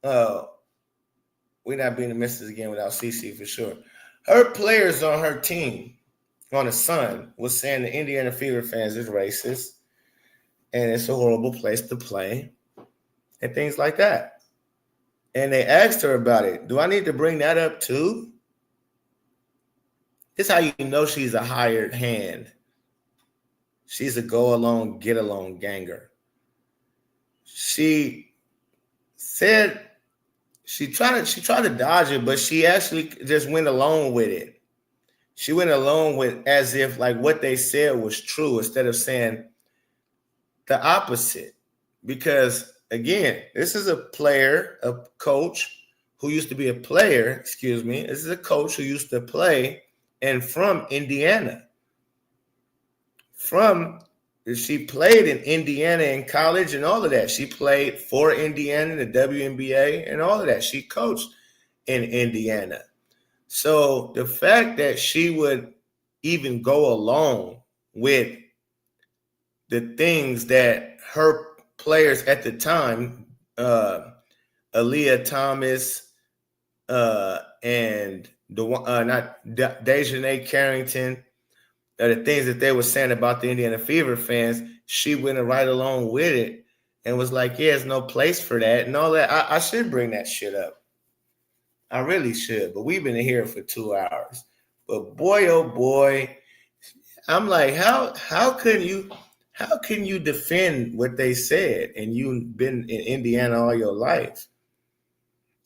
[SPEAKER 4] we're not being the Misters again without CC for sure. Her players on her team, on the Sun, was saying the Indiana Fever fans is racist and it's a horrible place to play. and things like that. And they asked her about it. Do I need to bring that up too? This is how you know she's a hired hand. She's a go along, get along ganger. She said she tried to dodge it, but she actually just went along with it. She went along with as if like what they said was true instead of saying the opposite. Because again, this is a player, a coach who used to be a player, excuse me. This is a coach who used to play and from Indiana. She played in Indiana in college and all of that. She played for Indiana, the WNBA, and all of that. She coached in Indiana. So the fact that she would even go along with the things that her players at the time, Aaliyah Thomas and Dejanay Carrington, the things that they were saying about the Indiana Fever fans, she went right along with it and was like, yeah, there's no place for that and all that. I should bring that shit up. I really should, but we've been here for 2 hours. But boy, oh boy, I'm like, how can you defend what they said and you've been in Indiana all your life?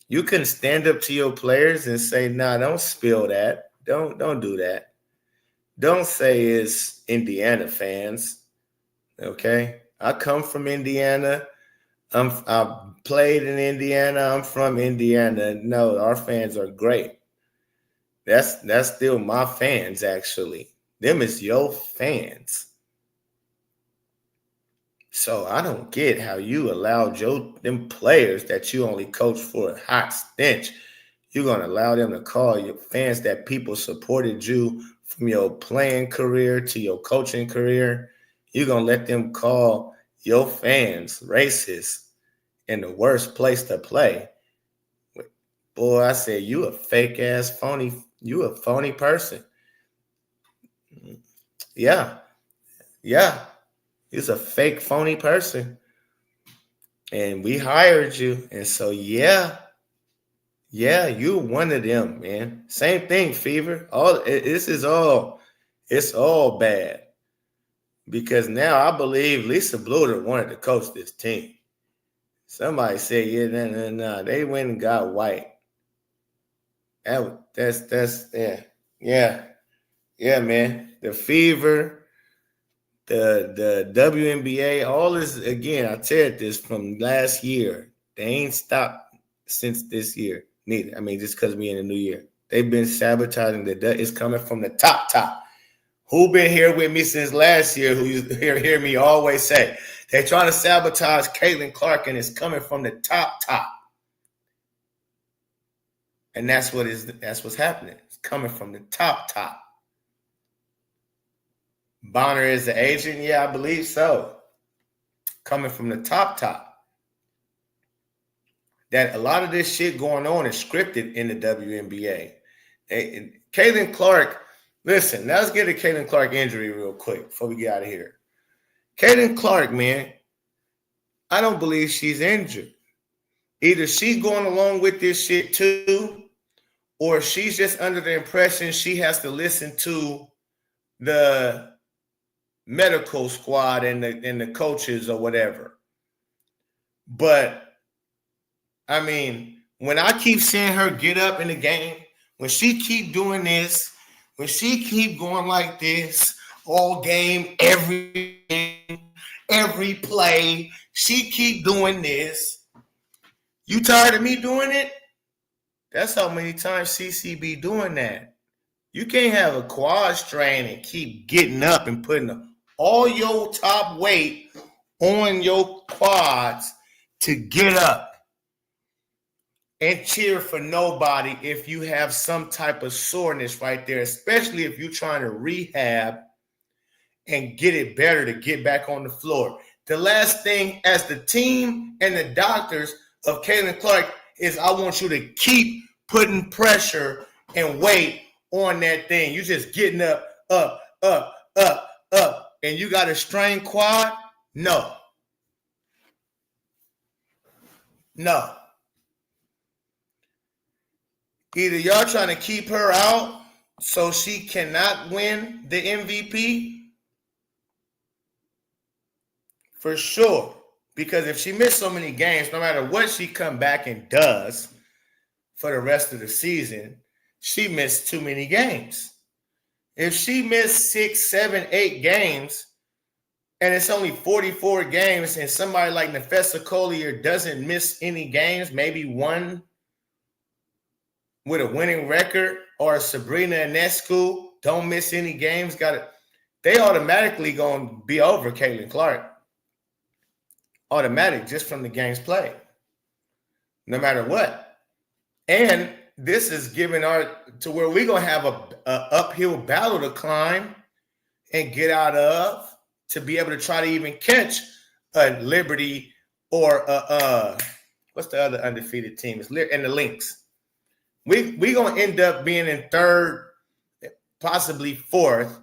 [SPEAKER 4] You can stand up to your players and say, nah, don't spill that. Don't do that. Don't say it's Indiana fans. Okay? I come from Indiana. I played in Indiana. I'm from Indiana. No, our fans are great. That's still my fans, actually. Them is your fans. So I don't get how you allowed them players that you only coach for a hot stench. You're going to allow them to call your fans that people supported you from your playing career to your coaching career. You're going to let them call your fans racist in the worst place to play. Boy, I said, you a fake ass phony. You a phony person. Yeah. He's a fake phony person. And we hired you. And so, yeah, you're one of them, man. Same thing, Fever. It's all bad. Because now I believe Lisa Bluter wanted to coach this team. Somebody said, no. They went and got White. That's yeah, man. The Fever, the WNBA, all this, again, I said this from last year. They ain't stopped since this year, neither. I mean, just because we in the new year. They've been sabotaging it's coming from the top. Who been here with me since last year, who you hear me always say, they're trying to sabotage Caitlin Clark, and it's coming from the top. And that's what's happening. It's coming from the top. Bonner is the agent? Yeah, I believe so. Coming from the top. That a lot of this shit going on is scripted in the WNBA. Caitlin Clark, listen, let's get a Caitlin Clark injury real quick before we get out of here. Caitlin Clark, man, I don't believe she's injured. Either she's going along with this shit too, or she's just under the impression she has to listen to the medical squad and the coaches or whatever. But I mean, when I keep seeing her get up in the game, when she keep doing this, when she keep going like this all game, every play, she keep doing this. You tired of me doing it? That's how many times CC be doing that. You can't have a quad strain and keep getting up and putting all your top weight on your quads to get up and cheer for nobody if you have some type of soreness right there, especially if you're trying to rehab and get it better to get back on the floor. The last thing as the team and the doctors of Caitlin Clark is I want you to keep putting pressure and weight on that thing. You just getting up, and you got a strained quad? No. No. Either y'all trying to keep her out so she cannot win the MVP, for sure. Because if she missed so many games, no matter what she come back and does for the rest of the season, she missed too many games. If she missed 6, 7, 8 games, and it's only 44 games, and somebody like Nefessa Collier doesn't miss any games, maybe one with a winning record, or Sabrina Ionescu don't miss any games, they automatically going to be over Caitlin Clark. Automatic, just from the games played, no matter what. And this is giving to where we're going to have a uphill battle to climb and get out of to be able to try to even catch a Liberty or what's the other undefeated team? And the Lynx. We're going to end up being in third, possibly fourth,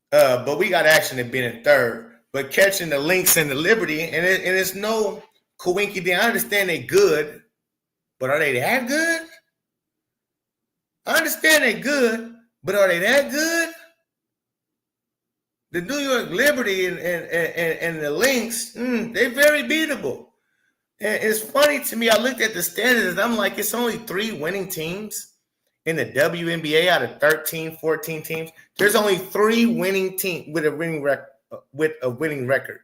[SPEAKER 4] but we got action at being in third. But catching the Lynx and the Liberty, and it's no coinky. I understand they're good, but are they that good? I understand they're good, but are they that good? The New York Liberty and the Lynx, they're very beatable. And it's funny to me, I looked at the standings, and I'm like, it's only 3 winning teams in the WNBA out of 13, 14 teams. There's only 3 winning teams with a winning record.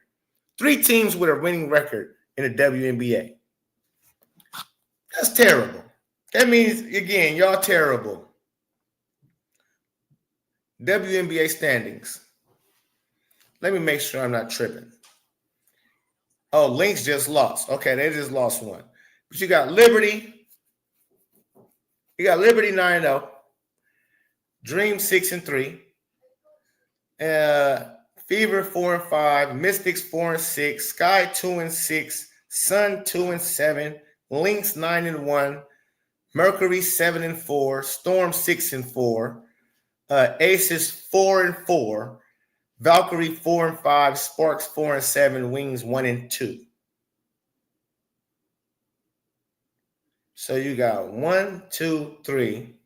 [SPEAKER 4] 3 teams with a winning record in the WNBA. That's terrible. That means, again, y'all terrible. WNBA standings. Let me make sure I'm not tripping. Oh, Lynx just lost. Okay, they just lost one. But you got Liberty. You got Liberty 9-0. Dream 6-3. Fever 4-5, Mystics 4-6, Sky 2-6, Sun 2-7, Lynx 9-1, Mercury 7-4, Storm 6-4, Aces 4-4, Valkyrie 4-5, Sparks 4-7, Wings 1-2. So you got 1, 2, 3,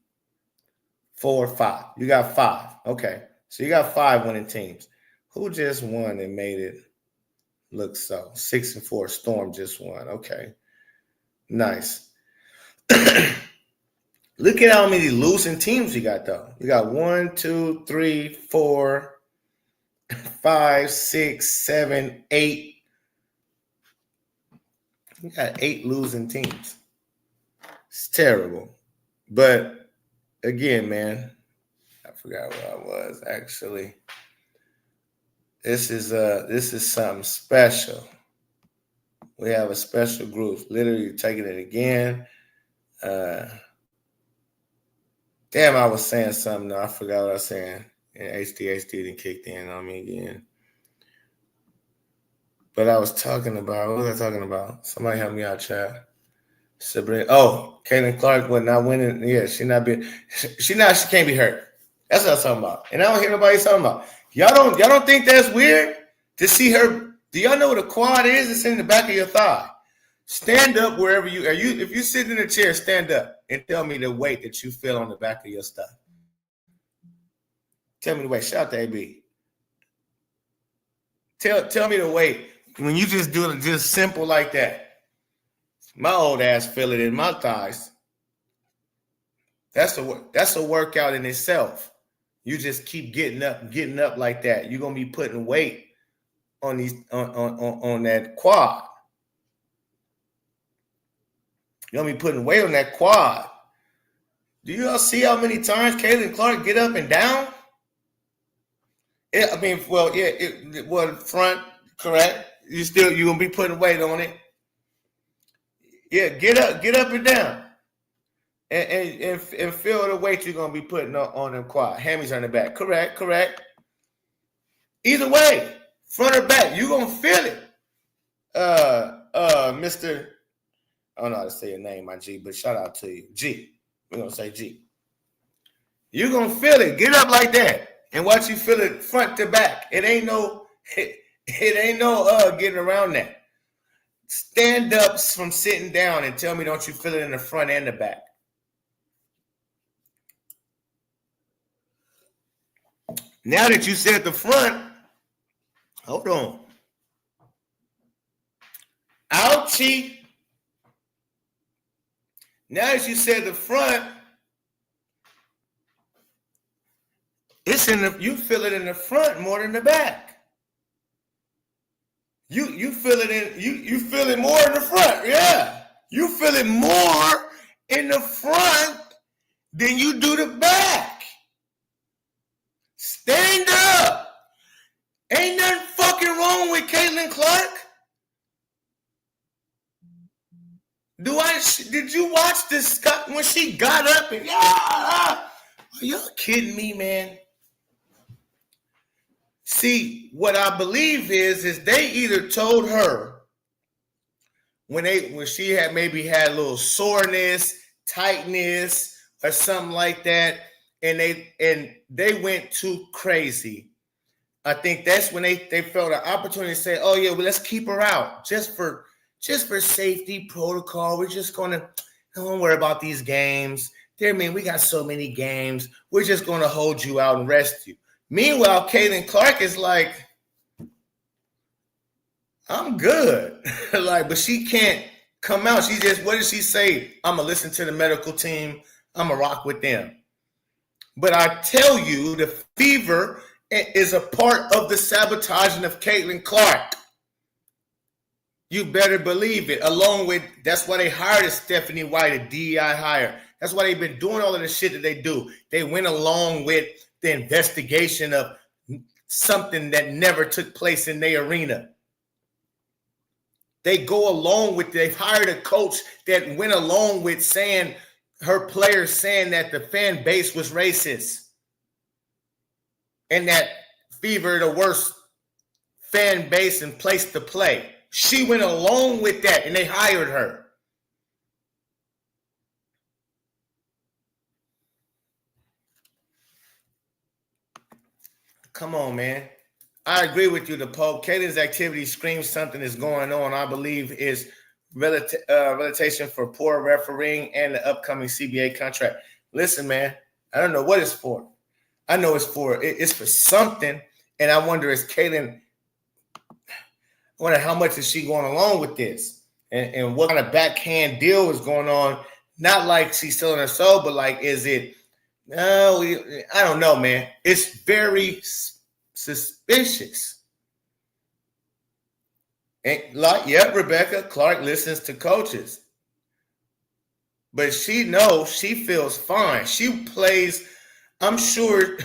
[SPEAKER 4] 4, 5. You got 5. Okay. So you got 5 winning teams. Who just won and made it look so? 6-4. Storm just won. Okay. Nice. Look at how many losing teams you got, though. You got 1, 2, 3, 4, 5, 6, 7, 8. You got 8 losing teams. It's terrible. But again, man, I forgot where I was actually. This is something special. We have a special group. Literally taking it again. Damn, I was saying something. No, I forgot what I was saying. And HDHD didn't kicked in on me again. But I was talking about, what was I talking about? Somebody help me out, chat. Sabrina. Oh, Caitlin Clark was not winning. Yeah, she can't be hurt. That's what I'm talking about. And I don't hear nobody talking about. Y'all don't think that's weird to see her? Do y'all know what a quad is? It's in the back of your thigh. Stand up wherever you are. If you sit in a chair, stand up and tell me the weight that you feel on the back of your stuff. Tell me the weight. Shout out to AB. Tell me the weight when you just do it just simple like that. My old ass feel it in my thighs. That's a workout in itself. You just keep getting up like that. You're gonna be putting weight on these on that quad. You're gonna be putting weight on that quad. Do you all see how many times Caitlin Clark get up and down? Front, correct. You're gonna be putting weight on it. Yeah, get up and down. And feel the weight you're gonna be putting on them quad. Hammies on the back. Correct. Either way, front or back, you're gonna feel it. Mr. I don't know how to say your name, my G, but shout out to you. G. We're gonna say G. You're gonna feel it. Get up like that and watch you feel it front to back. It ain't no getting around that. stand up from sitting down and tell me, don't you feel it in the front and the back? Now that you said the front, hold on. Ouchie. Now that you said the front, it's in the, you feel it in the front more than the back. You feel it in, you feel it more in the front, yeah. You feel it more in the front than you do the back. Stand up. Ain't nothing fucking wrong with Caitlin Clark. Did you watch this when she got up and are y'all kidding me, man? See, what I believe is they either told her when she had maybe had a little soreness, tightness, or something like that, and they went too crazy. I think that's when they felt an opportunity to say, oh yeah, well, let's keep her out just for safety protocol. We're just gonna, don't worry about these games. We got so many games. We're just gonna hold you out and rest you. Meanwhile, Caitlin Clark is like, I'm good. But she can't come out. She just, what did she say? I'm gonna listen to the medical team. I'm gonna rock with them. But I tell you, the fever is a part of the sabotaging of Caitlin Clark. You better believe it. Along with, that's why they hired Stephanie White, a DEI hire. That's why they've been doing all of the shit that they do. They went along with the investigation of something that never took place in their arena. They go along with, they've hired a coach that went along with saying, her players saying that the fan base was racist. And that Fever, the worst fan base and place to play. She went along with that and they hired her. Come on, man. I agree with you, the Pope. Caitlin's activity screams something is going on. I believe is relatation for poor refereeing and the upcoming CBA contract. Listen, man, I don't know what it's for. I know it's for something. And I wonder, is Caitlin, I wonder how much is she going along with this? And what kind of backhand deal is going on? Not like she's selling her soul, but like, is it, I don't know, man. It's very suspicious. And like, yeah, Rebecca Clark listens to coaches. But she knows, she feels fine. She plays, I'm sure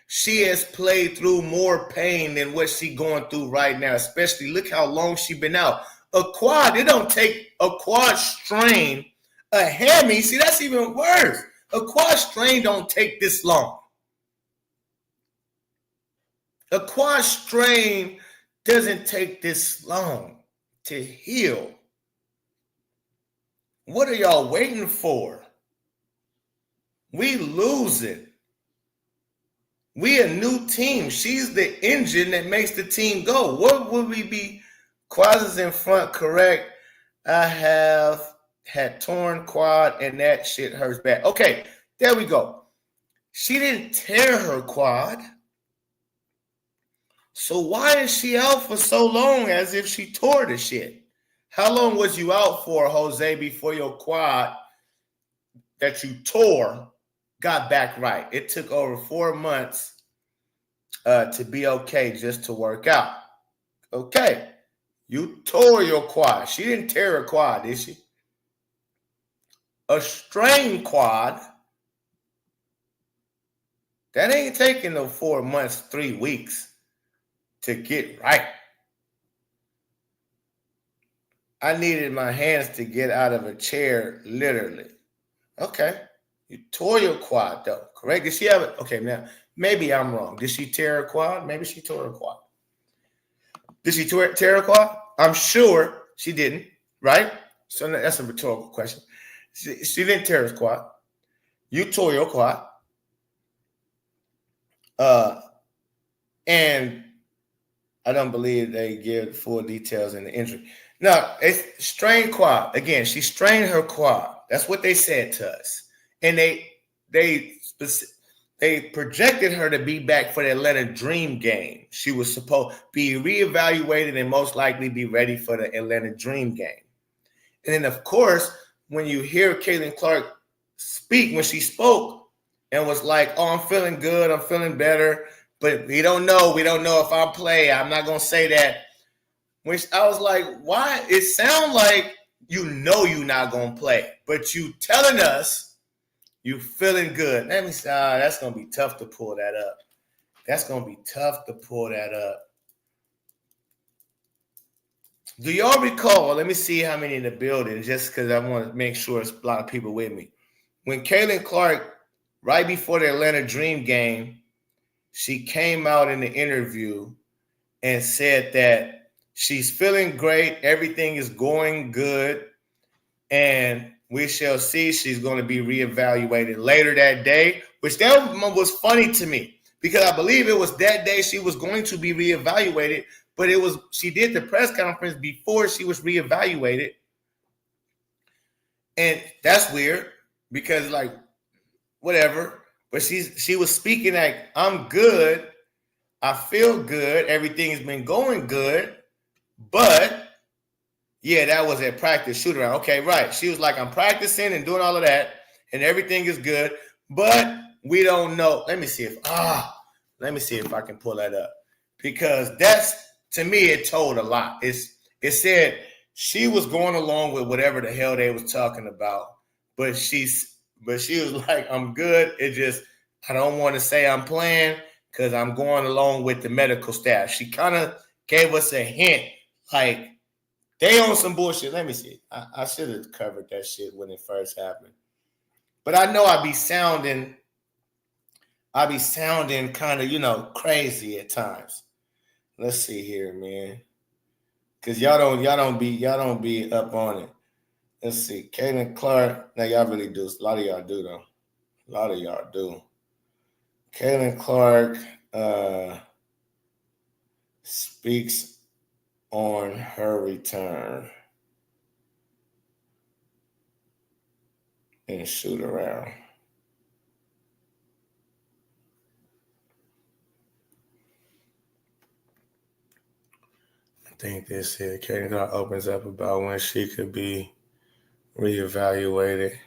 [SPEAKER 4] she has played through more pain than what she's going through right now, especially look how long she's been out. A quad, it don't take a quad strain, a hammy. See, that's even worse. A quad strain don't take this long. A quad strain doesn't take this long to heal. What are y'all waiting for? We losing. We a new team. She's the engine that makes the team go. What would we be? Quads is in front, correct? I have had torn quad and that shit hurts bad. Okay, there we go. She didn't tear her quad. So why is she out for so long as if she tore the shit? How long was you out for, Jose, before your quad that you tore got back right? It took over 4 months to be okay, just to work out. Okay, you tore your quad. She didn't tear her quad, did she? A strained quad, that ain't taking no 4 months, 3 weeks to get right. I needed my hands to get out of a chair, literally. Okay. You tore your quad, though, correct? Did she have it? Okay, now, maybe I'm wrong. Did she tear her quad? Maybe she tore her quad. Did she tear her quad? I'm sure she didn't, right? So that's a rhetorical question. She didn't tear her quad. You tore your quad. And I don't believe they give full details in the injury. No, it's strained quad. Again, she strained her quad. That's what they said to us. And they projected her to be back for the Atlanta Dream game. She was supposed to be reevaluated and most likely be ready for the Atlanta Dream game. And then, of course, when you hear Caitlin Clark speak, when she spoke and was like, oh, I'm feeling good, I'm feeling better, but we don't know if I'll play. I'm not going to say that. Which I was like, why? It sounds like you're not going to play, but you telling us you feeling good. Let me see. That's going to be tough to pull that up. That's going to be tough to pull that up. Do y'all recall? Let me see how many in the building, just because I want to make sure it's a lot of people with me. When Caitlin Clark, right before the Atlanta Dream game, she came out in the interview and said that she's feeling great. Everything is going good. And we shall see. She's going to be reevaluated later that day, which that was funny to me because I believe it was that day she was going to be reevaluated, but she did the press conference before she was reevaluated. And that's weird because, like, whatever. But she was speaking like, I'm good. I feel good. Everything has been going good. But yeah, that was at practice shoot around. Okay, right. She was like, I'm practicing and doing all of that, and everything is good, but we don't know. Let me see if I can pull that up. Because that's, to me, it told a lot. It said she was going along with whatever the hell they was talking about, but she was like, I'm good. I don't want to say I'm playing because I'm going along with the medical staff. She kind of gave us a hint, like, they on some bullshit. Let me see. I should have covered that shit when it first happened. But I know I be sounding kind of, crazy at times. Let's see here, man. Cause y'all don't be up on it. Let's see. Caitlin Clark. Now y'all really do. A lot of y'all do though. A lot of y'all do. Caitlin Clark speaks on her return and shoot around. I think this here, Caitlin Clark opens up about when she could be reevaluated.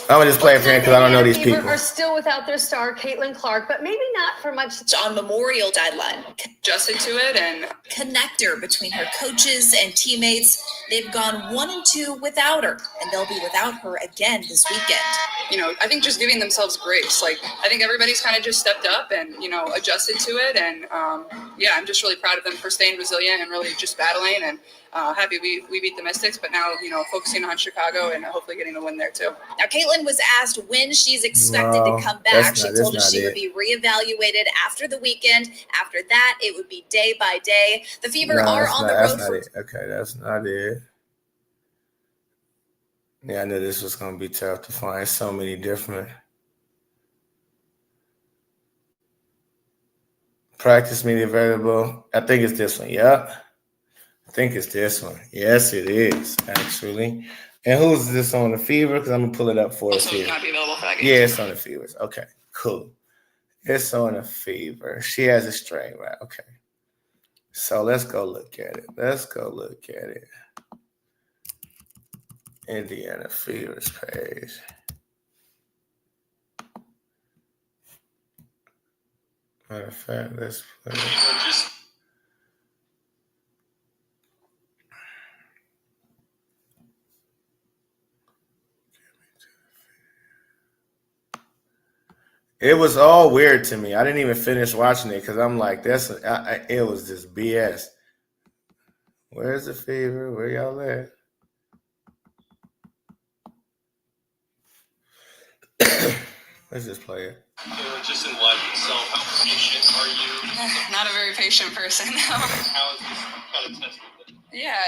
[SPEAKER 4] I'm gonna just play it for him because I don't know these people.
[SPEAKER 2] Are still without their star, Caitlin Clark, but maybe not for much on Memorial deadline. Adjusted to it and connector between her coaches and teammates. They've gone 1-2 without her, and they'll be without her again this weekend.
[SPEAKER 5] I think just giving themselves grace. Like, I think everybody's kind of just stepped up and, adjusted to it. And, I'm just really proud of them for staying resilient and really just battling. And happy we beat the Mystics, but now, focusing on Chicago and hopefully getting the win there too.
[SPEAKER 2] Now, Caitlin was asked when she's expected to come back. She told us she would be reevaluated after the weekend. After that, it would be day by day. The Fever are on the road.
[SPEAKER 4] Okay, that's not it. Yeah, I knew this was going to be tough to find. So many different. Practice media available. I think it's this one. Yep. I think it's this one. Yes, it is, actually. And who's this on the Fever? Because I'm going to pull it up for us here.
[SPEAKER 5] Not be available for that game.
[SPEAKER 4] Yeah, it's on the Fevers. Okay, cool. It's on the Fever. She has a strain, right? Okay. So let's go look at it. Indiana Fever's page. Matter of fact, let's play it. It was all weird to me. I didn't even finish watching it because I'm like, it was just BS. Where's the Fever? Where y'all at? Let's just play it.
[SPEAKER 7] Just in life itself, how patient are you?
[SPEAKER 5] Not a very patient person.
[SPEAKER 7] How is this kind of tested?
[SPEAKER 5] Yeah.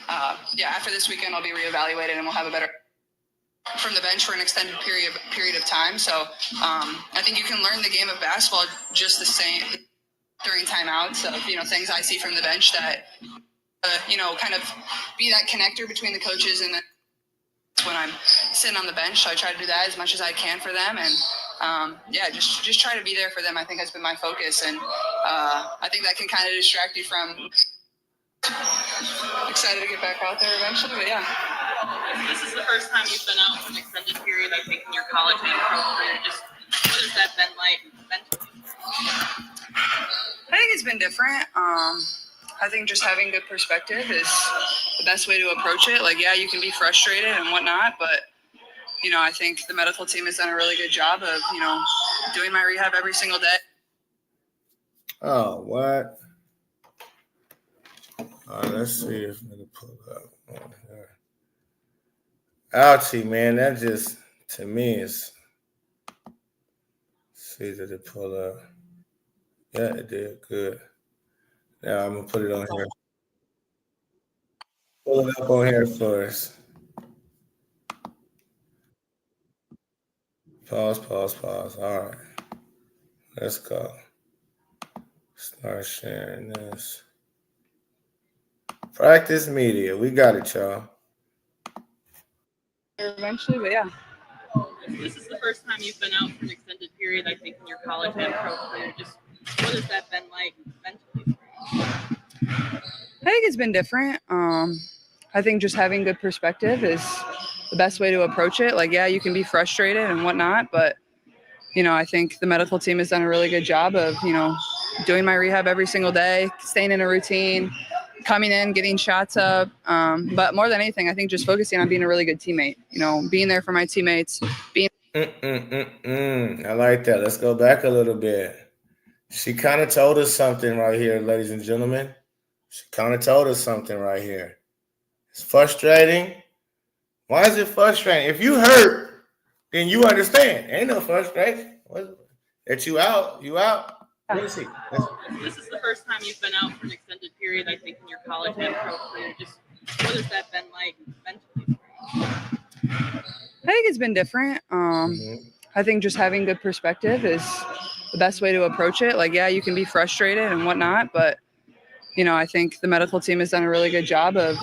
[SPEAKER 5] After this weekend, I'll be reevaluated and we'll have a better from the bench for an extended period of time. So I think you can learn the game of basketball just the same. during timeouts of, things I see from the bench that, kind of be that connector between the coaches and then when I'm sitting on the bench. So I try to do that as much as I can for them. And just try to be there for them, I think, has been my focus. And I think that can kind of distract you from excited to get back out there eventually. But yeah.
[SPEAKER 2] This is the first time you've been out for an extended period, I think, in your college and pro career. Just what has that been like mentally?
[SPEAKER 5] I think it's been different. I think just having good perspective is the best way to approach it. Like, yeah, you can be frustrated and whatnot, but, I think the medical team has done a really good job of, doing my rehab every single day.
[SPEAKER 4] Oh, what? Let's see if we can pull up. Ouchie, man, that just, to me, is, see, did it pull up? Yeah, it did. Good. Now I'm going to put it on here. Pull it up on here for us. Pause. All right. Let's go. Start sharing this. Practice media. We got it, y'all.
[SPEAKER 5] Eventually, but yeah.
[SPEAKER 2] This is the first time you've been out for an extended period, I think, in your college and pro career. Just what has that been like mentally?
[SPEAKER 5] I think it's been different. I think just having good perspective is the best way to approach it. Like, yeah, you can be frustrated and whatnot, but, I think the medical team has done a really good job of, doing my rehab every single day, staying in a routine, coming in, getting shots up. But more than anything, I think just focusing on being a really good teammate, being there for my teammates, being.
[SPEAKER 4] I like that. Let's go back a little bit. She kind of told us something right here, ladies and gentlemen. She kind of told us something right here. It's frustrating. Why is it frustrating? If you hurt, then you understand. Ain't no frustration. That you out. Let me see.
[SPEAKER 2] This is the first time you've been out for an extended period, I think, in your college and pro career. Just what has that been like mentally?
[SPEAKER 5] I think it's been different. I think just having good perspective is the best way to approach it. Like, yeah, you can be frustrated and whatnot, but, I think the medical team has done a really good job of,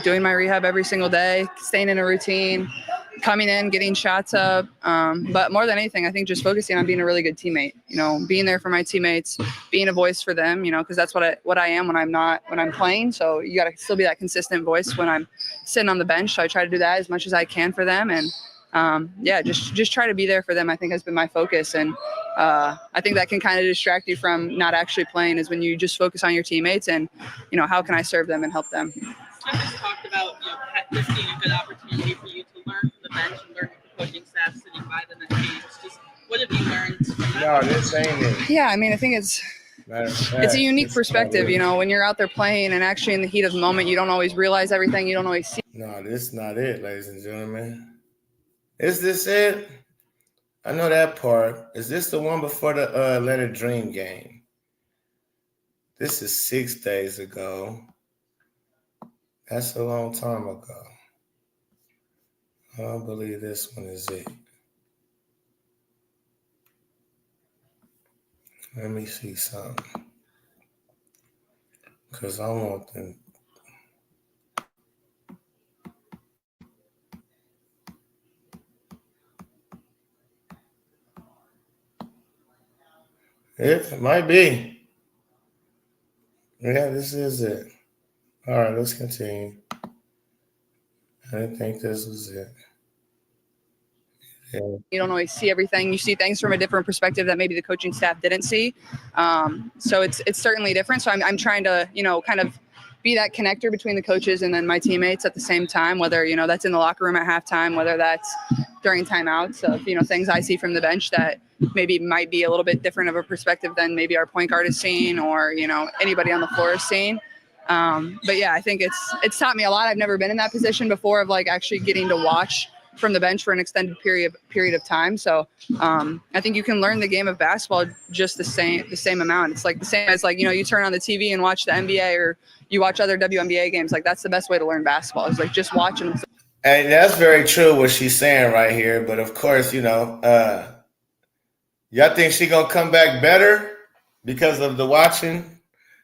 [SPEAKER 5] doing my rehab every single day, staying in a routine, coming in, getting shots up. But more than anything, I think just focusing on being a really good teammate, being there for my teammates, being a voice for them, because that's what I am when I'm playing. So you got to still be that consistent voice when I'm sitting on the bench. So I try to do that as much as I can for them. And just try to be there for them, I think, has been my focus. And I think that can kind of distract you from not actually playing, is when you just focus on your teammates and, how can I serve them and help them.
[SPEAKER 2] I just talked about, this being a good opportunity for you to learn from the bench and learn from the coaching staff sitting by them at games. Just what have you learned from that?
[SPEAKER 4] No, this ain't it.
[SPEAKER 5] Yeah, I mean, I think it's a unique perspective, when you're out there playing and actually in the heat of the moment, you don't always realize everything. You don't always see.
[SPEAKER 4] No, this is not it, ladies and gentlemen. Is this it? I know that part. Is this the one before the Let It Dream game? This is 6 days ago. That's a long time ago. I don't believe this one is it. Let me see something. Because I want them. It might be. Yeah, this is it. All right, let's continue. I didn't think this was it. Yeah.
[SPEAKER 5] You don't always see everything. You see things from a different perspective that maybe the coaching staff didn't see. So it's certainly different. So I'm trying to, kind of be that connector between the coaches and then my teammates at the same time, whether, that's in the locker room at halftime, whether that's during timeouts of, things I see from the bench that maybe might be a little bit different of a perspective than maybe our point guard is seeing or, anybody on the floor is seeing. But yeah, I think it's taught me a lot. I've never been in that position before of like actually getting to watch from the bench for an extended period of time. So I think you can learn the game of basketball just the same amount. It's like the same as like, you turn on the TV and watch the NBA or you watch other WNBA games. Like that's the best way to learn basketball is like just watching them.
[SPEAKER 4] And that's very true what she's saying right here. But of course, y'all think she gonna come back better? because of the watching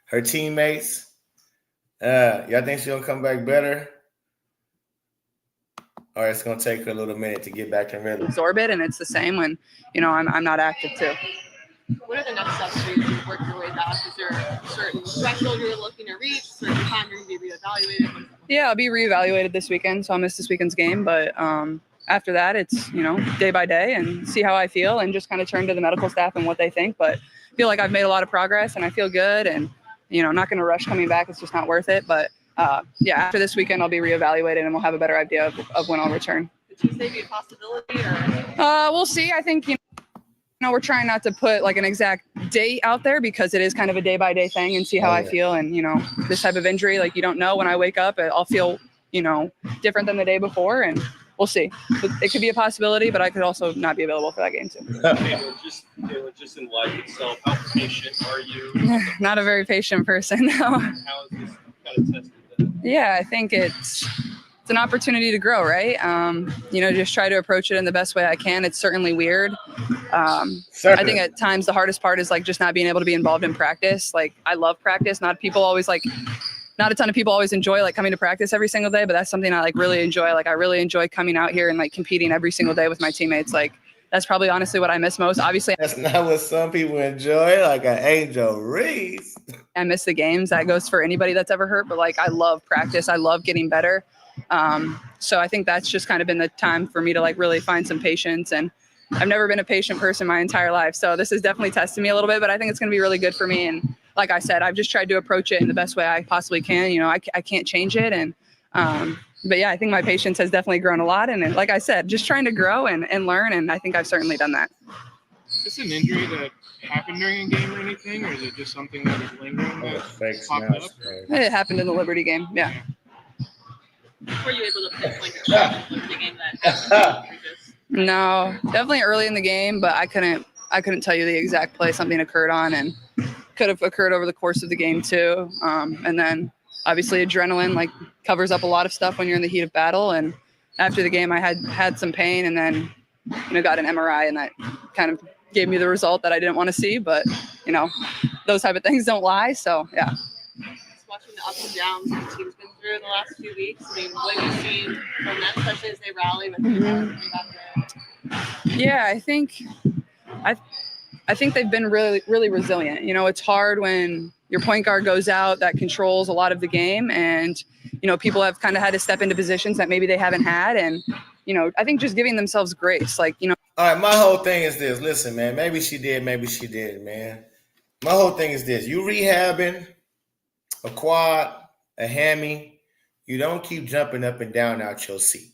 [SPEAKER 4] her teammates. Y'all think she'll come back better? Or it's going to take her a little minute to get back in rhythm?
[SPEAKER 5] Absorb it, and it's the same when, I'm not active too.
[SPEAKER 2] What are the next steps for you to work your way back? Is there a certain threshold you're looking to reach, a certain time you're going to be reevaluated?
[SPEAKER 5] Yeah, I'll be reevaluated this weekend, so I'll miss this weekend's game. But after that, it's, day by day and see how I feel and just kind of turn to the medical staff and what they think. But I feel like I've made a lot of progress and I feel good, and, I'm not going to rush coming back. It's just not worth it. But after this weekend, I'll be reevaluated and we'll have a better idea of when I'll return.
[SPEAKER 2] Could Tuesday be a possibility? Or?
[SPEAKER 5] We'll see. I think, we're trying not to put like an exact date out there because it is kind of a day by day thing and see how I feel. And, this type of injury, like you don't know when I wake up, I'll feel, different than the day before, and we'll see. But it could be a possibility, but I could also not be available for that game too.
[SPEAKER 7] Just in life itself, how patient are you?
[SPEAKER 5] Not a very patient person, no.
[SPEAKER 7] How is this kind of tested that?
[SPEAKER 5] Yeah, I think it's an opportunity to grow, right? Just try to approach it in the best way I can. It's certainly weird. I think at times the hardest part is like just not being able to be involved in practice. Like I love practice. Not a ton of people always enjoy like coming to practice every single day, but that's something I like really enjoy. Like I really enjoy coming out here and like competing every single day with my teammates. Like that's probably honestly what I miss most. Obviously,
[SPEAKER 4] that's not what some people enjoy, like an Angel Reese.
[SPEAKER 5] I miss the games. That goes for anybody that's ever hurt, but like I love practice. I love getting better. So I think that's just kind of been the time for me to like really find some patience, and I've never been a patient person my entire life. So this is definitely testing me a little bit, but I think it's going to be really good for me. And like I said, I've just tried to approach it in the best way I possibly can. I can't change it. And, but yeah, I think my patience has definitely grown a lot. And like I said, just trying to grow and learn. And I think I've certainly done that.
[SPEAKER 16] Is this an injury that happened during a game or anything, or is it just something that was lingering that popped up?
[SPEAKER 5] It happened in the Liberty game. Yeah.
[SPEAKER 2] Were you able to pinpoint the game that happened?
[SPEAKER 5] No, definitely early in the game, but I couldn't tell you the exact play something occurred on, and could have occurred over the course of the game too. And then obviously adrenaline like covers up a lot of stuff when you're in the heat of battle. And after the game, I had some pain, and then got an MRI, and that kind of gave me the result that I didn't want to see. But those type of things don't lie. So yeah.
[SPEAKER 2] Watching the ups and downs the team's been through in the last few weeks. I mean, what have you seen from them, especially as they rally with
[SPEAKER 5] Yeah, I think they've been really, really resilient. It's hard when your point guard goes out that controls a lot of the game, and people have kind of had to step into positions that maybe they haven't had, and I think just giving themselves grace, like All
[SPEAKER 4] right, my whole thing is this. Listen, man, maybe she did, man. My whole thing is this: you rehabbing a quad, a hammy, you don't keep jumping up and down out your seat.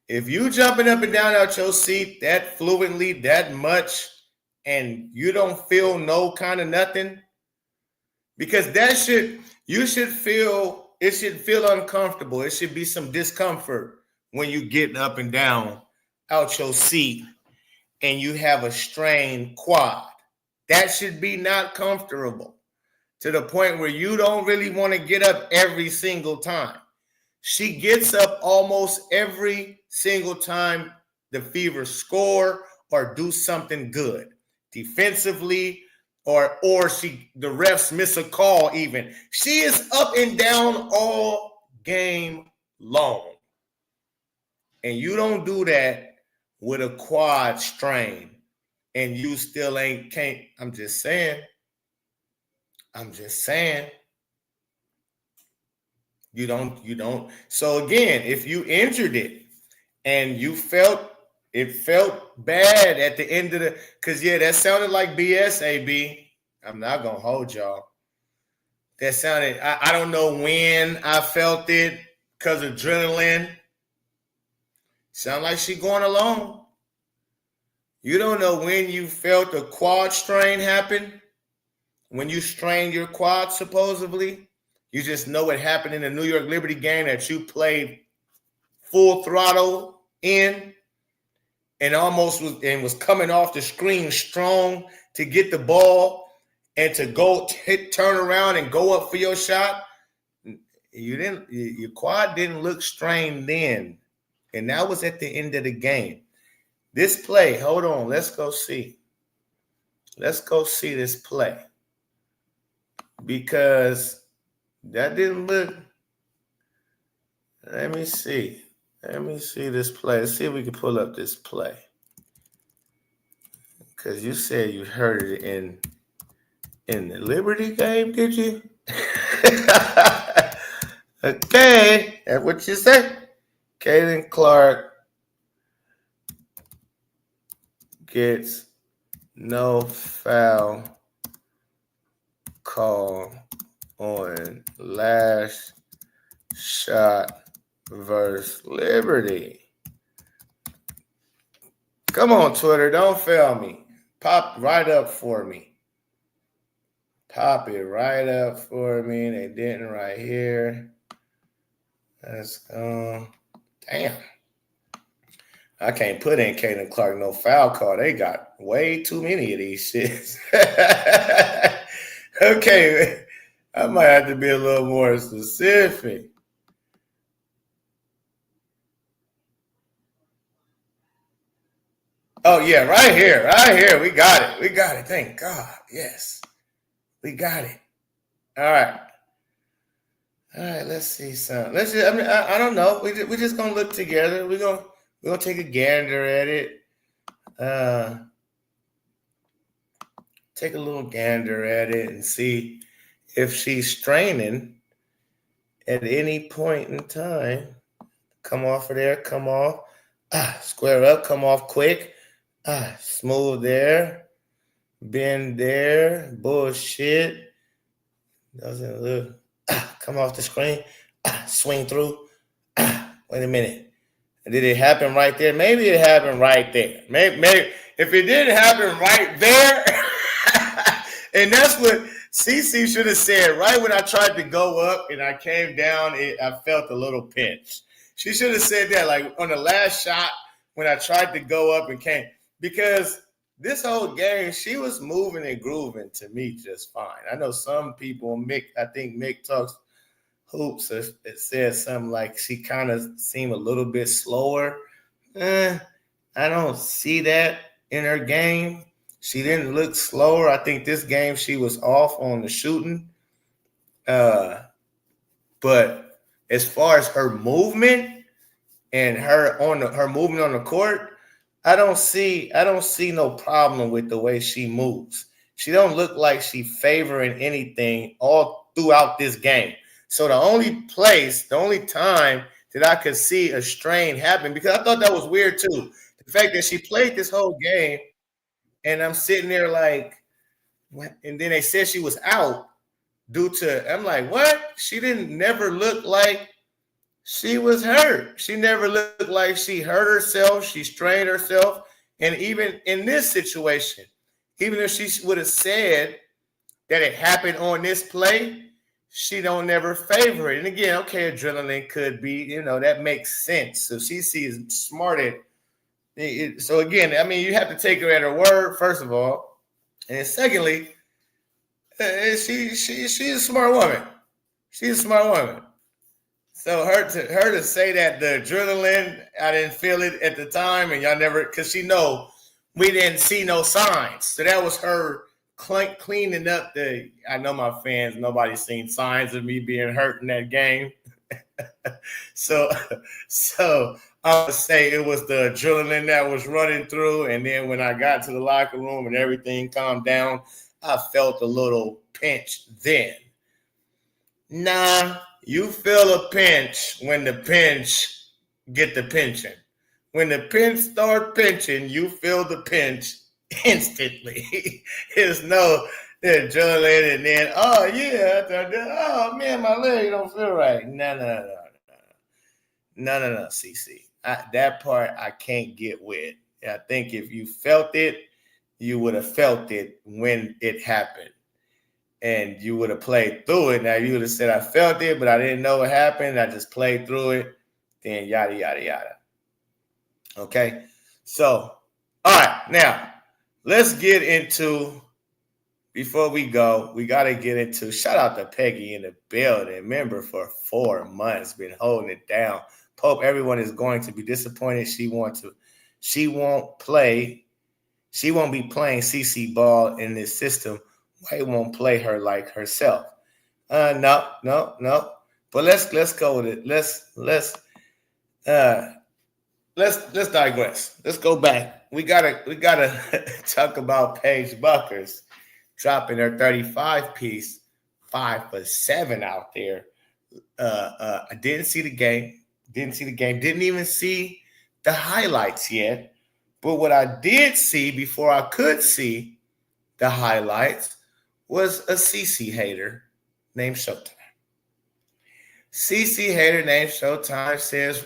[SPEAKER 4] If you jumping up and down out your seat that fluently, that much, and you don't feel no kind of nothing, because it should feel uncomfortable. It should be some discomfort when you get up and down out your seat and you have a strained quad. That should be not comfortable, to the point where you don't really want to get up every single time. She gets up almost every single time the Fever score or do something good defensively, or the refs miss a call even. She is up and down all game long. And you don't do that with a quad strain, and you still can't. I'm just saying. You don't. So again, if you injured it and you felt bad at the end of because that sounded like BS, AB. I'm not gonna hold y'all. That sounded, I don't know when I felt it because of adrenaline. Sound like she going along. You don't know when you felt a quad strain happen. When you strained your quad, supposedly, you just know it happened in the New York Liberty game that you played full throttle in, and was coming off the screen strong to get the ball and to turn around and go up for your shot. Your quad didn't look strained then, and that was at the end of the game. This play, hold on, let's go see. let's go see this play. Because that didn't look. Let me see. Let me see this play. Let's see if we can pull up this play. Because you said you heard it in the Liberty game, did you? Okay, that's what you said. Caitlin Clark gets no foul call on last shot versus Liberty. Come on, Twitter, don't fail me. Pop right up for me. Pop it right up for me. They didn't right here. Let's go. Damn. I can't put in Caitlin Clark no foul call. They got way too many of these shits. Okay, I might have to be a little more specific. Oh, yeah, right here. We got it. Thank God. Yes. We got it. All right, let's see something. I don't know. We're just going to look together. We're going to take a gander at it. Take a little gander at it and see if she's straining at any point in time. Come off of there. Come off. Square up. Come off quick. Smooth there. Bend there. Bullshit. Doesn't look. Come off the screen. Swing through. Wait a minute. Did it happen right there? Maybe it happened right there. Maybe if it didn't happen right there, and that's what CC should have said. Right when I tried to go up and I came down, I felt a little pinch. She should have said that, like on the last shot when I tried to go up and came, because this whole game she was moving and grooving to me just fine. I know some people, I think Mick talks hoops, it says something like she kind of seemed a little bit slower. I don't see that in her game. She didn't look slower. I think this game she was off on the shooting. But as far as her movement and her movement on the court, I don't see no problem with the way she moves. She don't look like she favoring anything all throughout this game. So the only time that I could see a strain happen, because I thought that was weird too, the fact that she played this whole game, and I'm sitting there like, and then they said she was out due to, I'm like, what? She never looked like she was hurt. She never looked like she hurt herself. She strained herself. And even in this situation, even if she would have said that it happened on this play, she don't never favor it. And again, okay, adrenaline could be, that makes sense. So she sees smart at it. So again, I mean, you have to take her at her word, first of all. And secondly, she's a smart woman. She's a smart woman. So her to say that the adrenaline, I didn't feel it at the time, and y'all never, because she know we didn't see no signs. So that was her cleaning up I know my fans, nobody's seen signs of me being hurt in that game. So I would say it was the adrenaline that was running through. And then when I got to the locker room and everything calmed down, I felt a little pinch then. Nah, you feel a pinch when the pinch get the pinching. When the pinch start pinching, you feel the pinch instantly. There's no adrenaline and then, oh yeah, oh man, my leg don't feel right. No, CC. That part I can't get with. I think if you felt it, you would have felt it when it happened. And you would have played through it. Now you would have said, I felt it, but I didn't know what happened. I just played through it. Then yada, yada, yada. Okay. So, all right. Now, let's get into, before we go, we got to get into, shout out to Peggy in the building. Member for 4 months, been holding it down. Pope, everyone is going to be disappointed. She won't play She won't be playing CC ball in this system. White won't play her like herself. No. But let's go with it. Let's digress. Let's go back. We gotta talk about Paige Bueckers dropping her 35 piece, 5 for 7 out there. I didn't see the game. Didn't even see the highlights yet. But what I did see before I could see the highlights was a CC hater named Showtime. CC hater named Showtime says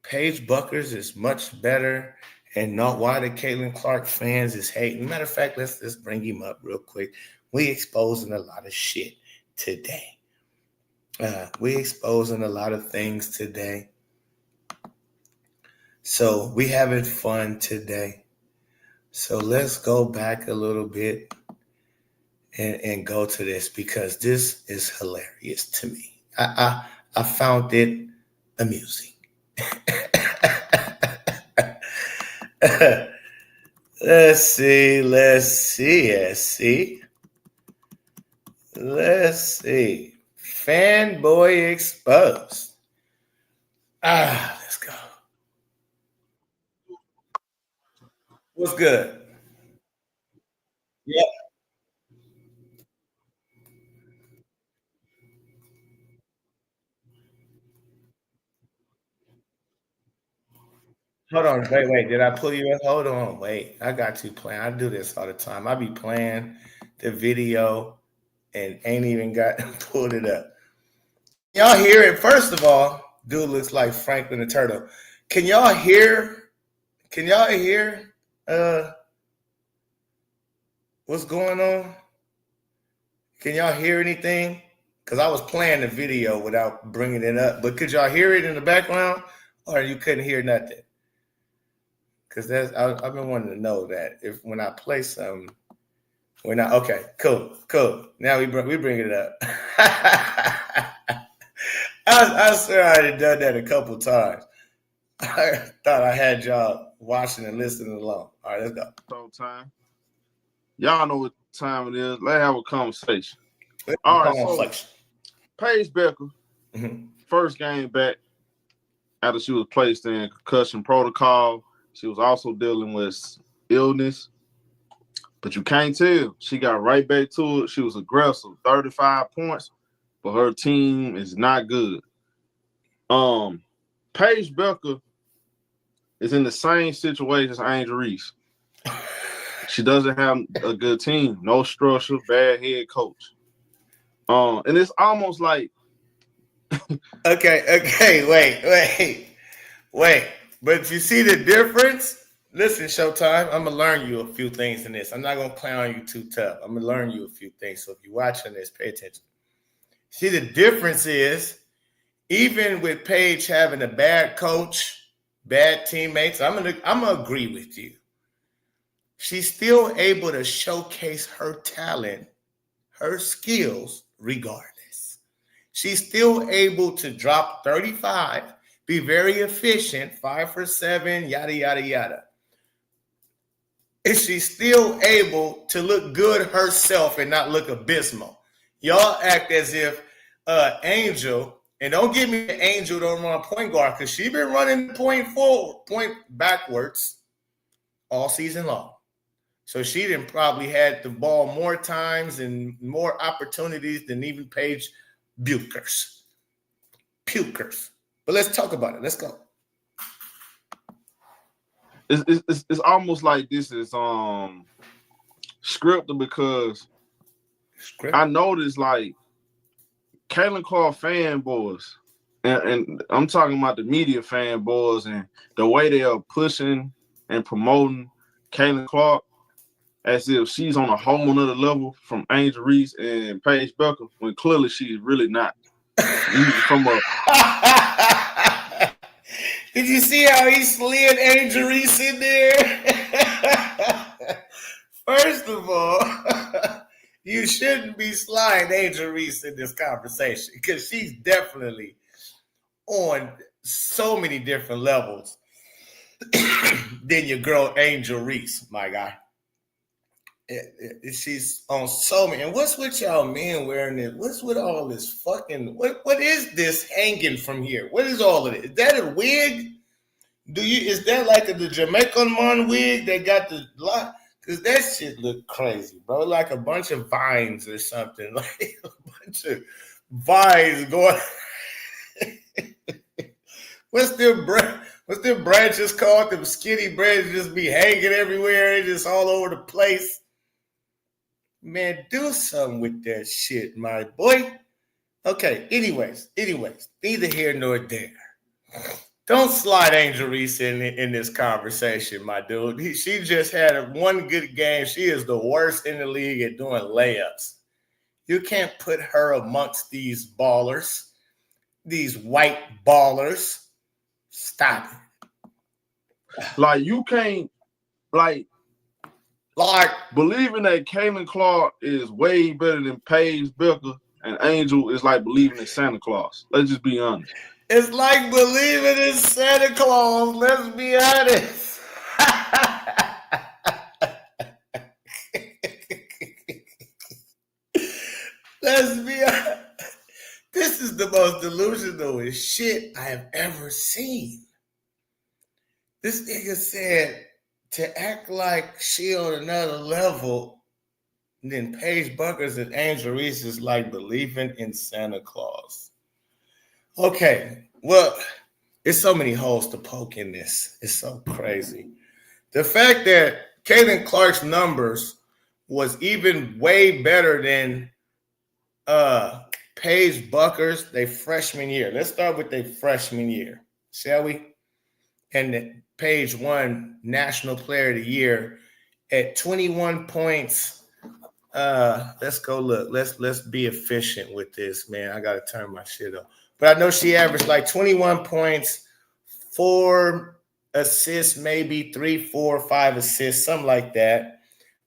[SPEAKER 4] Paige Bueckers is much better and not why the Caitlin Clark fans is hating. Matter of fact, let's bring him up real quick. We exposing a lot of shit today. We exposing a lot of things today. So we having fun today. So let's go back a little bit and go to this because this is hilarious to me. I found it amusing. Let's see. Fanboy exposed. Let's go. What's good? Yeah. Hold on, wait. Did I pull you in? Hold on, wait. I got you playing. I do this all the time. I be playing the video and ain't even got pulled it up. Y'all hear it? First of all, dude looks like Franklin the Turtle. Can y'all hear? What's going on? Can y'all hear anything? Because I was playing the video without bringing it up. But could y'all hear it in the background, or you couldn't hear nothing? Because I've been wanting to know that if when I play something, we're not okay. Cool. Now we bring it up. I swear I had done that a couple times. I thought I had y'all watching and listening along. All right, let's go.
[SPEAKER 6] So time. Y'all know what time it is. Let's have a conversation. All right, so Paige Bueckers, first game back after she was placed in concussion protocol. She was also dealing with illness, but you can't tell. She got right back to it. She was aggressive, 35 points, but her team is not good. Paige Bueckers is in the same situation as Angel Reese. She doesn't have a good team, no structure, bad head coach. And it's almost like
[SPEAKER 4] okay, wait. But you see the difference? Listen, Showtime, I'm gonna learn you a few things in this. I'm not gonna play on you too tough. I'm gonna learn you a few things. So if you're watching this, pay attention. See, the difference is even with Paige having a bad coach, bad teammates, I'm gonna agree with you. She's still able to showcase her talent, her skills, regardless. She's still able to drop 35, be very efficient, 5 for 7, yada, yada, yada. And she's still able to look good herself and not look abysmal. Y'all act as if Angel, and don't give me the Angel don't run point guard because she's been running point backwards all season long. So she didn't probably had the ball more times and more opportunities than even Paige Bueckers. But let's talk about it. Let's go.
[SPEAKER 6] It's almost like this is scripted because I noticed like Caitlin Clark fanboys, and I'm talking about the media fanboys and the way they are pushing and promoting Caitlin Clark as if she's on a whole nother level from Angel Reese and Paige Bueckers, when clearly she's really not.
[SPEAKER 4] Did you see how he slid Angel Reese in there? First of all, you shouldn't be sliding Angel Reese in this conversation because she's definitely on so many different levels than your girl Angel Reese, my guy. She's on so many. And what's with y'all men wearing it? What's with all this fucking? What is this hanging from here? What is all of it? Is that a wig? Is that like the Jamaican man wig that got the lot? Because that shit look crazy, bro. Like a bunch of vines or something. Like a bunch of vines going. What's their branches called? Them skinny branches just be hanging everywhere. It's just all over the place. Man, do something with that shit, my boy. Okay, anyways, neither here nor there. Don't slide Angel Reese in this conversation, my dude. She just had one good game. She is the worst in the league at doing layups. You can't put her amongst these ballers, these white ballers. Stop it.
[SPEAKER 6] Like, you can't, like believing that Caitlin Clark is way better than Paige Bueckers and Angel is like believing in Santa Claus. Let's just be honest.
[SPEAKER 4] It's like believing in Santa Claus. Let's be honest. Let's be honest. This is the most delusional shit I have ever seen. This nigga said to act like she on another level, then Paige Bueckers and Angel Reese is like believing in Santa Claus. Okay, well, there's so many holes to poke in this. It's so crazy. The fact that Caitlin Clark's numbers was even way better than Paige Bueckers, their freshman year. Let's start with their freshman year, shall we? And Paige won National Player of the Year at 21 points. Let's go look. Let's be efficient with this, man. I gotta turn my shit up. But I know she averaged like 21 points, 4 assists, maybe 3, 4, 5 assists, something like that.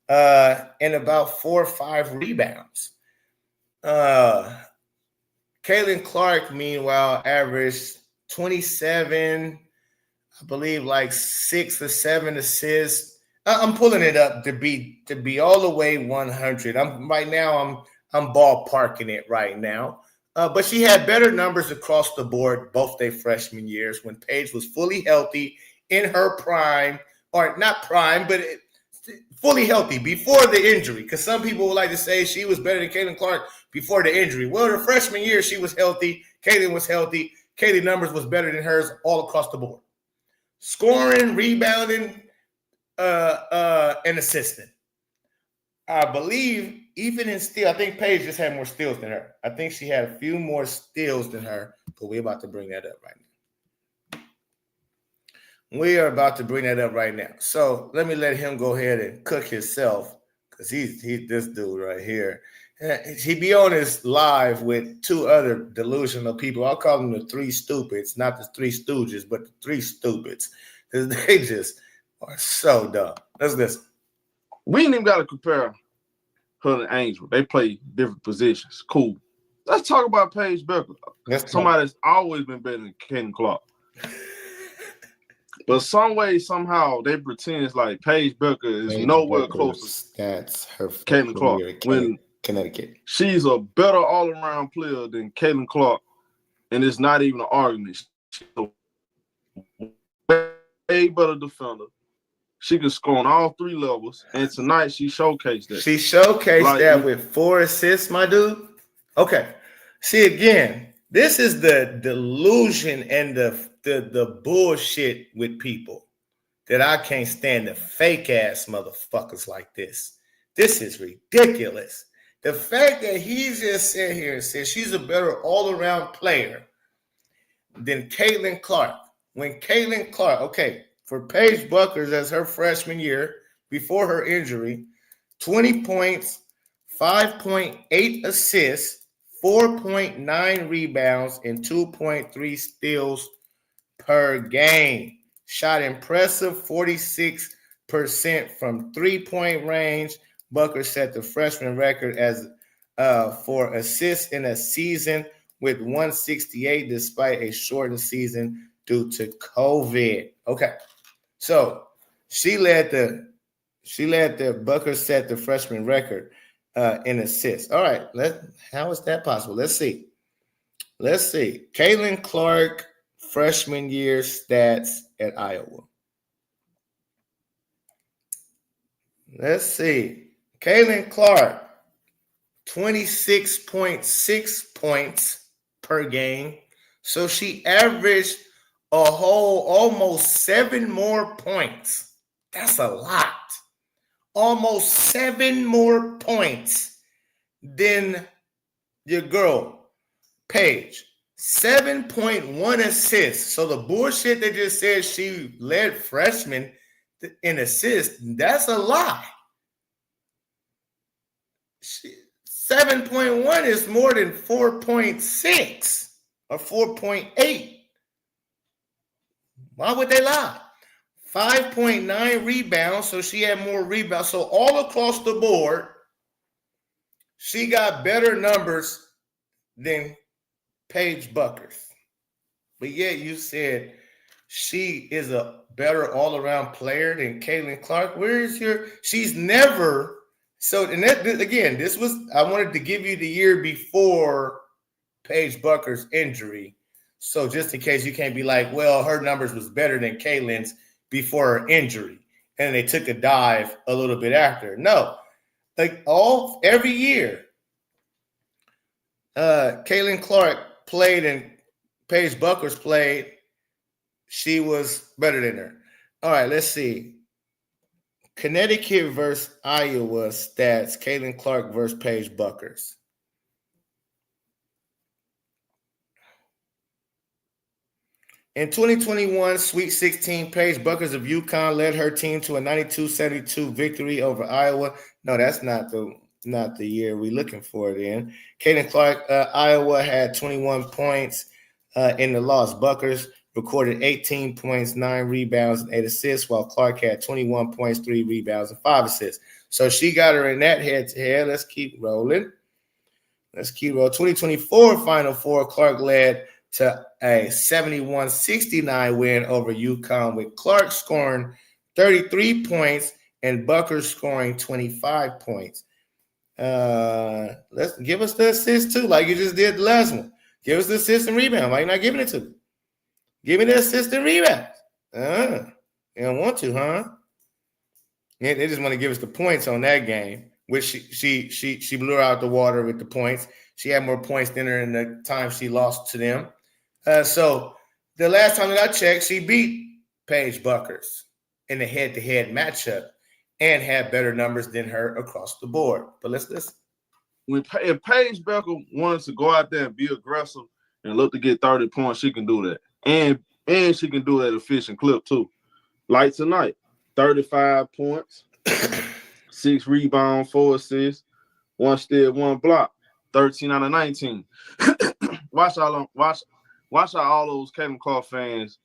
[SPEAKER 4] And about 4 or 5 rebounds. Caitlin Clark, meanwhile, averaged 27, I believe, like 6 or 7 assists. I'm pulling it up to be all the way 100. I'm ballparking it right now. But she had better numbers across the board both their freshman years when Paige was fully healthy in her prime, or not prime, but fully healthy before the injury. Because some people would like to say she was better than Caitlin Clark before the injury. Well, her freshman year, she was healthy. Caitlin was healthy. Caitlin numbers was better than hers all across the board. Scoring, rebounding, and assisting. I believe even in steal, I think Paige just had more steals than her. I think she had a few more steals than her, but we're about to bring that up right now. We are about to bring that up right now. So let me let him go ahead and cook himself, because he's this dude right here. He be on his live with 2 other delusional people. I'll call them the 3 stupids, not the 3 stooges, but the 3 stupids, because they just are so dumb. Let's listen.
[SPEAKER 6] We ain't even got to compare her and Angel. They play different positions. Cool. Let's talk about Paige Bueckers. Somebody that's always been better than Caitlin Clark. But some way, somehow, they pretend it's like Paige Bueckers is nowhere closer.
[SPEAKER 4] That's her
[SPEAKER 6] Caitlin Clark. When
[SPEAKER 4] Connecticut.
[SPEAKER 6] She's a better all-around player than Caitlin Clark, and it's not even an argument. She's a way better defender. She can score on all 3 levels, and tonight she showcased that.
[SPEAKER 4] She showcased that with 4 assists, my dude. Okay. See, again, this is the delusion and the bullshit with people that I can't stand, the fake-ass motherfuckers like this. This is ridiculous. The fact that he just sat here and said she's a better all-around player than Caitlin Clark. When Caitlin Clark, okay, for Paige Bueckers as her freshman year, before her injury, 20 points, 5.8 assists, 4.9 rebounds, and 2.3 steals per game. Shot impressive 46% from 3-point range. Bueckers set the freshman record as for assists in a season with 168, despite a shortened season due to COVID. Okay. So she led the Buckers set the freshman record in assists. All right, how is that possible? Let's see. Caitlin Clark freshman year stats at Iowa. Let's see. Caitlin Clark, 26.6 points per game. So she averaged a whole almost 7 more points. That's a lot. Almost 7 more points than your girl, Paige. 7.1 assists. So the bullshit they just said she led freshmen in assists, that's a lie. 7.1 is more than 4.6 or 4.8. Why would they lie? 5.9 rebounds, so she had more rebounds. So all across the board, she got better numbers than Paige Bueckers. But yet you said she is a better all-around player than Caitlin Clark. She's never, and that, again, this was, I wanted to give you the year before Paige Bueckers' injury. So just in case you can't be like, well, her numbers was better than Caitlin's before her injury, and they took a dive a little bit after. No, like every year, Caitlin Clark played and Paige Bueckers played, she was better than her. All right, let's see. Connecticut versus Iowa stats, Caitlin Clark versus Paige Bueckers. In 2021 Sweet 16, Paige Bueckers of UConn led her team to a 92-72 victory over Iowa. No, that's not the year we're looking for then. Caitlin Clark, Iowa had 21 points in the loss. Bueckers recorded 18 points, 9 rebounds, and 8 assists, while Clark had 21 points, 3 rebounds, and 5 assists. So she got her in that head-to-head. Let's keep rolling. 2024 Final Four, Clark led to a 71-69 win over UConn, with Clark scoring 33 points and Bueckers scoring 25 points. Let's give us the assist too, like you just did the last one. Give us the assist and rebound. Why you not giving it to me? Give me the assist and rebound. You don't want to, huh? Yeah, they just want to give us the points on that game, which she blew her out the water with the points. She had more points than her in the time she lost to them. So the last time that I checked, she beat Paige Bueckers in the head-to-head matchup and had better numbers than her across the board. But let's listen.
[SPEAKER 6] If Paige Bueckers wanted to go out there and be aggressive and look to get 30 points, she can do that. And she can do that efficient clip too. Like tonight, 35 points, 6 rebounds, 4 assists, 1 steal, 1 block, 13 out of 19. Watch how all those Caitlin Clark fans,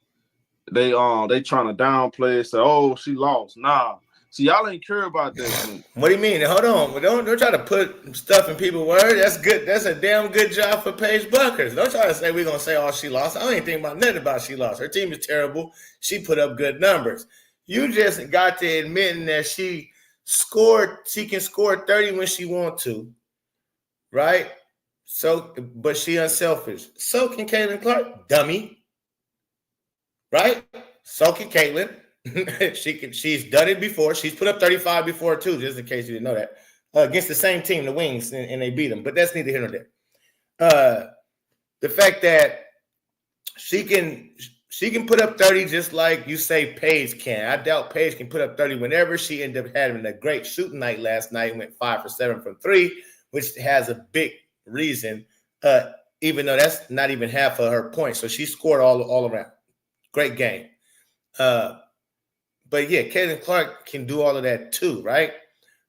[SPEAKER 6] they trying to downplay it, say, oh, she lost. Nah. See, y'all ain't care about that.
[SPEAKER 4] What do you mean? Hold on. Don't try to put stuff in people's words. That's good. That's a damn good job for Paige Bueckers. Don't try to say we're going to say, oh, she lost. I don't even think about nothing about she lost. Her team is terrible. She put up good numbers. You just got to admitting that she can score 30 when she wants to, right? So, but she unselfish. So can Caitlin Clark, dummy. Right? So can Caitlin. She's done it before. She's put up 35 before too, just in case you didn't know that. Against the same team, the Wings, and they beat them. But that's neither here nor there. The fact that she can put up 30 just like you say Paige can. I doubt Paige can put up 30 whenever. She ended up having a great shooting night last night, went 5 for 7 from 3, which has a big reason, even though that's not even half of her points. So she scored all around. Great game. But yeah, Caitlin Clark can do all of that too, right?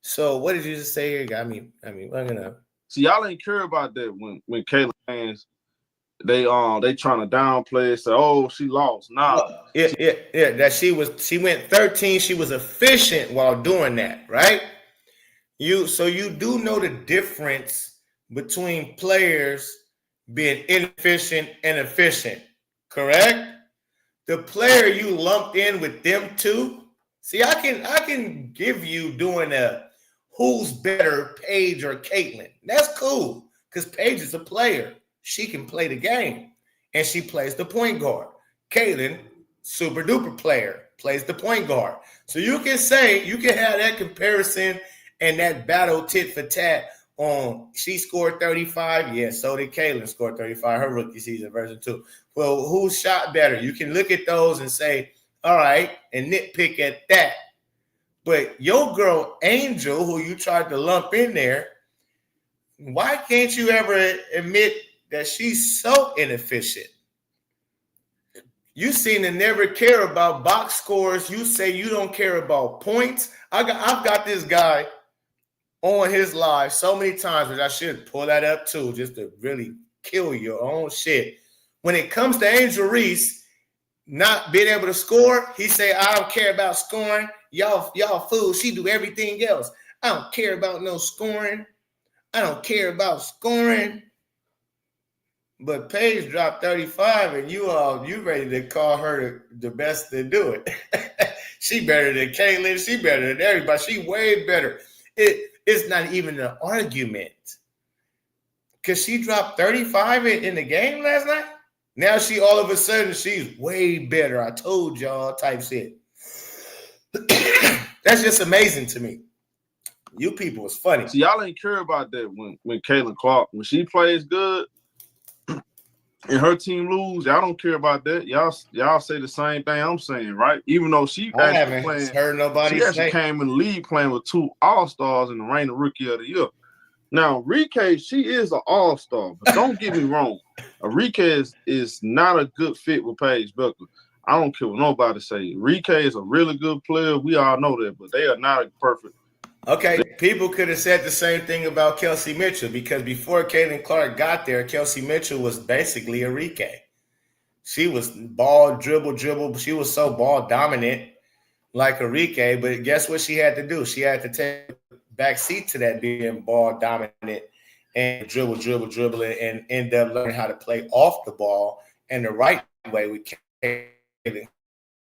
[SPEAKER 4] So what did you just say here? I mean, I'm gonna
[SPEAKER 6] see, y'all ain't care about that when Caitlin fans they trying to downplay it, say, oh, she lost. Nah.
[SPEAKER 4] Yeah. That she went 13. She was efficient while doing that, right? You do know the difference between players being inefficient and efficient, correct? the player you lumped in with them two. See, I can give you doing a who's better, Paige or Caitlin. That's cool because Paige is a player. She can play the game, and she plays the point guard. Caitlin, super duper player, plays the point guard. So you can have that comparison and that battle tit for tat on she scored 35. Yeah, so did Caitlin scored 35, her rookie season version 2. Well, who shot better? You can look at those and say, all right, and nitpick at that. But your girl, Angel, who you tried to lump in there, why can't you ever admit that she's so inefficient? You seem to never care about box scores. You say you don't care about points. I've got this guy on his live so many times, which I should pull that up too, just to really kill your own shit. When it comes to Angel Reese not being able to score, he say, I don't care about scoring. Y'all fools. She do everything else. I don't care about no scoring. I don't care about scoring. But Paige dropped 35, and you ready to call her the best to do it. She better than Caitlin. She better than everybody. She way better. It's not even an argument. Because she dropped 35 in the game last night. Now she all of a sudden, she's way better. I told y'all type shit. That's just amazing to me. You people was funny.
[SPEAKER 6] See, y'all ain't care about that when Caitlin Clark, when she plays good and her team lose, y'all don't care about that. Y'all say the same thing I'm saying, right? Even though she
[SPEAKER 4] heard nobody say.
[SPEAKER 6] Came in the league playing with 2 All-Stars in the reign of Rookie of the Year. Now, Rike, she is an All-Star, but don't get me wrong. Rike is not a good fit with Paige Bueckers. I don't care what nobody say. Rike is a really good player. We all know that, but they are not a perfect.
[SPEAKER 4] Okay, people could have said the same thing about Kelsey Mitchell because before Caitlin Clark got there, Kelsey Mitchell was basically a Rike. She was ball, dribble. She was so ball dominant like a Rike, but guess what she had to do? She had to take back seat to that being ball dominant and dribbling and end up learning how to play off the ball and the right way with Caitlin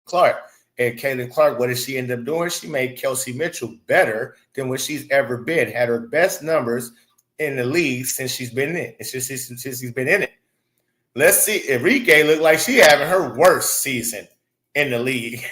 [SPEAKER 4] Clark. And Caitlin Clark, what did she end up doing? She made Kelsey Mitchell better than what she's ever been. Had her best numbers in the league since she's been in it. Since she's been in it. Let's see. Enrique looked like she having her worst season in the league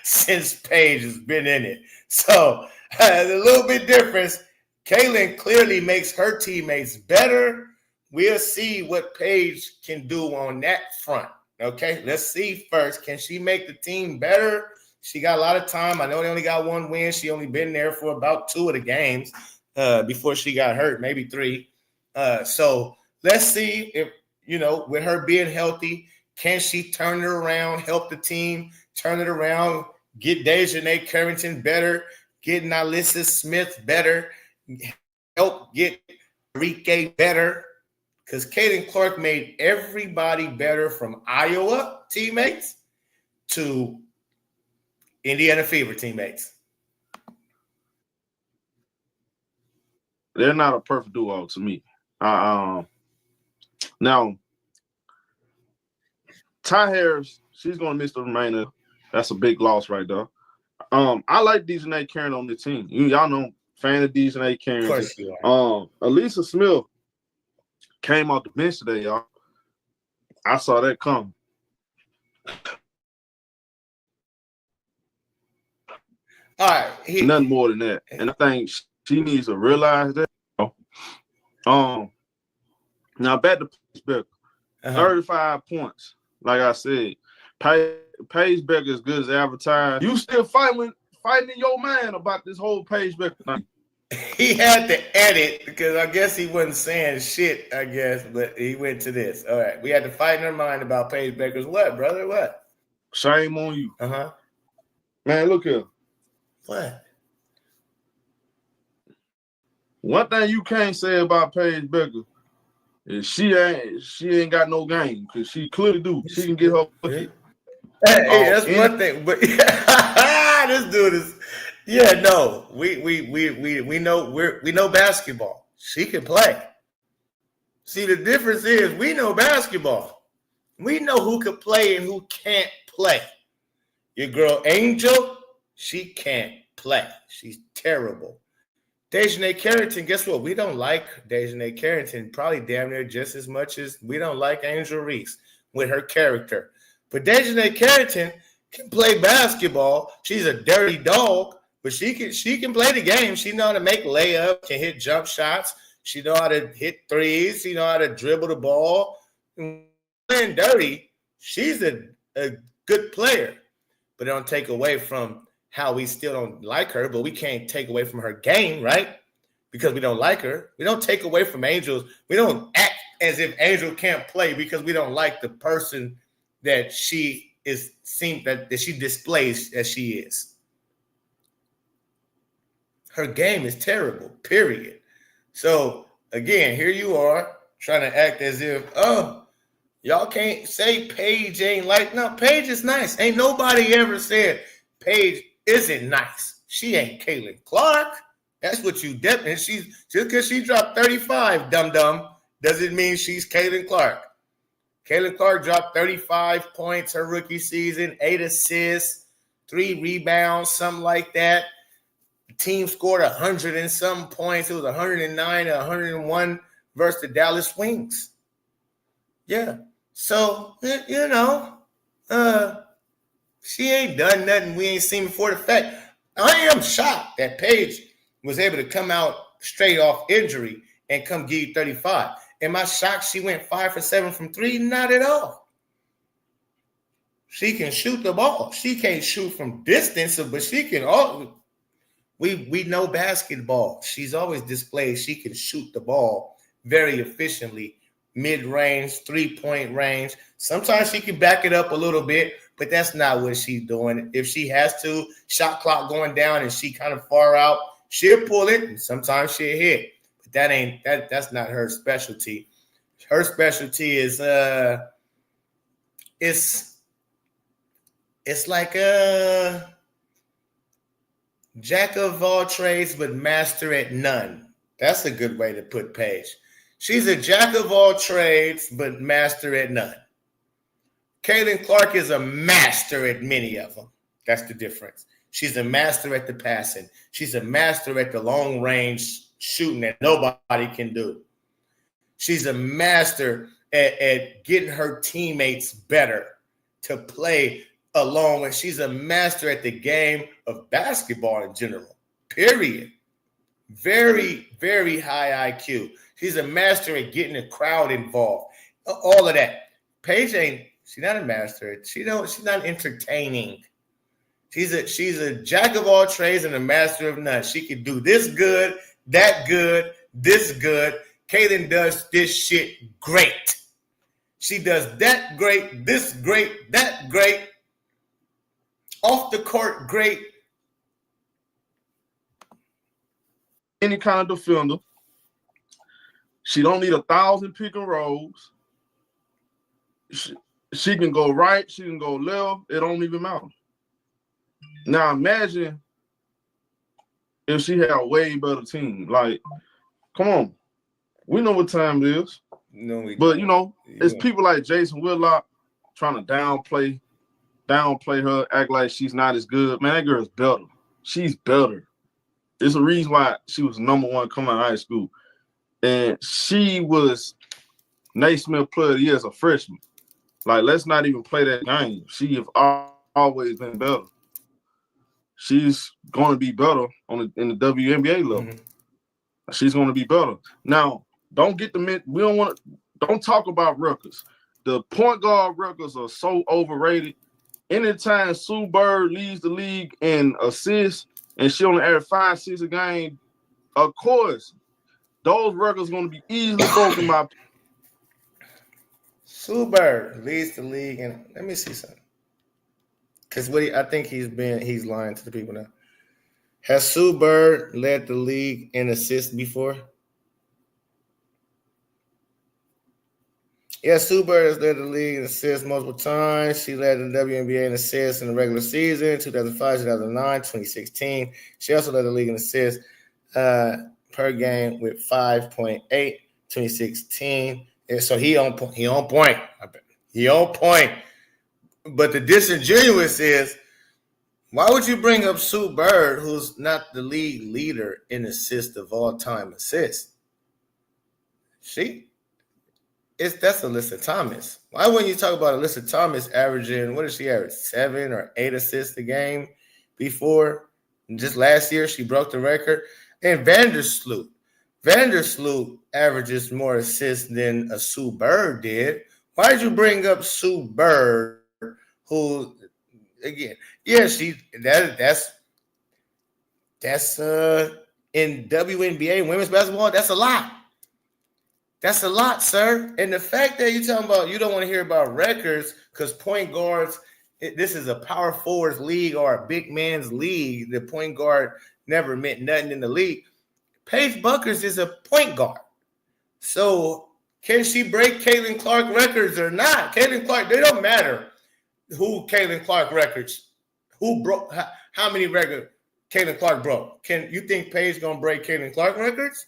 [SPEAKER 4] since Paige has been in it. So a little bit difference. Caitlin clearly makes her teammates better. We'll see what Paige can do on that front. Okay, let's see first. Can she make the team better? She got a lot of time. I know they only got 1 win. She only been there for about 2 of the games before she got hurt, maybe 3. So let's see if, with her being healthy, can she turn it around, help the team, turn it around, get Dejanay Carrington better, get Alyssa Smith better, help get Enrique better. Because Caitlin Clark made everybody better from Iowa teammates to Indiana Fever teammates.
[SPEAKER 6] They're not a perfect duo to me. Now, Ty Harris, she's going to miss the remainder. That's a big loss right there. I like Dejanay Carrington on the team. Y'all know, fan of Dejanay Carrington.
[SPEAKER 4] Of course you are.
[SPEAKER 6] Alyssa Smith came off the bench today, y'all. I saw that come.
[SPEAKER 4] All right.
[SPEAKER 6] Nothing more than that. And I think she needs to realize that. Now back to Paige Bueckers. 35 points. Like I said, Paige Bueckers is good as advertised. You still fighting in your mind about this whole Paige Bueckers.
[SPEAKER 4] He had to edit because I guess he wasn't saying shit, but he went to this. All right. We had to fight in our mind about Paige Bueckers. What, brother? What?
[SPEAKER 6] Shame on you.
[SPEAKER 4] Uh-huh.
[SPEAKER 6] Man, look here.
[SPEAKER 4] What?
[SPEAKER 6] One thing you can't say about Paige Bueckers is she ain't got no game because she clearly do. She can get her.
[SPEAKER 4] Hey, that's one thing. But this dude is. Yeah, no, we know basketball. She can play. See, the difference is we know basketball. We know who could play and who can't play. Your girl Angel, she can't play. She's terrible. Dejanay Carrington, guess what? We don't like Dejanay Carrington probably damn near just as much as we don't like Angel Reese with her character. But Dejanay Carrington can play basketball. She's a dirty dog, but she can play the game. She know how to make layups, can hit jump shots. She know how to hit threes. She know how to dribble the ball. Playing dirty, she's a good player. But it don't take away from how we still don't like her, but we can't take away from her game, right? Because we don't like her. We don't take away from Angels. We don't act as if Angel can't play because we don't like the person that she is, that she displays as she is. Her game is terrible, period. So, again, here you are trying to act as if, y'all can't say Paige ain't like, no, Paige is nice. Ain't nobody ever said Paige isn't nice. She ain't Caitlin Clark. That's what you definitely. She's just because she dropped 35, dum-dum, doesn't mean she's Caitlin Clark. Caitlin Clark dropped 35 points her rookie season, 8 assists, 3 rebounds, something like that. The team scored 100 and some points. It was 109 and 101 versus the Dallas Wings. Yeah. So, she ain't done nothing we ain't seen before. The fact, I am shocked that Paige was able to come out straight off injury and come give you 35. Am I shocked she went 5 for 7 from 3? Not at all. She can shoot the ball. She can't shoot from distance, but she can all. We know basketball. She's always displayed she can shoot the ball very efficiently, mid-range, 3-point range. Sometimes she can back it up a little bit, but that's not what she's doing. If she has to, shot clock going down and she kind of far out, she'll pull it, and sometimes she'll hit. But that's not her specialty. Her specialty is it's like a jack of all trades but master at none. That's a good way to put Paige. She's a jack of all trades but master at none. Caitlin Clark is a master at many of them. That's the difference. She's a master at the passing. She's a master at the long range shooting that nobody can do. She's a master at getting her teammates better to play along with. She's a master at the game of basketball in general, period. Very, very high IQ. She's a master at getting the crowd involved. All of that. Paige she's not a master. She's not entertaining. She's a jack of all trades and a master of none. She can do this good, that good, this good. Caitlin does this shit great. She does that great, this great, that great. Off the court, great.
[SPEAKER 6] Any kind of defender. She don't need 1,000 pick and rolls. She can go right. She can go left. It don't even matter. Now imagine if she had a way better team. Like, come on. We know what time it is.
[SPEAKER 4] No,
[SPEAKER 6] but it's people like Jason Whitlock trying to downplay her, act like she's not as good. Man, that girl's better. She's better. There's a reason why she was #1 coming out of high school. And she was Naismith Player of the Year as a freshman. Like, let's not even play that game. She have always been better. She's going to be better in the WNBA level. Mm-hmm. She's going to be better. Now, don't talk about Rutgers. The point guard Rutgers are so overrated. Anytime Sue Bird leads the league in assists and she only averaged 5 assists a game, of course, those records are going to be easily broken by.
[SPEAKER 4] Sue Bird leads the league, and let me see something. Because I think he's lying to the people now. Has Sue Bird led the league in assists before? Yeah, Sue Bird has led the league in assists multiple times. She led the WNBA in assists in the regular season, 2005, 2009, 2016. She also led the league in assists per game with 5.8, 2016. And so he on point. He on point. But the disingenuous is, why would you bring up Sue Bird, who's not the league leader in assists of all-time assists? That's Alyssa Thomas. Why wouldn't you talk about Alyssa Thomas averaging, what did she average, 7 or 8 assists a game before? And just last year, she broke the record. And Vandersloot averages more assists than a Sue Bird did. Why did you bring up Sue Bird, who, again, yeah, that's in WNBA women's basketball, that's a lot. That's a lot, sir. And the fact that you're talking about you don't want to hear about records because point guards, this is a power forwards league or a big man's league. The point guard never meant nothing in the league. Paige Bueckers is a point guard. So can she break Caitlin Clark records or not? Caitlin Clark, they don't matter who Caitlin Clark records, who broke, how many records Caitlin Clark broke. Can you think Paige gonna break Caitlin Clark records?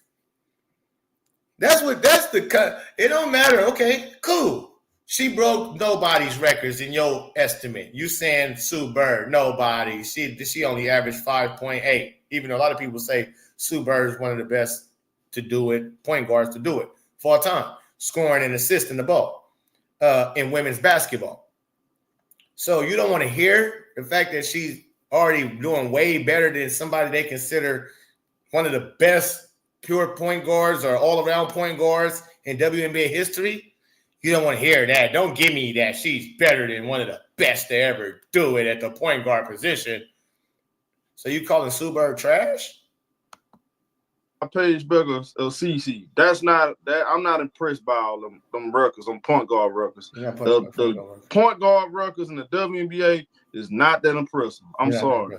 [SPEAKER 4] That's the cut. It don't matter. Okay, cool. She broke nobody's records in your estimate. You saying Sue Bird, nobody. She only averaged 5.8. Even though a lot of people say Sue Bird is one of the best to do it, point guards to do it for all time, scoring and assisting the ball in women's basketball. So you don't want to hear the fact that she's already doing way better than somebody they consider one of the best pure point guards or all-around point guards in WNBA history. You don't want to hear that. Don't give me that she's better than one of the best to ever do it at the point guard position. So you calling Sue Bird trash?
[SPEAKER 6] Paige Bueckers or CC. That's not that. I'm not impressed by all them records, them point guard records. The point guard records in the WNBA is not that impressive. I'm sorry.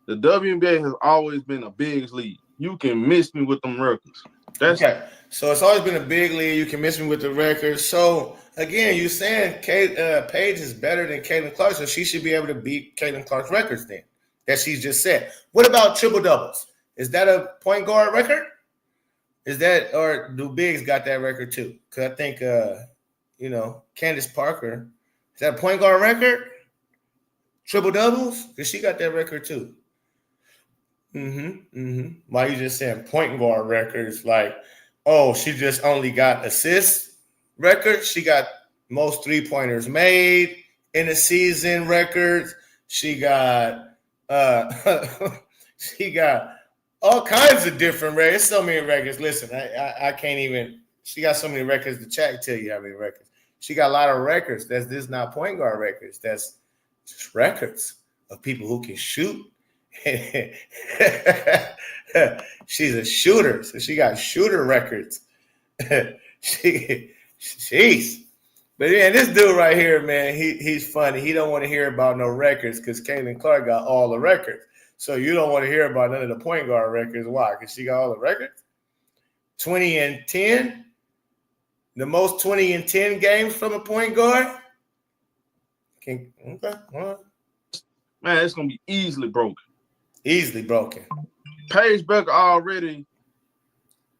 [SPEAKER 6] The WNBA has always been a big league. You can miss me with them records.
[SPEAKER 4] Okay. So it's always been a big league. You can miss me with the records. So again, you're saying Paige is better than Caitlin Clark, so she should be able to beat Caitlin Clark's records then that she's just said. What about triple doubles? Is that a point guard record? Is that, or do bigs got that record too? Because I think Candace Parker, is that a point guard record? Triple doubles? Because she got that record too. Why you just saying point guard records? Like, oh, she just only got assist records. She got most 3-pointers made in a season records. She got all kinds of different records. So many records. Listen, I can't even. She got so many records to check. Tell you how many records. She got a lot of records. That's this not point guard records. That's just records of people who can shoot. She's a shooter, so she got shooter records. Jeez. But yeah, this dude right here, man, he's funny. He don't want to hear about no records because Caitlin Clark got all the records. So you don't want to hear about none of the point guard records. Why? Because she got all the records. 20 and 10, the most 20 and 10 games from a point guard. Okay, all right.
[SPEAKER 6] Man, it's gonna be easily broken.
[SPEAKER 4] Easily broken.
[SPEAKER 6] Paige Bueckers already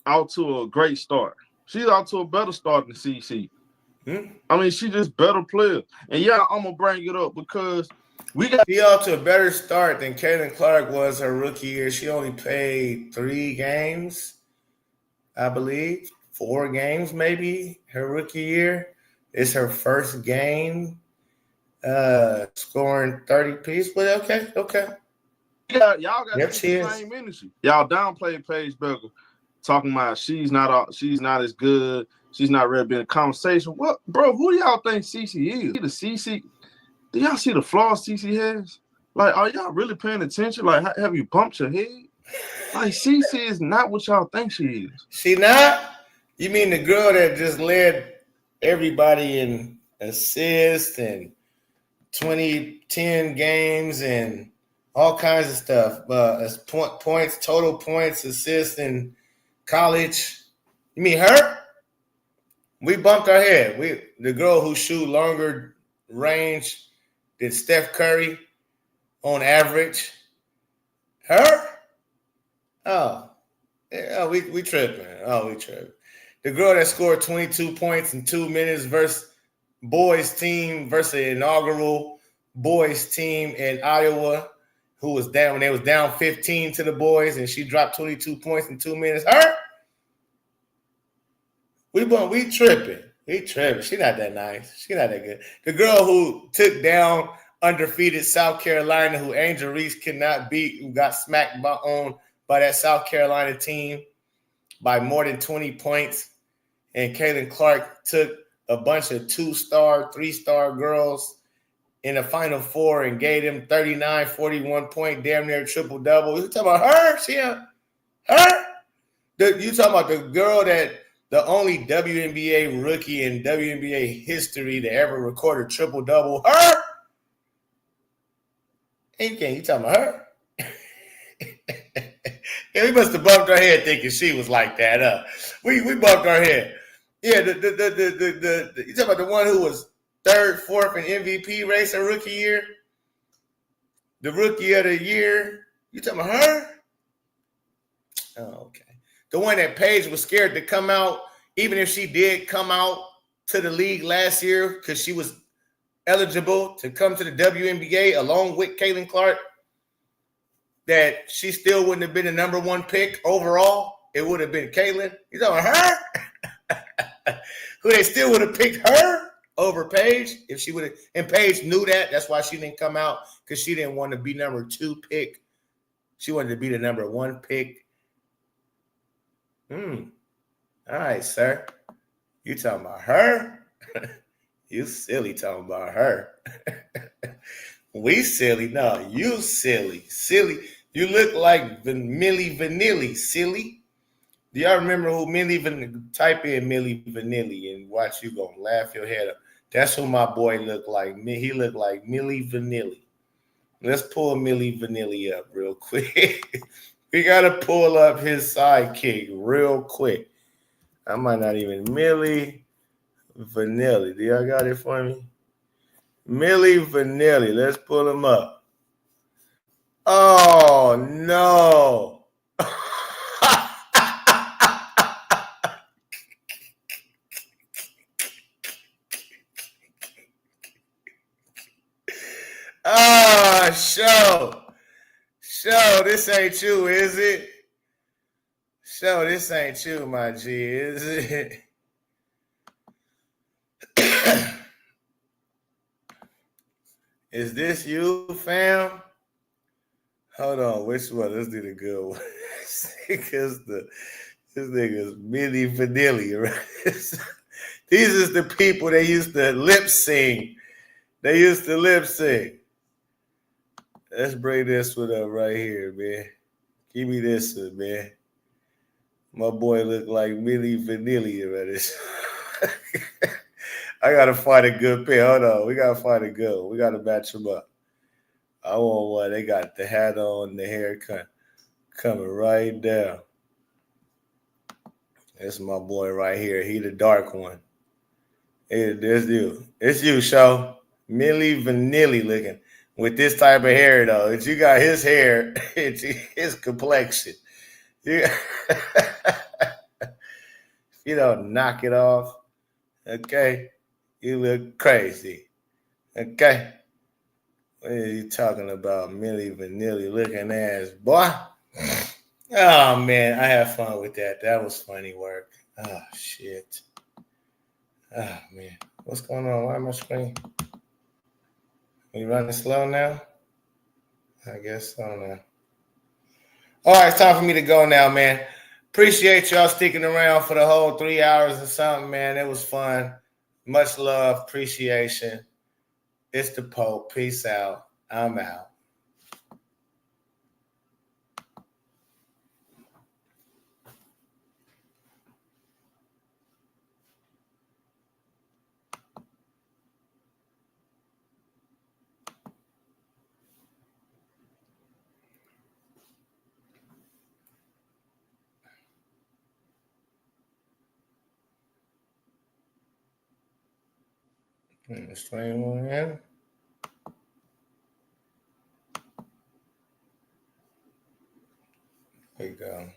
[SPEAKER 6] out to a great start. She's out to a better start than CC. I mean, she just better player. And yeah, I'm gonna bring it up because
[SPEAKER 4] she out to a better start than Caitlin Clark was her rookie year. She only played 3 games, I believe, 4 games maybe her rookie year. It's her first game scoring 30 piece. But okay.
[SPEAKER 6] Y'all got the same energy. Y'all downplayed Paige Bueckers, talking about she's not as good. She's not ready to be in a conversation. What, bro? Who do y'all think CC is? The CC? Do y'all see the flaws CC has? Like, are y'all really paying attention? Like, have you bumped your head? Like, CC is not what y'all think she is.
[SPEAKER 4] She not? You mean the girl that just led everybody in assists and 2010 games and all kinds of stuff, as points, total points, assists in college. You mean her? We bumped our head. The girl who shoot longer range than Steph Curry on average. Her? Oh, yeah, we tripping. Oh, we tripping. The girl that scored 22 points in 2 minutes versus boys team versus the inaugural boys team in Iowa, who was down when they was down 15 to the boys, and she dropped 22 points in 2 minutes. Her? We tripping. We tripping. She not that nice. She not that good. The girl who took down undefeated South Carolina, who Angel Reese could not beat, who got smacked by that South Carolina team by more than 20 points. And Caitlin Clark took a bunch of 2-star, 3-star girls in the Final Four and gave them 39, 41 point, damn near triple-double. You talking about her? Her? You talking about the girl that the only WNBA rookie in WNBA history to ever record a triple-double? Her? You talking about her? Yeah, we must have bumped our head thinking she was like that. We bumped our head. Yeah, you talking about the one who was 3rd, 4th in MVP race her rookie year? The rookie of the year? You talking about her? Oh, okay. The one that Paige was scared to come out, even if she did come out to the league last year because she was eligible to come to the WNBA along with Caitlin Clark, that she still wouldn't have been the number 1 pick overall. It would have been Caitlin. You talking about her? Who they still would have picked her over Paige if she would have. And Paige knew that. That's why she didn't come out, because she didn't want to be number 2 pick. She wanted to be the number 1 pick. All right, sir. You talking about her? You silly talking about her. We silly. No, you silly. Silly. You look like Milli Vanilli, silly. Do y'all remember who Milli Vanilli? Type in Milli Vanilli and watch, you gonna laugh your head up. That's who my boy looked like. He looked like Milli Vanilli. Let's pull Milli Vanilli up real quick. We got to pull up his sidekick real quick. I might not even. Milli Vanilli. Do y'all got it for me? Milli Vanilli. Let's pull him up. Oh, no. Show, this ain't you, is it? Show, this ain't you, my G, is it? Is this you, fam? Hold on, which one? Let's do the good one. Because this nigga's Milli Vanilli, right? These is the people they used to lip sing. Let's bring this one up right here, man. Give me this one, man. My boy look like Milli Vanilli, right? I gotta find a good pair. Hold on, we gotta find a good one. We gotta match them up. I want one. They got the hat on, the hair coming right down. That's my boy right here. He the dark one. Hey, there's you. It's you, Show. Milli Vanilli looking. With this type of hair, though. If you got his hair, it's his complexion. You don't knock it off. Okay? You look crazy. Okay? What are you talking about, Milli Vanilli looking ass, boy? Oh, man, I had fun with that. That was funny work. Oh, shit. Oh, man. What's going on? Why am I screen? You running slow now? I guess so now. All right, it's time for me to go now, man. Appreciate y'all sticking around for the whole 3 hours or something, man. It was fun. Much love, appreciation. It's the Pope. Peace out. I'm out. Stream on in. There you go.